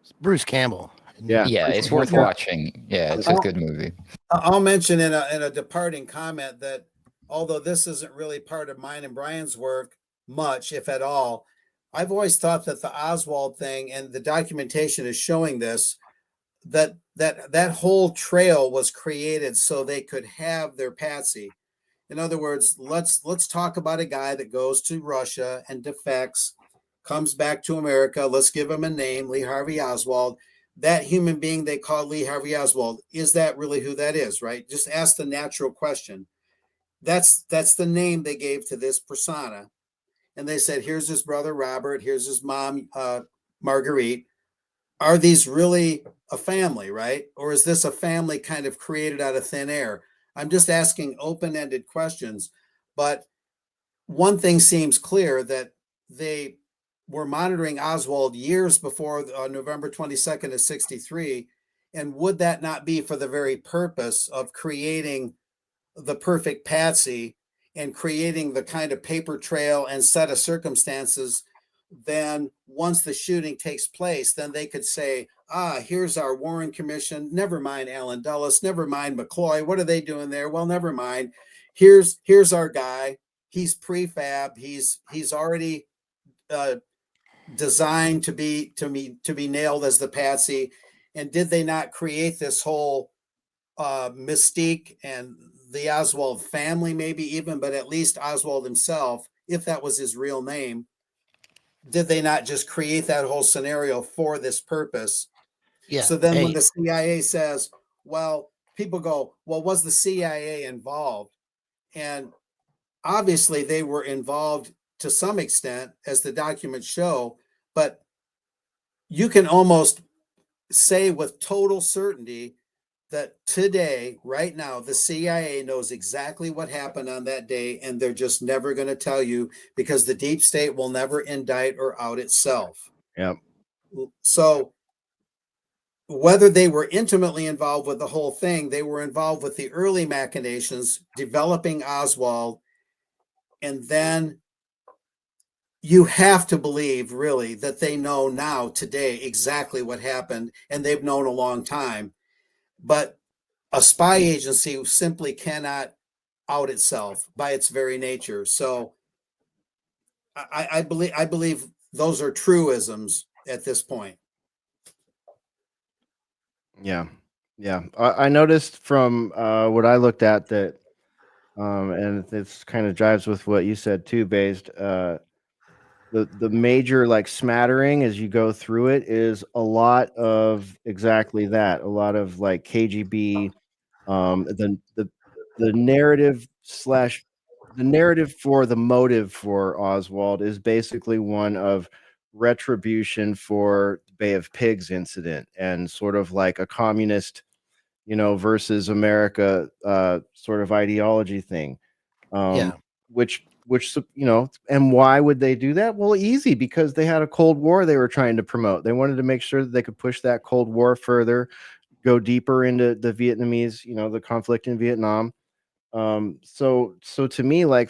It's Bruce Campbell. Yeah, Yeah, it's worth watching. Yeah, it's a good movie. I'll mention in a departing comment that although this isn't really part of mine and Brian's work much, if at all, I've always thought that the Oswald thing, and the documentation is showing this, that whole trail was created so they could have their patsy. In other words, let's talk about a guy that goes to Russia and defects, comes back to America. Let's give him a name, Lee Harvey Oswald. That human being they call Lee Harvey Oswald, is that really who that is, right? Just ask the natural question. That's the name they gave to this persona. And they said, here's his brother, Robert. Here's his mom, Marguerite. Are these really a family, right? Or is this a family kind of created out of thin air? I'm just asking open-ended questions. But one thing seems clear, that they were monitoring Oswald years before November 22nd of 63. And would that not be for the very purpose of creating the perfect patsy and creating the kind of paper trail and set of circumstances? Then once the shooting takes place, then they could say, here's our Warren Commission. Never mind Allen Dulles. Never mind McCloy. What are they doing there? Well, never mind. Here's our guy. He's prefab. He's already designed to be nailed as the patsy. And did they not create this whole mystique and the Oswald family, maybe even, but at least Oswald himself, if that was his real name? Did they not just create that whole scenario for this purpose? Yeah. So then when the CIA says, well, people go, well, was the CIA involved? And obviously they were involved to some extent, as the documents show, but you can almost say with total certainty that today, right now, the CIA knows exactly what happened on that day, and they're just never going to tell you, because the deep state will never indict or out itself. Yep. So whether they were intimately involved with the whole thing, they were involved with the early machinations, developing Oswald, and then you have to believe really that they know now today exactly what happened, and they've known a long time. But a spy agency simply cannot out itself by its very nature. So I believe those are truisms at this point. Yeah. Yeah. I noticed from what I looked at that, and this kind of jives with what you said too, based the major like smattering as you go through it is a lot of exactly that. A lot of like KGB, the narrative slash the narrative for the motive for Oswald is basically one of retribution for the Bay of Pigs incident and sort of like a communist, versus America sort of ideology thing. Um, Yeah. which and why would they do that? Well, easy, because they had a Cold War they were trying to promote. They wanted to make sure that they could push that Cold War further, go deeper into the Vietnamese, the conflict in Vietnam. So to me, like,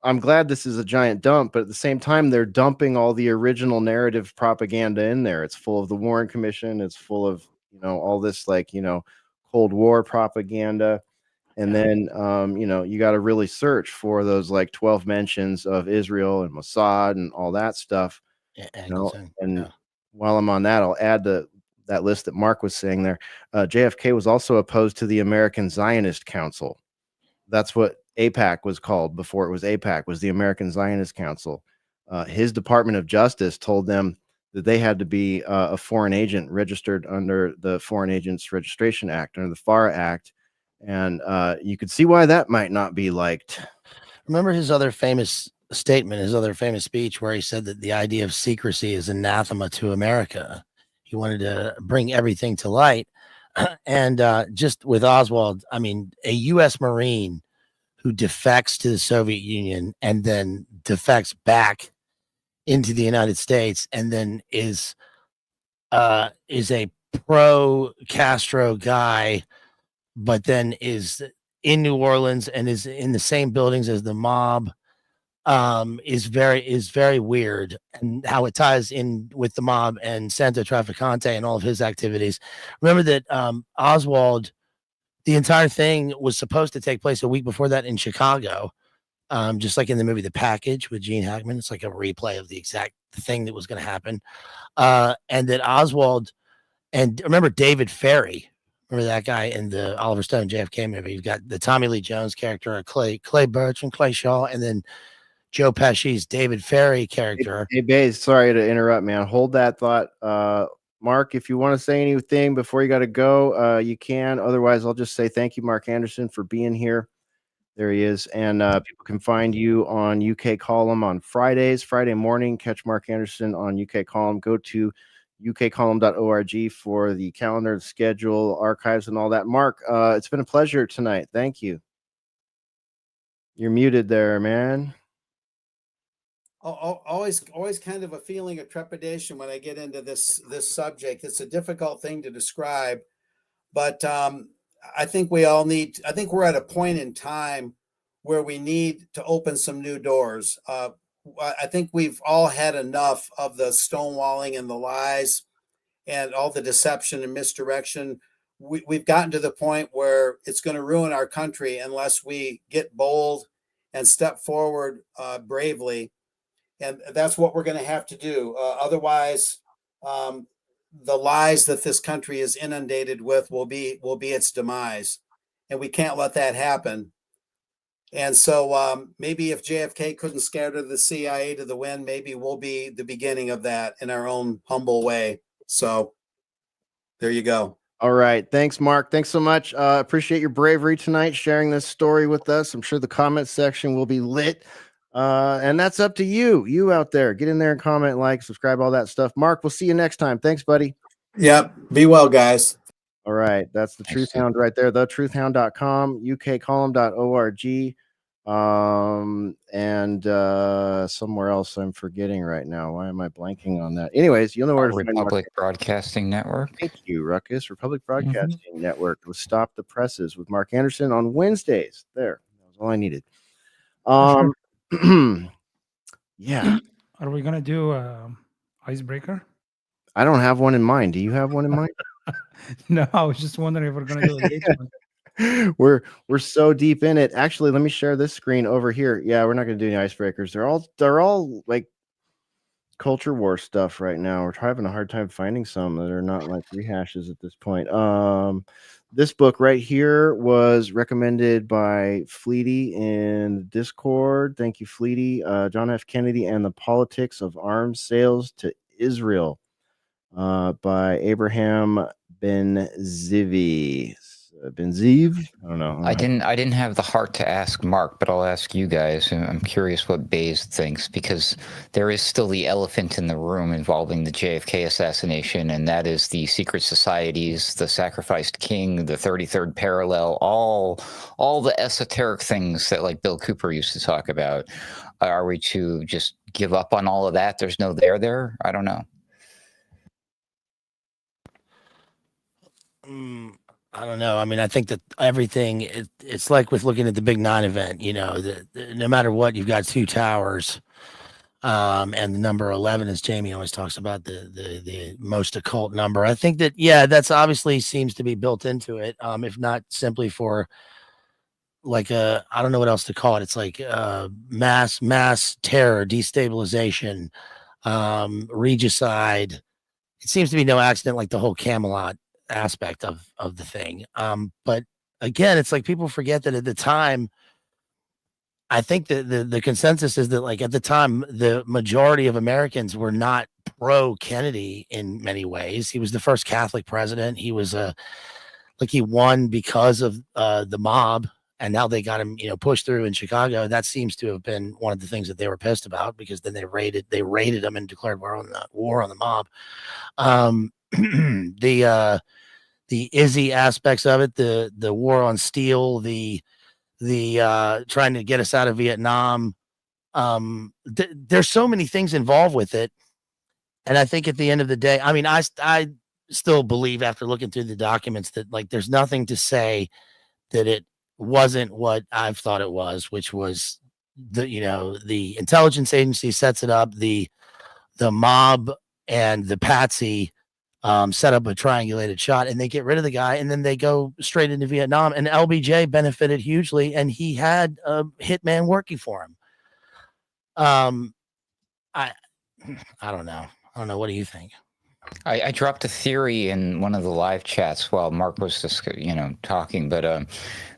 I'm glad this is a giant dump, but at the same time, they're dumping all the original narrative propaganda in there. It's full of the Warren Commission. It's full of, all this like, Cold War propaganda. And then, you got to really search for those like 12 mentions of Israel and Mossad and all that stuff, Yeah, you know. Angleton. And Yeah. while I'm on that, I'll add that list that Mark was saying there. JFK was also opposed to the American Zionist Council. That's what AIPAC was called before it was AIPAC, was the American Zionist Council. His Department of Justice told them that they had to be a foreign agent registered under the Foreign Agents Registration Act, under the FARA Act. And you could see why that might not be liked. Remember his other famous statement, his other famous speech, where he said that the idea of secrecy is anathema to America. He wanted to bring everything to light. And just with Oswald, I mean, a U.S. Marine who defects to the Soviet Union and then defects back into the United States and then is a pro Castro guy, but then is in New Orleans and is in the same buildings as the mob, is very weird, and how it ties in with the mob and Santo Traficante and all of his activities. Remember that Oswald, the entire thing was supposed to take place a week before that in Chicago, just like in the movie The Package with Gene Hackman. It's like a replay of the exact thing that was going to happen. And that Oswald, and remember David Ferry. Remember that guy in the Oliver Stone JFK movie? You've got the Tommy Lee Jones character, Clay Birch and Clay Shaw, and then Joe Pesci's David Ferry character. Hey, Baze, sorry to interrupt, man. Hold that thought. Mark, if you want to say anything before you got to go, you can. Otherwise, I'll just say thank you, Mark Anderson, for being here. There he is. And people can find you on UK Column on Fridays, Friday morning. Catch Mark Anderson on UK Column. Go to ukcolumn.org for the calendar, the schedule, archives, and all that. Mark, it's been a pleasure tonight. Thank you. You're muted there, man. Always kind of a feeling of trepidation when I get into this subject. It's a difficult thing to describe, but I think we all need. I think we're at a point in time where we need to open some new doors. I think we've all had enough of the stonewalling and the lies and all the deception and misdirection. We've gotten to the point where it's going to ruin our country unless we get bold and step forward bravely. And that's what we're going to have to do. Otherwise, the lies that this country is inundated with will be its demise, and we can't let that happen. And so maybe if JFK couldn't scatter the CIA to the wind, maybe we'll be the beginning of that in our own humble way. So there you go. All right. Thanks, Mark. Thanks so much. Appreciate your bravery tonight, sharing this story with us. I'm sure the comment section will be lit. And that's up to you out there. Get in there and comment, like, subscribe, all that stuff. Mark, we'll see you next time. Thanks, buddy. Yep. Be well, guys. All right. That's the Truth Hound right there. thetruthhound.com, ukcolumn.org. And somewhere else I'm forgetting right now. Why am I blanking on that? Anyways, you'll know where to find Mark. Republic Broadcasting Network. Thank you, Ruckus. Republic Broadcasting Network with Stop the Presses with Mark Anderson on Wednesdays. There. That was all I needed. Yeah. Are we gonna do icebreaker? I don't have one in mind. Do you have one in mind? No, I was just wondering if we're gonna do engagement. We're so deep in it. Actually, let me share this screen over here. Yeah, we're not gonna do any icebreakers. They're all like culture war stuff right now. We're having a hard time finding some that are not like rehashes at this point. This book right here was recommended by Fleety in Discord. Thank you, Fleety. John F. Kennedy and the Politics of Arms Sales to Israel, by Abraham Ben Zivi. Ben Ziv? I don't know. I didn't have the heart to ask Mark, but I'll ask you guys. I'm curious what Baze thinks, because there is still the elephant in the room involving the JFK assassination, and that is the secret societies, the sacrificed king, the 33rd parallel, all the esoteric things that like Bill Cooper used to talk about. Are we to just give up on all of that? There's no there? I don't know. I don't know. I mean, I think that everything, it's like with looking at the Big 9 event, you know, no matter what, you've got two towers. And the number 11, as Jamie always talks about, the most occult number. I think that, yeah, that's obviously seems to be built into it. If not simply for like I don't know what else to call it. It's like mass terror, destabilization, regicide. It seems to be no accident, like the whole Camelot aspect of the thing. But again, it's like people forget that at the time, I think that the consensus is that like at the time, the majority of Americans were not pro Kennedy in many ways. He was the first Catholic president. He was like he won because of the mob, and now they got him, you know, pushed through in Chicago. That seems to have been one of the things that they were pissed about, because then they raided him and declared war on the mob. The Izzy aspects of it, the war on steel, the trying to get us out of Vietnam. There's so many things involved with it. And I think at the end of the day, I mean, I still believe, after looking through the documents, that like there's nothing to say that it wasn't what I've thought it was, which was the intelligence agency sets it up, the mob and the patsy set up a triangulated shot, and they get rid of the guy, and then they go straight into Vietnam. And LBJ benefited hugely, and he had a hitman working for him. I don't know. What do you think? I dropped a theory in one of the live chats while Mark was just, talking, but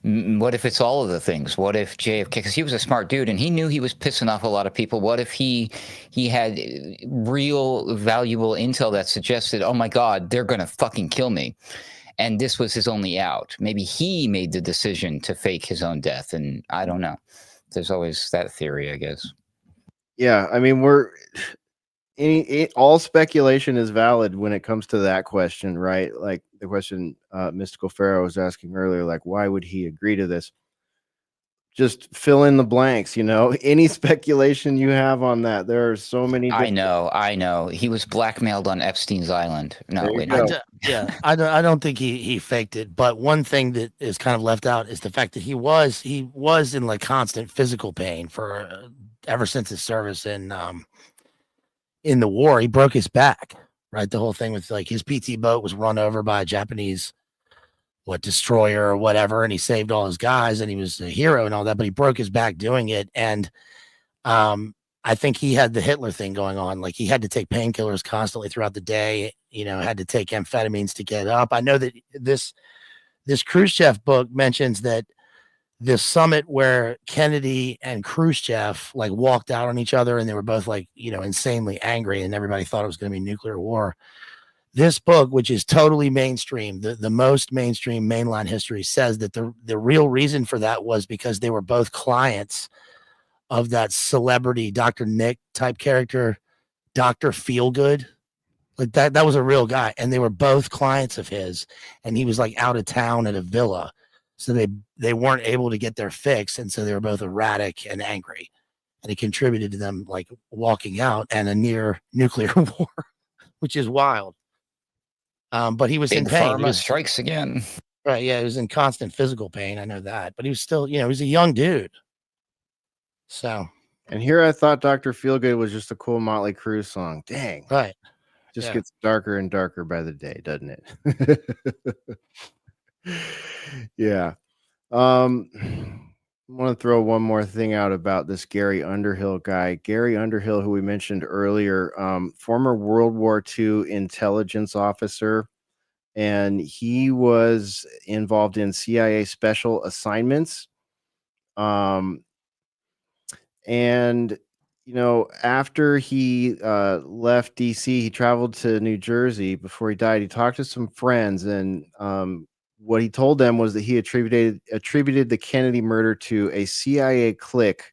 what if it's all of the things? What if JFK, because he was a smart dude and he knew he was pissing off a lot of people. What if he had real valuable intel that suggested, oh my God, they're going to fucking kill me. And this was his only out. Maybe he made the decision to fake his own death. And I don't know. There's always that theory, I guess. Yeah, I mean, all speculation is valid when it comes to that question, right? Like the question Mystical Pharaoh was asking earlier, like, why would he agree to this? Just fill in the blanks, any speculation you have on that. There are so many. I know. He was blackmailed on Epstein's Island. No, wait. I don't think he faked it. But one thing that is kind of left out is the fact that he was in like constant physical pain for ever since his service in the war. He broke his back, right? The whole thing with like his PT boat was run over by a Japanese destroyer or whatever, and he saved all his guys, and he was a hero and all that, but he broke his back doing it. And I think he had the Hitler thing going on. Like he had to take painkillers constantly throughout the day, had to take amphetamines to get up. I know that this Khrushchev book mentions that this summit where Kennedy and Khrushchev like walked out on each other, and they were both like, insanely angry, and everybody thought it was going to be nuclear war. This book, which is totally mainstream, the most mainstream mainline history, says that the real reason for that was because they were both clients of that celebrity Dr. Nick type character, Dr. Feelgood. Like that was a real guy, and they were both clients of his, and he was like out of town at a villa. So they weren't able to get their fix, and so they were both erratic and angry, and it contributed to them like walking out and a near nuclear war, which is wild. But he was in pain. Pharma strikes again. Right? Yeah, he was in constant physical pain. I know that, but he was still, he was a young dude. So And here I thought Dr. Feelgood was just a cool Motley Crue song. Dang. Right. Just Yeah. gets darker and darker by the day, doesn't it? Yeah. I want to throw one more thing out about this Gary Underhill guy. Gary Underhill, who we mentioned earlier, former World War II intelligence officer, and he was involved in CIA special assignments. And after he left DC, he traveled to New Jersey before he died. He talked to some friends, and what he told them was that he attributed the Kennedy murder to a CIA clique,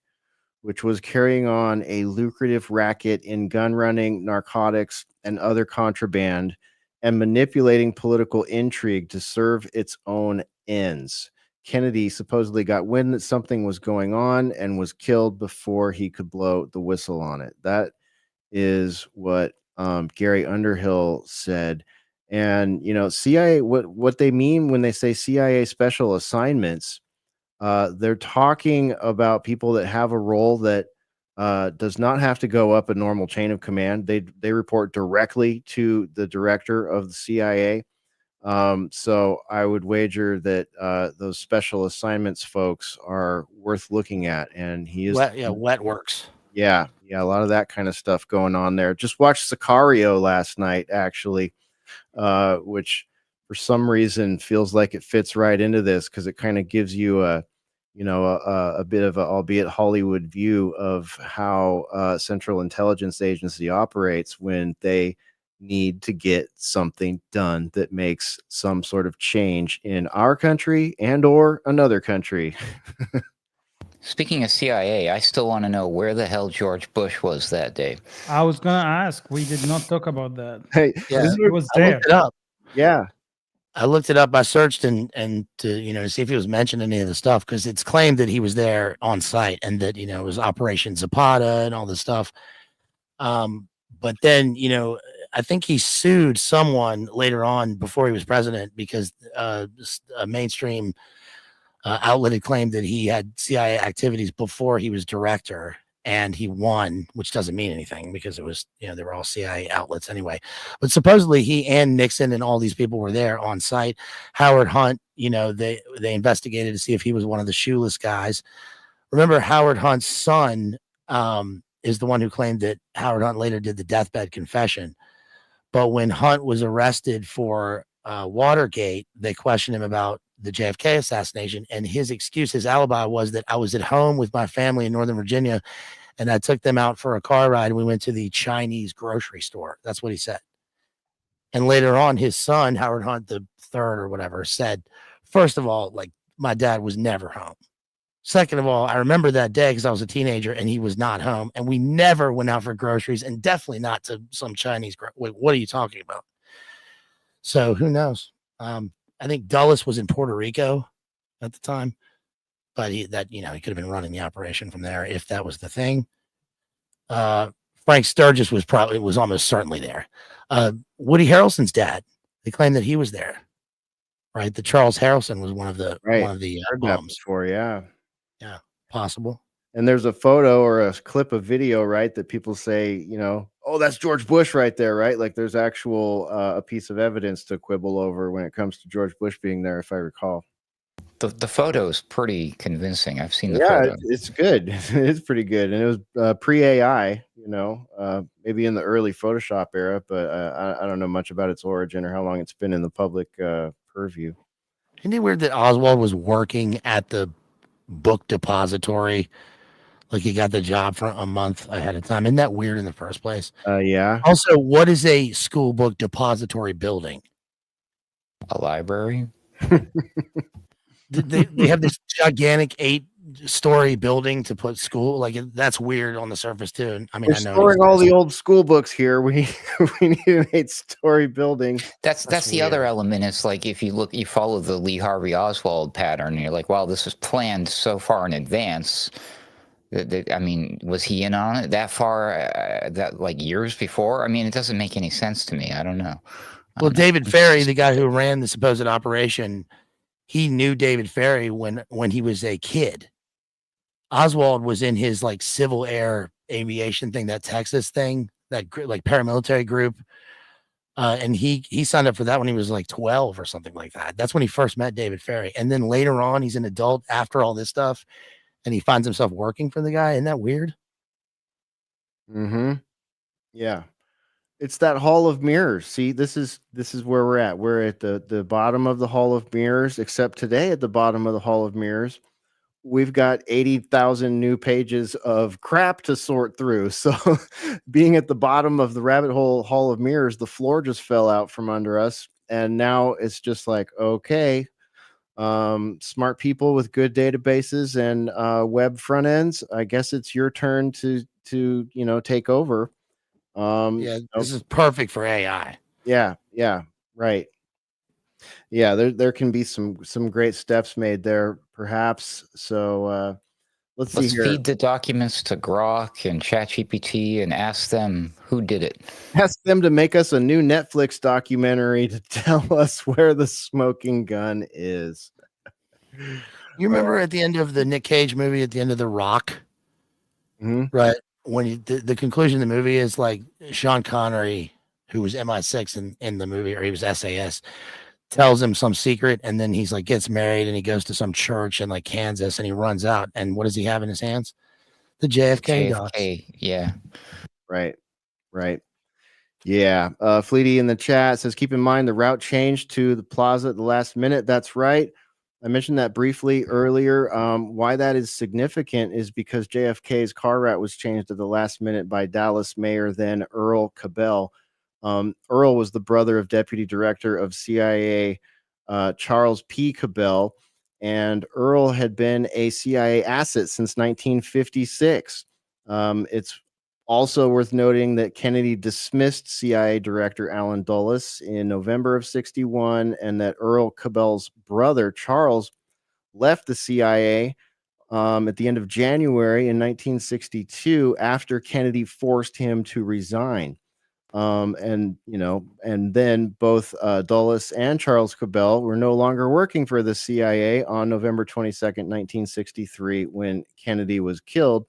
which was carrying on a lucrative racket in gun running, narcotics, and other contraband, and manipulating political intrigue to serve its own ends. Kennedy supposedly got wind that something was going on and was killed before he could blow the whistle on it. That is what Gary Underhill said. And CIA, what they mean when they say CIA special assignments, they're talking about people that have a role that does not have to go up a normal chain of command. They report directly to the director of the CIA. So I would wager that those special assignments folks are worth looking at. And he is wet works. Yeah, a lot of that kind of stuff going on there. Just watched Sicario last night, actually, which for some reason feels like it fits right into this because it kind of gives you a bit of a, albeit Hollywood view of how Central Intelligence Agency operates when they need to get something done that makes some sort of change in our country and or another country. Speaking of CIA, I still want to know where the hell George Bush was that day. I was gonna ask. We did not talk about that. Hey, Yeah, this is He was I there. looked it up. Yeah. I looked it up. I searched and to see if he was mentioned any of the stuff because it's claimed that he was there on site and that it was Operation Zapata and all this stuff. But then I think he sued someone later on before he was president because a mainstream outlet had claimed that he had CIA activities before he was director, and he won, which doesn't mean anything because it was, they were all CIA outlets anyway. But supposedly he and Nixon and all these people were there on site. Howard Hunt, they investigated to see if he was one of the shoeless guys. Remember, Howard Hunt's son is the one who claimed that Howard Hunt later did the deathbed confession. But when Hunt was arrested for Watergate, they questioned him about the JFK assassination, and his excuse, his alibi was that I was at home with my family in Northern Virginia, and I took them out for a car ride, and we went to the Chinese grocery store. That's what he said. And later on, his son, Howard Hunt the third or whatever, said, first of all, like, my dad was never home. Second of all, I remember that day because I was a teenager and he was not home, and we never went out for groceries, and definitely not to some Chinese. Wait, what are you talking about? So who knows? I think Dulles was in Puerto Rico at the time, but he could have been running the operation from there if that was the thing. Frank Sturgis was almost certainly there. Woody Harrelson's dad, they claim that he was there, right? The Charles Harrelson was one of the bombs. Before, yeah, possible. And there's a photo or a clip of video, right, that people say, oh, that's George Bush right there, right? Like there's actual a piece of evidence to quibble over when it comes to George Bush being there, if I recall. The photo's pretty convincing. I've seen the photo. It's good. It's pretty good. And it was pre-AI, maybe in the early Photoshop era, but I don't know much about its origin or how long it's been in the public purview. Isn't it weird that Oswald was working at the book depository? Like he got the job for a month ahead of time. Isn't that weird in the first place? Yeah. Also, what is a school book depository building? A library? They have this gigantic 8-story building to put school. Like that's weird on the surface too. I mean, we're storing all the old school books here. We need an 8-story building. That's the other element. It's like if you follow the Lee Harvey Oswald pattern, and you're like, wow, this was planned so far in advance. I mean, was he in on it that far? That like years before? I mean, it doesn't make any sense to me. I don't know. Well, David Ferry, the guy who ran the supposed operation, he knew David Ferry when he was a kid. Oswald was in his like civil air aviation thing, that Texas thing, that like paramilitary group. And he signed up for that when he was like 12 or something like that. That's when he first met David Ferry. And then later on, he's an adult after all this stuff, and he finds himself working for the guy. Isn't that weird? Mm-hmm. Yeah. It's that hall of mirrors. See, this is where we're at. We're at the bottom of the hall of mirrors, except today at the bottom of the hall of mirrors, we've got 80,000 new pages of crap to sort through. So being at the bottom of the rabbit hole of mirrors, the floor just fell out from under us. And now it's just like, okay, smart people with good databases and web front ends, I guess it's your turn to take over. Yeah, this is perfect for AI. Yeah, right. Yeah, there can be some great steps made there, perhaps. So let's see Let's here. feed the documents to Grok and ChatGPT and ask them who did it. Ask them to make us a new Netflix documentary to tell us where the smoking gun is. You remember at the end of the Nick Cage movie, at the end of The Rock, right? When the conclusion of the movie is like Sean Connery, who was MI6 in the movie, or he was SAS, tells him some secret, and then he's like gets married and he goes to some church in like Kansas and he runs out, and what does he have in his hands? The JFK docs. Yeah. Right. Yeah. Fleety in the chat says, keep in mind the route changed to the plaza at the last minute. That's right. I mentioned that briefly earlier. Why that is significant is because JFK's car route was changed at the last minute by Dallas Mayor then Earl Cabell. Earl was the brother of Deputy Director of CIA Charles P. Cabell, and Earl had been a CIA asset since 1956. It's also worth noting that Kennedy dismissed CIA Director Allen Dulles in November of 61, and that Earl Cabell's brother, Charles, left the CIA at the end of January in 1962 after Kennedy forced him to resign. And then both Dulles and Charles Cabell were no longer working for the CIA on November 22nd, 1963, when Kennedy was killed.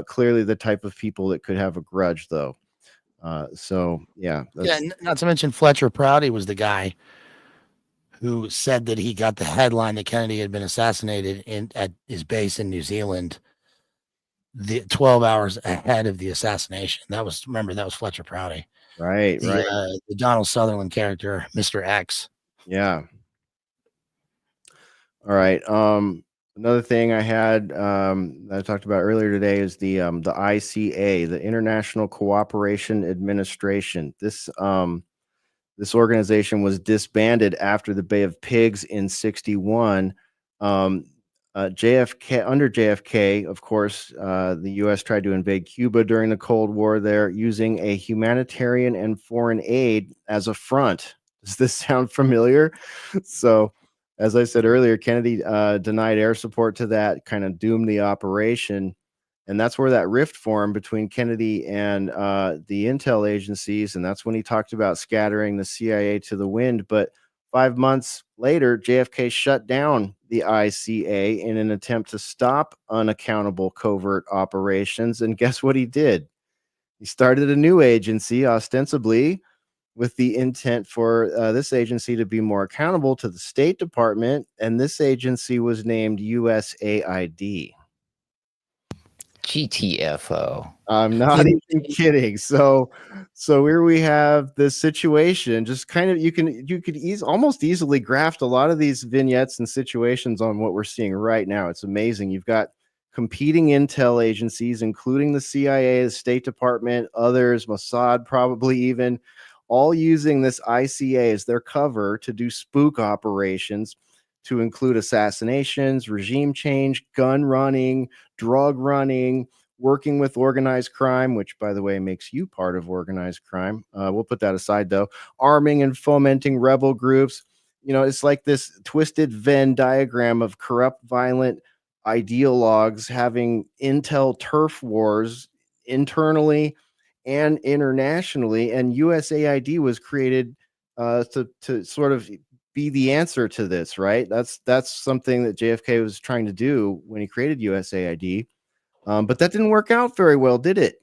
Clearly the type of people that could have a grudge, though. Not to mention Fletcher Prouty was the guy who said that he got the headline that Kennedy had been assassinated at his base in New Zealand, the 12 hours ahead of the assassination. That was Fletcher Prouty. Right. The Donald Sutherland character, Mr. X. Yeah. All right. Another thing I had that I talked about earlier today is the ICA, the International Cooperation Administration. This organization was disbanded after the Bay of Pigs in 61. JFK, under JFK, of course, the U.S. tried to invade Cuba during the Cold War there, using a humanitarian and foreign aid as a front. Does this sound familiar? So, as I said earlier, Kennedy denied air support to that, kind of doomed the operation. And that's where that rift formed between Kennedy and the intel agencies. And that's when he talked about scattering the CIA to the wind. But 5 months later, JFK shut down the ICA in an attempt to stop unaccountable covert operations. And guess what he did? He started a new agency, ostensibly with the intent for this agency to be more accountable to the State Department. And this agency was named USAID. GTFO. I'm not even kidding. So here we have this situation. Just kind of you could almost easily graft a lot of these vignettes and situations on what we're seeing right now. It's amazing. You've got competing intel agencies, including the CIA, the State Department, others, Mossad, probably even, all using this ICA as their cover to do spook operations, to include assassinations, regime change, gun running, drug running, working with organized crime, which, by the way, makes you part of organized crime. We'll put that aside, though. Arming and fomenting rebel groups. It's like this twisted Venn diagram of corrupt, violent ideologues having intel turf wars internally and internationally. And USAID was created to sort of be the answer to this, right? That's something that JFK was trying to do when he created USAID. But that didn't work out very well, did it?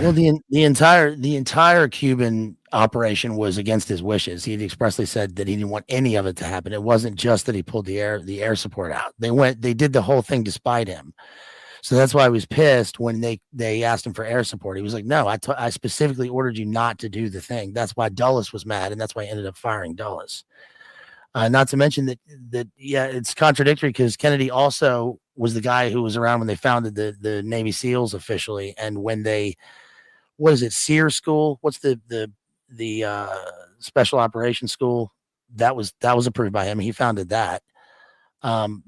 Well, the entire Cuban operation was against his wishes. He expressly said that he didn't want any of it to happen. It wasn't just that he pulled the air support out. They did the whole thing despite him. So that's why I was pissed when they asked him for air support. He was like, "No, I specifically ordered you not to do the thing." That's why Dulles was mad, and that's why I ended up firing Dulles. Not to mention that yeah, it's contradictory because Kennedy also was the guy who was around when they founded the Navy SEALs officially, and when they what is it, SEER school? What's the special operations school? That was approved by him. He founded that. Um,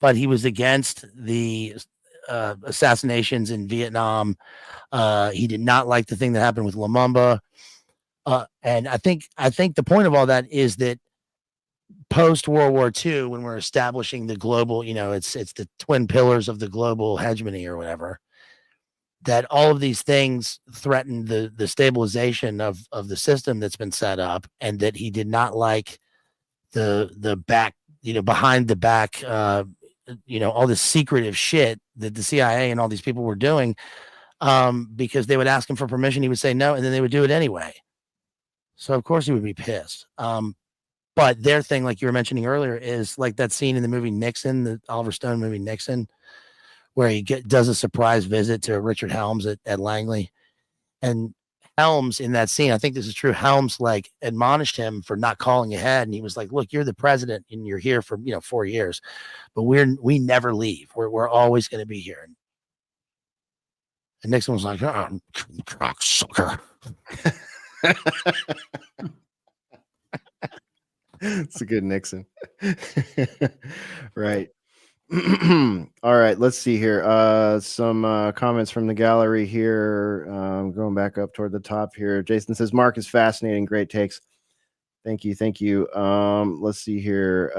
but he was against the assassinations in Vietnam. He did not like the thing that happened with Lumumba. And I think the point of all that is that post World War II, when we're establishing the global, it's the twin pillars of the global hegemony or whatever, that all of these things threaten the stabilization of the system that's been set up, and that he did not like the back, behind the back, all this secretive shit that the CIA and all these people were doing, because they would ask him for permission, he would say no, and then they would do it anyway. So of course he would be pissed. But their thing, like you were mentioning earlier, is like that scene in the movie Nixon, the Oliver Stone movie Nixon, where he does a surprise visit to Richard Helms at Langley. And Helms in that scene, I think this is true, Helms like admonished him for not calling ahead. And he was like, "Look, you're the president and you're here for 4 years, but we never leave. We're always going to be here." And Nixon was like, "Oh, cocksucker." It's a good Nixon. Right. All right, let's see here. Some comments from the gallery here. Going back up toward the top here. Jason says, "Mark is fascinating. Great takes." Thank you. Let's see here.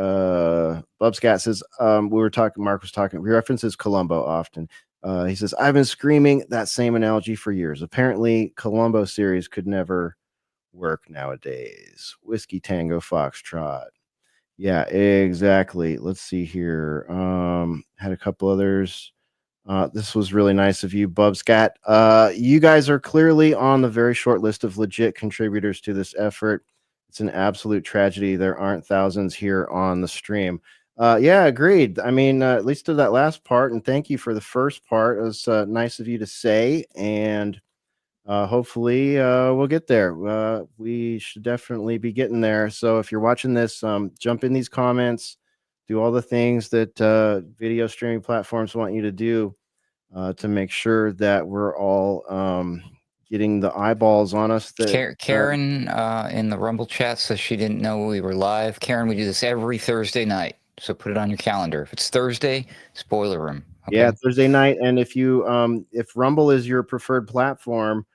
Bubscat says, Mark was talking, he references Columbo often. He says, "I've been screaming that same analogy for years. Apparently, Columbo series could never work nowadays. Whiskey Tango Foxtrot." Yeah, exactly. Let's see here. Had a couple others. This was really nice of you, Bubscat. You guys are clearly on the very short list of legit contributors to this effort. It's an absolute tragedy there aren't thousands here on the stream. Yeah, agreed. I mean, at least to that last part, and thank you for the first part. It was nice of you to say, and hopefully we'll get there. We should definitely be getting there. So if you're watching this, jump in these comments, do all the things that video streaming platforms want you to do to make sure that we're all getting the eyeballs on us. That Karen in the Rumble chat says she didn't know we were live. Karen, we do this every Thursday night, so put it on your calendar. If it's Thursday, spoiler room. Okay? Yeah, Thursday night. And if Rumble is your preferred platform,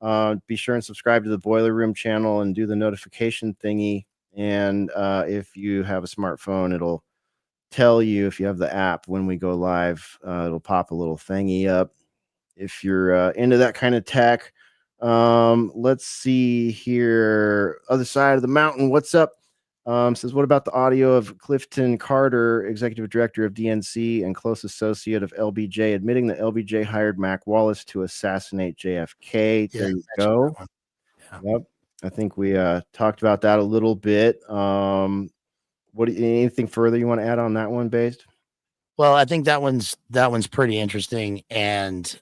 be sure and subscribe to the Boiler Room channel and do the notification thingy. And if you have a smartphone, it'll tell you, if you have the app, when we go live. It'll pop a little thingy up if you're into that kind of tech. Let's see here. Other side of the mountain. What's up? Says, "What about the audio of Clifton Carter, executive director of DNC and close associate of LBJ, admitting that LBJ hired Mac Wallace to assassinate JFK?" There you go. Yeah. Yep. I think we talked about that a little bit. Anything further you want to add on that one, Based? Well, I think that one's pretty interesting, and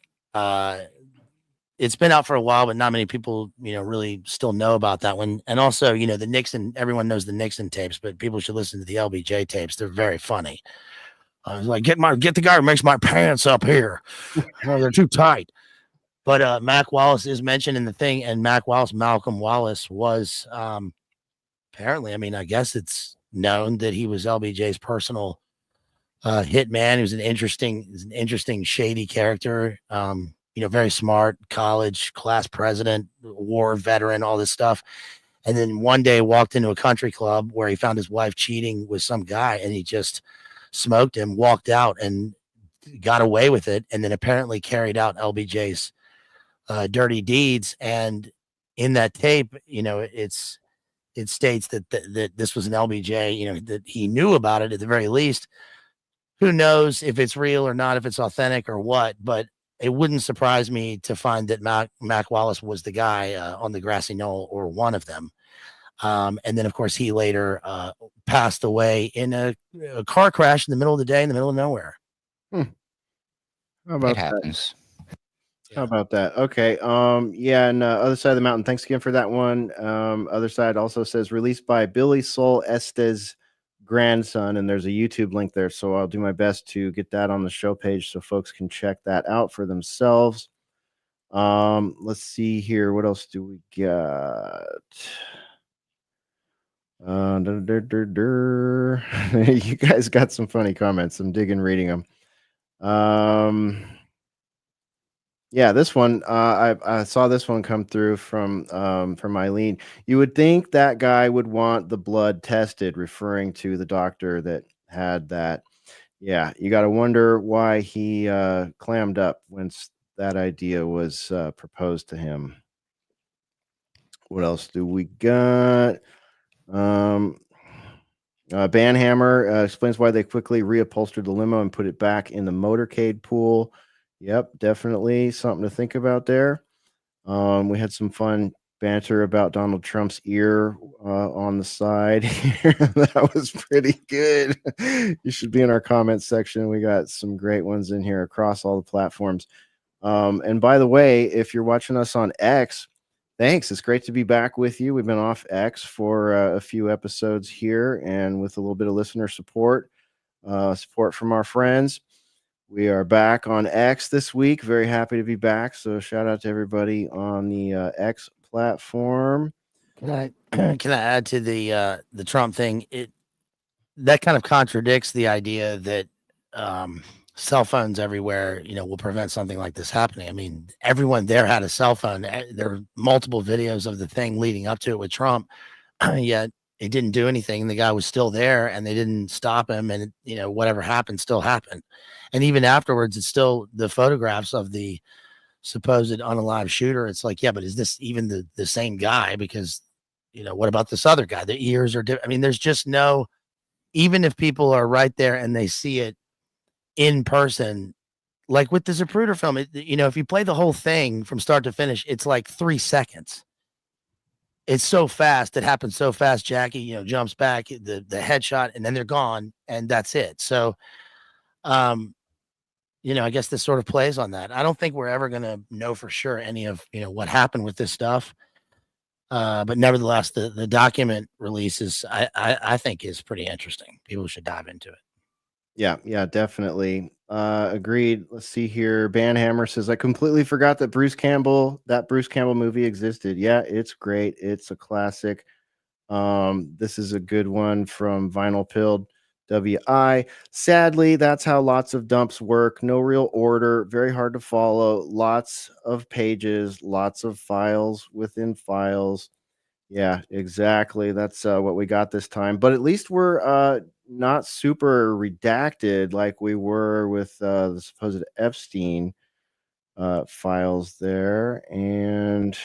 it's been out for a while, but not many people, really still know about that one. And also, the Nixon, everyone knows the Nixon tapes, but people should listen to the LBJ tapes. They're very funny. I was like, get the guy who makes my pants up here. They're too tight. But Mac Wallace is mentioned in the thing, and Malcolm Wallace was apparently, I mean, I guess it's known that he was LBJ's personal hitman. He was an interesting, shady character. Very smart, college class president, war veteran, all this stuff. And then one day walked into a country club where he found his wife cheating with some guy, and he just smoked him, walked out, and got away with it. And then apparently carried out LBJ's dirty deeds. And in that tape, it's it states that this was an LBJ, you know, that he knew about it at the very least. Who knows if it's real or not, if it's authentic or what, but it wouldn't surprise me to find that Mac Wallace was the guy on the grassy knoll, or one of them. And then, of course, he later passed away in a car crash in the middle of the day in the middle of nowhere. How about It happens. that? How about that? Okay. Yeah, and other side of the mountain. Thanks again for that one. Other side also says released by Billy Sol Estes' grandson, and there's a YouTube link there. So I'll do my best to get that on the show page so folks can check that out for themselves. Let's see here. What else do we got? You guys got some funny comments. I'm digging reading them. Yeah, this one I saw this one come through from Eileen. You would think that guy would want the blood tested, referring to the doctor that had that. Yeah, you got to wonder why he clammed up when that idea was proposed to him. What else do we got? Banhammer explains why they quickly reupholstered the limo and put it back in the motorcade pool. Yep, definitely something to think about there. We had some fun banter about Donald Trump's ear on the side here. That was pretty good. You should be in our comments section. We got some great ones in here across all the platforms. And by the way, if you're watching us on X, thanks. It's great to be back with you. We've been off X for a few episodes here, and with a little bit of listener support from our friends, we are back on X this week. Very happy to be back. So shout out to everybody on the X platform. Can I add to the Trump thing? That kind of contradicts the idea that cell phones everywhere, you know, will prevent something like this happening. I mean, everyone there had a cell phone. There were multiple videos of the thing leading up to it with Trump, yet it didn't do anything. The guy was still there, and they didn't stop him. And you know, whatever happened still happened. And even afterwards, it's still the photographs of the supposed unalive shooter. It's like, yeah, but is this even the same guy? Because you know, what about this other guy? The ears are different. I mean, there's just no. Even if people are right there and they see it in person, like with the Zapruder film, you know, if you play the whole thing from start to finish, it's like 3 seconds. It's so fast. It happens so fast. Jackie, you know, jumps back, the headshot, and then they're gone, and that's it. So, you know, I guess this sort of plays on that. I don't think we're ever going to know for sure any of, you know, what happened with this stuff. But nevertheless, the document releases, I think, is pretty interesting. People should dive into it. Yeah, definitely. Agreed. Let's see here. Banhammer says, I completely forgot that Bruce Campbell movie existed. Yeah, it's great. It's a classic. This is a good one from Vinyl Pilled WI. Sadly, that's how lots of dumps work. No real order, very hard to follow. Lots of pages, lots of files within files. Yeah, exactly. That's what we got this time. But at least we're not super redacted like we were with the supposed Epstein files there. And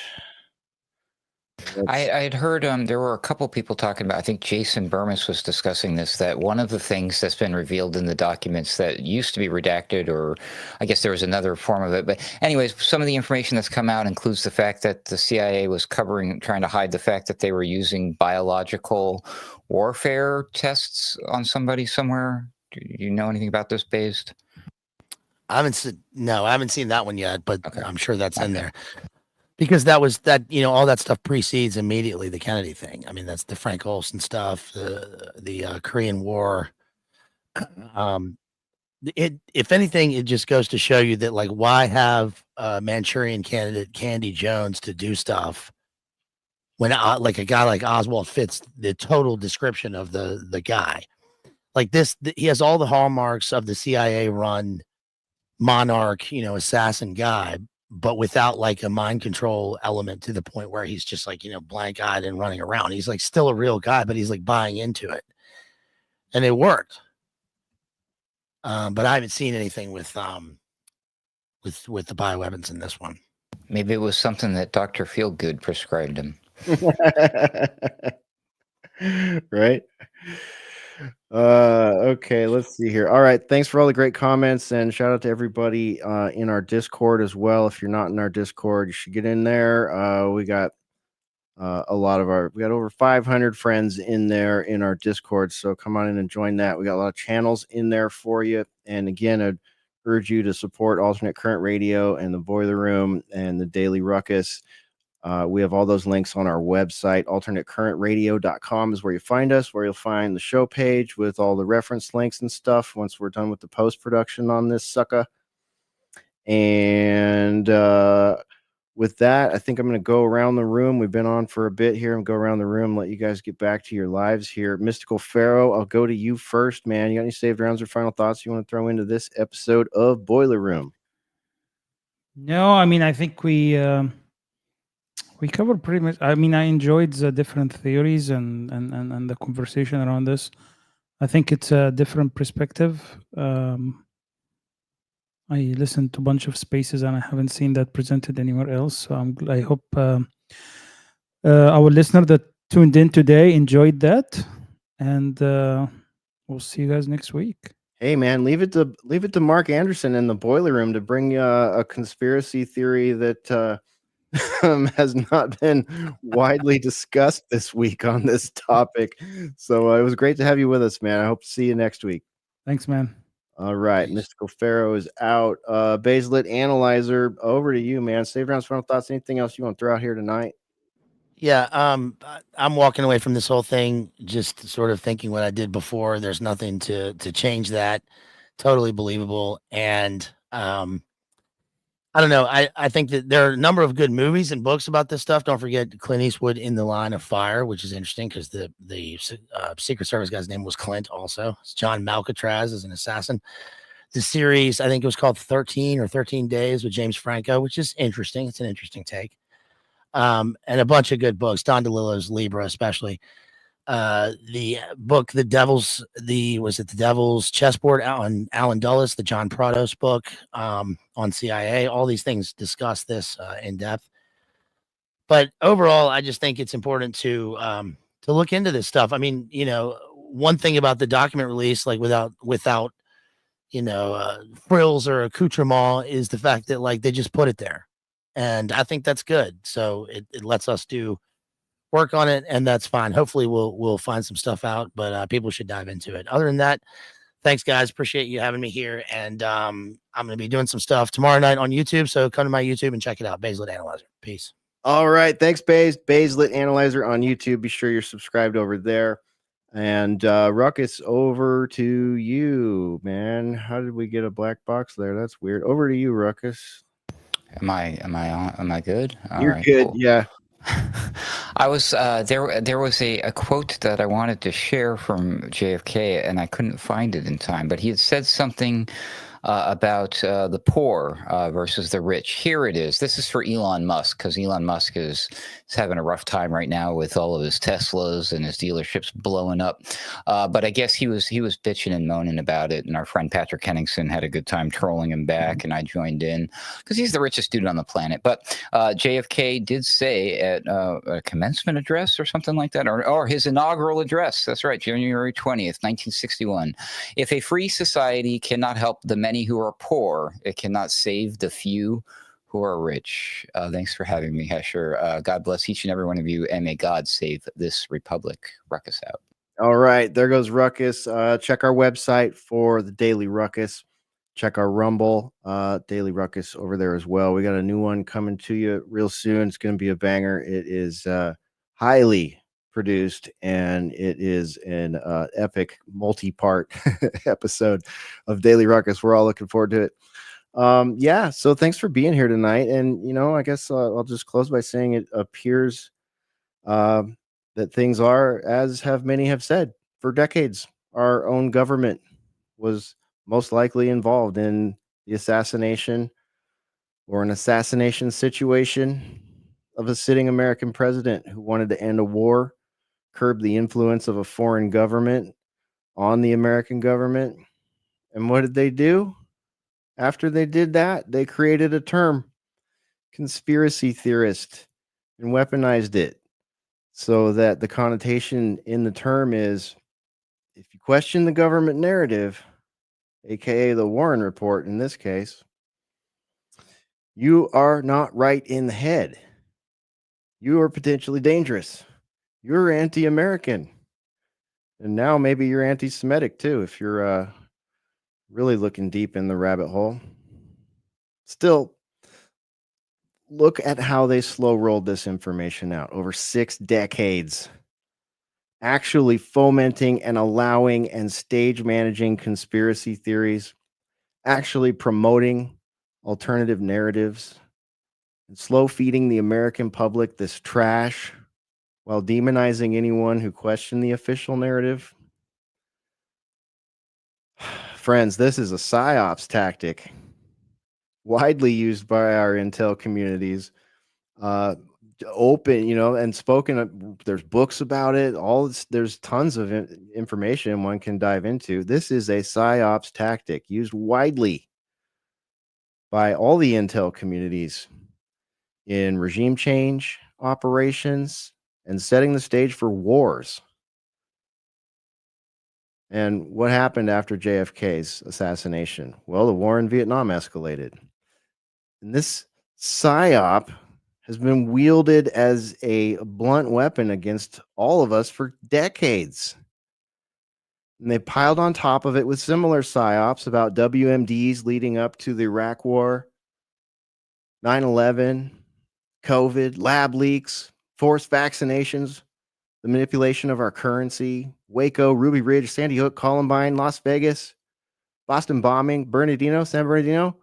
I had heard there were a couple people talking about, I think Jason Burmis was discussing this, that one of the things that's been revealed in the documents that used to be redacted, or I guess there was another form of it. But anyways, some of the information that's come out includes the fact that the CIA was trying to hide the fact that they were using biological warfare tests on somebody somewhere. Do you know anything about this, Based? I haven't seen that one yet, but Okay. I'm sure that's in there. Because you know, all that stuff precedes immediately the Kennedy thing. I mean, that's the Frank Olson stuff, the Korean War. If anything, it just goes to show you that, like, why have Manchurian candidate Candy Jones to do stuff when like a guy like Oswald fits the total description of the guy. Like this, he has all the hallmarks of the CIA run monarch, you know, assassin guy, but without like a mind control element to the point where he's just like, you know, blank eyed and running around. He's like still a real guy, but he's like buying into it. And it worked. But I haven't seen anything with the bioweapons in this one. Maybe it was something that Dr. Feelgood prescribed him. Right. Okay, let's see here. All right, thanks for all the great comments, and shout out to everybody in our Discord as well. If you're not in our Discord, you should get in there. We got we got over 500 friends in there in our Discord, so come on in and join that. We got a lot of channels in there for you. And again, I'd urge you to support Alternate Current Radio and the Boiler Room and the Daily Ruckus. We have all those links on our website. Alternatecurrentradio.com is where you find us, where you'll find the show page with all the reference links and stuff once we're done with the post-production on this sucker. And with that, I think I'm going to go around the room. We've been on for a bit here and go around the room, let you guys get back to your lives here. Mystical Pharaoh, I'll go to you first, man. You got any saved rounds or final thoughts you want to throw into this episode of Boiler Room? No, I mean, I think we covered pretty much. I mean, I enjoyed the different theories and the conversation around this. I think it's a different perspective. I listened to a bunch of spaces and I haven't seen that presented anywhere else. So I hope our listener that tuned in today enjoyed that, and we'll see you guys next week. Hey man, leave it to Mark Anderson in the Boiler Room to bring you a conspiracy theory that has not been widely discussed this week on this topic. So it was great to have you with us, man. I hope to see you next week. Thanks, man. All right, Peace. Mystical Pharaoh is out. Baselit Analyzer, over to you, man. Save rounds, final thoughts. Anything else you want to throw out here tonight? Yeah, I'm walking away from this whole thing just sort of thinking what I did before. There's nothing to change that. Totally believable. And I don't know. I think that there are a number of good movies and books about this stuff. Don't forget Clint Eastwood in the Line of Fire, which is interesting because the Secret Service guy's name was Clint. Also, it's John Malcatraz as an assassin. The series, I think it was called 13 or 13 Days with James Franco, which is interesting. It's an interesting take. And a bunch of good books. Don DeLillo's Libra, especially. The book, The Devil's Chessboard on Alan Dulles, the John Prados book on CIA. All these things discuss this in depth. But overall, I just think it's important to look into this stuff. I mean, one thing about the document release, like without frills or accoutrement, is the fact that like they just put it there. And I think that's good. So it lets us do work on it, and that's fine. Hopefully we'll find some stuff out, but people should dive into it. Other than that, thanks guys. Appreciate you having me here. And I'm going to be doing some stuff tomorrow night on YouTube. So come to my YouTube and check it out. Baselit Analyzer. Peace. All right. Thanks, Baselit Analyzer on YouTube. Be sure you're subscribed over there. And Ruckus, over to you, man. How did we get a black box there? That's weird. Over to you, Ruckus. Am I on? Am I good? All You're right, good. cool. Yeah. I was there was a quote that I wanted to share from JFK and I couldn't find it in time, but he had said something about the poor versus the rich. Here it is. This is for Elon Musk, because Elon Musk is having a rough time right now with all of his Teslas and his dealerships blowing up. But I guess he was bitching and moaning about it, and our friend Patrick Henningsen had a good time trolling him back, and I joined in because he's the richest dude on the planet. But JFK did say at a commencement address or something like that, or his inaugural address. That's right, January 20th, 1961. If a free society cannot help the many who are poor, it cannot save the few who are rich. Thanks for having me, Hesher. God bless each and every one of you, and may God save this republic. Ruckus out. All right, there goes Ruckus. Check our website for the Daily Ruckus. Check our Rumble, Daily Ruckus over there as well. We got a new one coming to you real soon. It's going to be a banger. It is highly produced, and it is an epic multi-part episode of Daily Ruckus. We're all looking forward to it. Yeah, so thanks for being here tonight. And, I guess I'll just close by saying it appears that things are, as many have said, for decades. Our own government was most likely involved in the assassination or an assassination situation of a sitting American president who wanted to end a war, curb the influence of a foreign government on the American government. And what did they do? After they did that, they created a term, conspiracy theorist, and weaponized it. So that the connotation in the term is, if you question the government narrative, aka the Warren Report in this case, you are not right in the head. You are potentially dangerous. You're anti-American. And now maybe you're anti-Semitic too, if you're really looking deep in the rabbit hole. Still, look at how they slow rolled this information out over 6 decades, actually fomenting and allowing and stage managing conspiracy theories, actually promoting alternative narratives, and slow feeding the American public this trash while demonizing anyone who questioned the official narrative. Friends, this is a psyops tactic widely used by our intel communities, open, and spoken. There's books about it. There's tons of information one can dive into. This is a psyops tactic used widely by all the intel communities in regime change operations and setting the stage for wars. And what happened after JFK's assassination? Well, the war in Vietnam escalated. And this PSYOP has been wielded as a blunt weapon against all of us for decades. And they piled on top of it with similar PSYOPs about WMDs leading up to the Iraq War, 9/11, COVID, lab leaks, forced vaccinations, the manipulation of our currency, Waco, Ruby Ridge, Sandy Hook, Columbine, Las Vegas, Boston bombing, San Bernardino,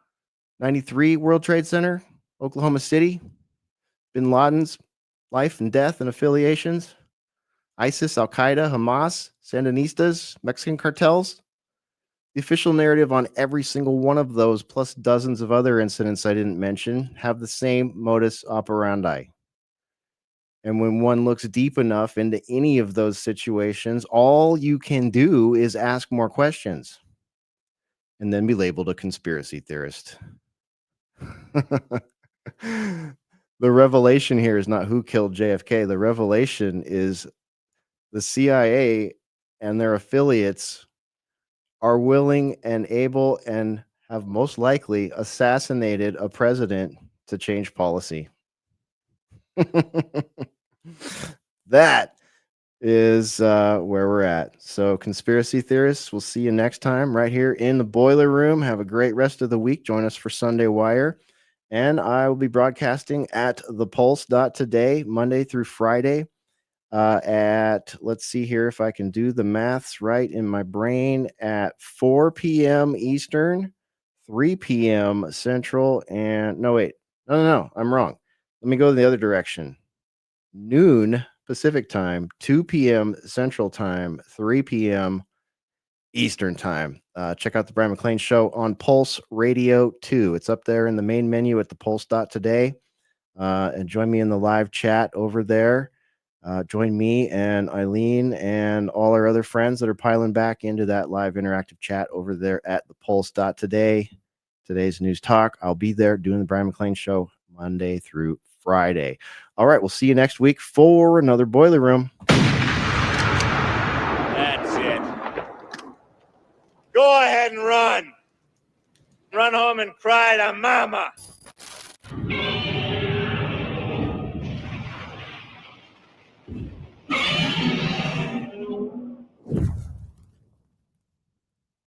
93 World Trade Center, Oklahoma City, Bin Laden's life and death and affiliations, ISIS, Al Qaeda, Hamas, Sandinistas, Mexican cartels. The official narrative on every single one of those, plus dozens of other incidents I didn't mention, have the same modus operandi. And when one looks deep enough into any of those situations, all you can do is ask more questions and then be labeled a conspiracy theorist. The revelation here is not who killed JFK. The revelation is the CIA and their affiliates are willing and able and have most likely assassinated a president to change policy. That is where we're at. So, conspiracy theorists, we'll see you next time right here in the Boiler Room. Have a great rest of the week. Join us for Sunday Wire. And I will be broadcasting at thepulse.today, Monday through Friday. Let's see here if I can do the maths right in my brain, at 4 p.m. Eastern, 3 p.m. Central, and no, I'm wrong. Let me go the other direction. Noon Pacific time, 2 p.m. Central time, 3 p.m. Eastern time. Check out the Brian McLean Show on Pulse Radio 2. It's up there in the main menu at thepulse.today. And join me in the live chat over there. Join me and Eileen and all our other friends that are piling back into that live interactive chat over there at thepulse.today. Today's news talk. I'll be there doing the Brian McLean Show Monday through Friday. All right, we'll see you next week for another Boiler Room. That's it. Go ahead and run. Run home and cry to mama.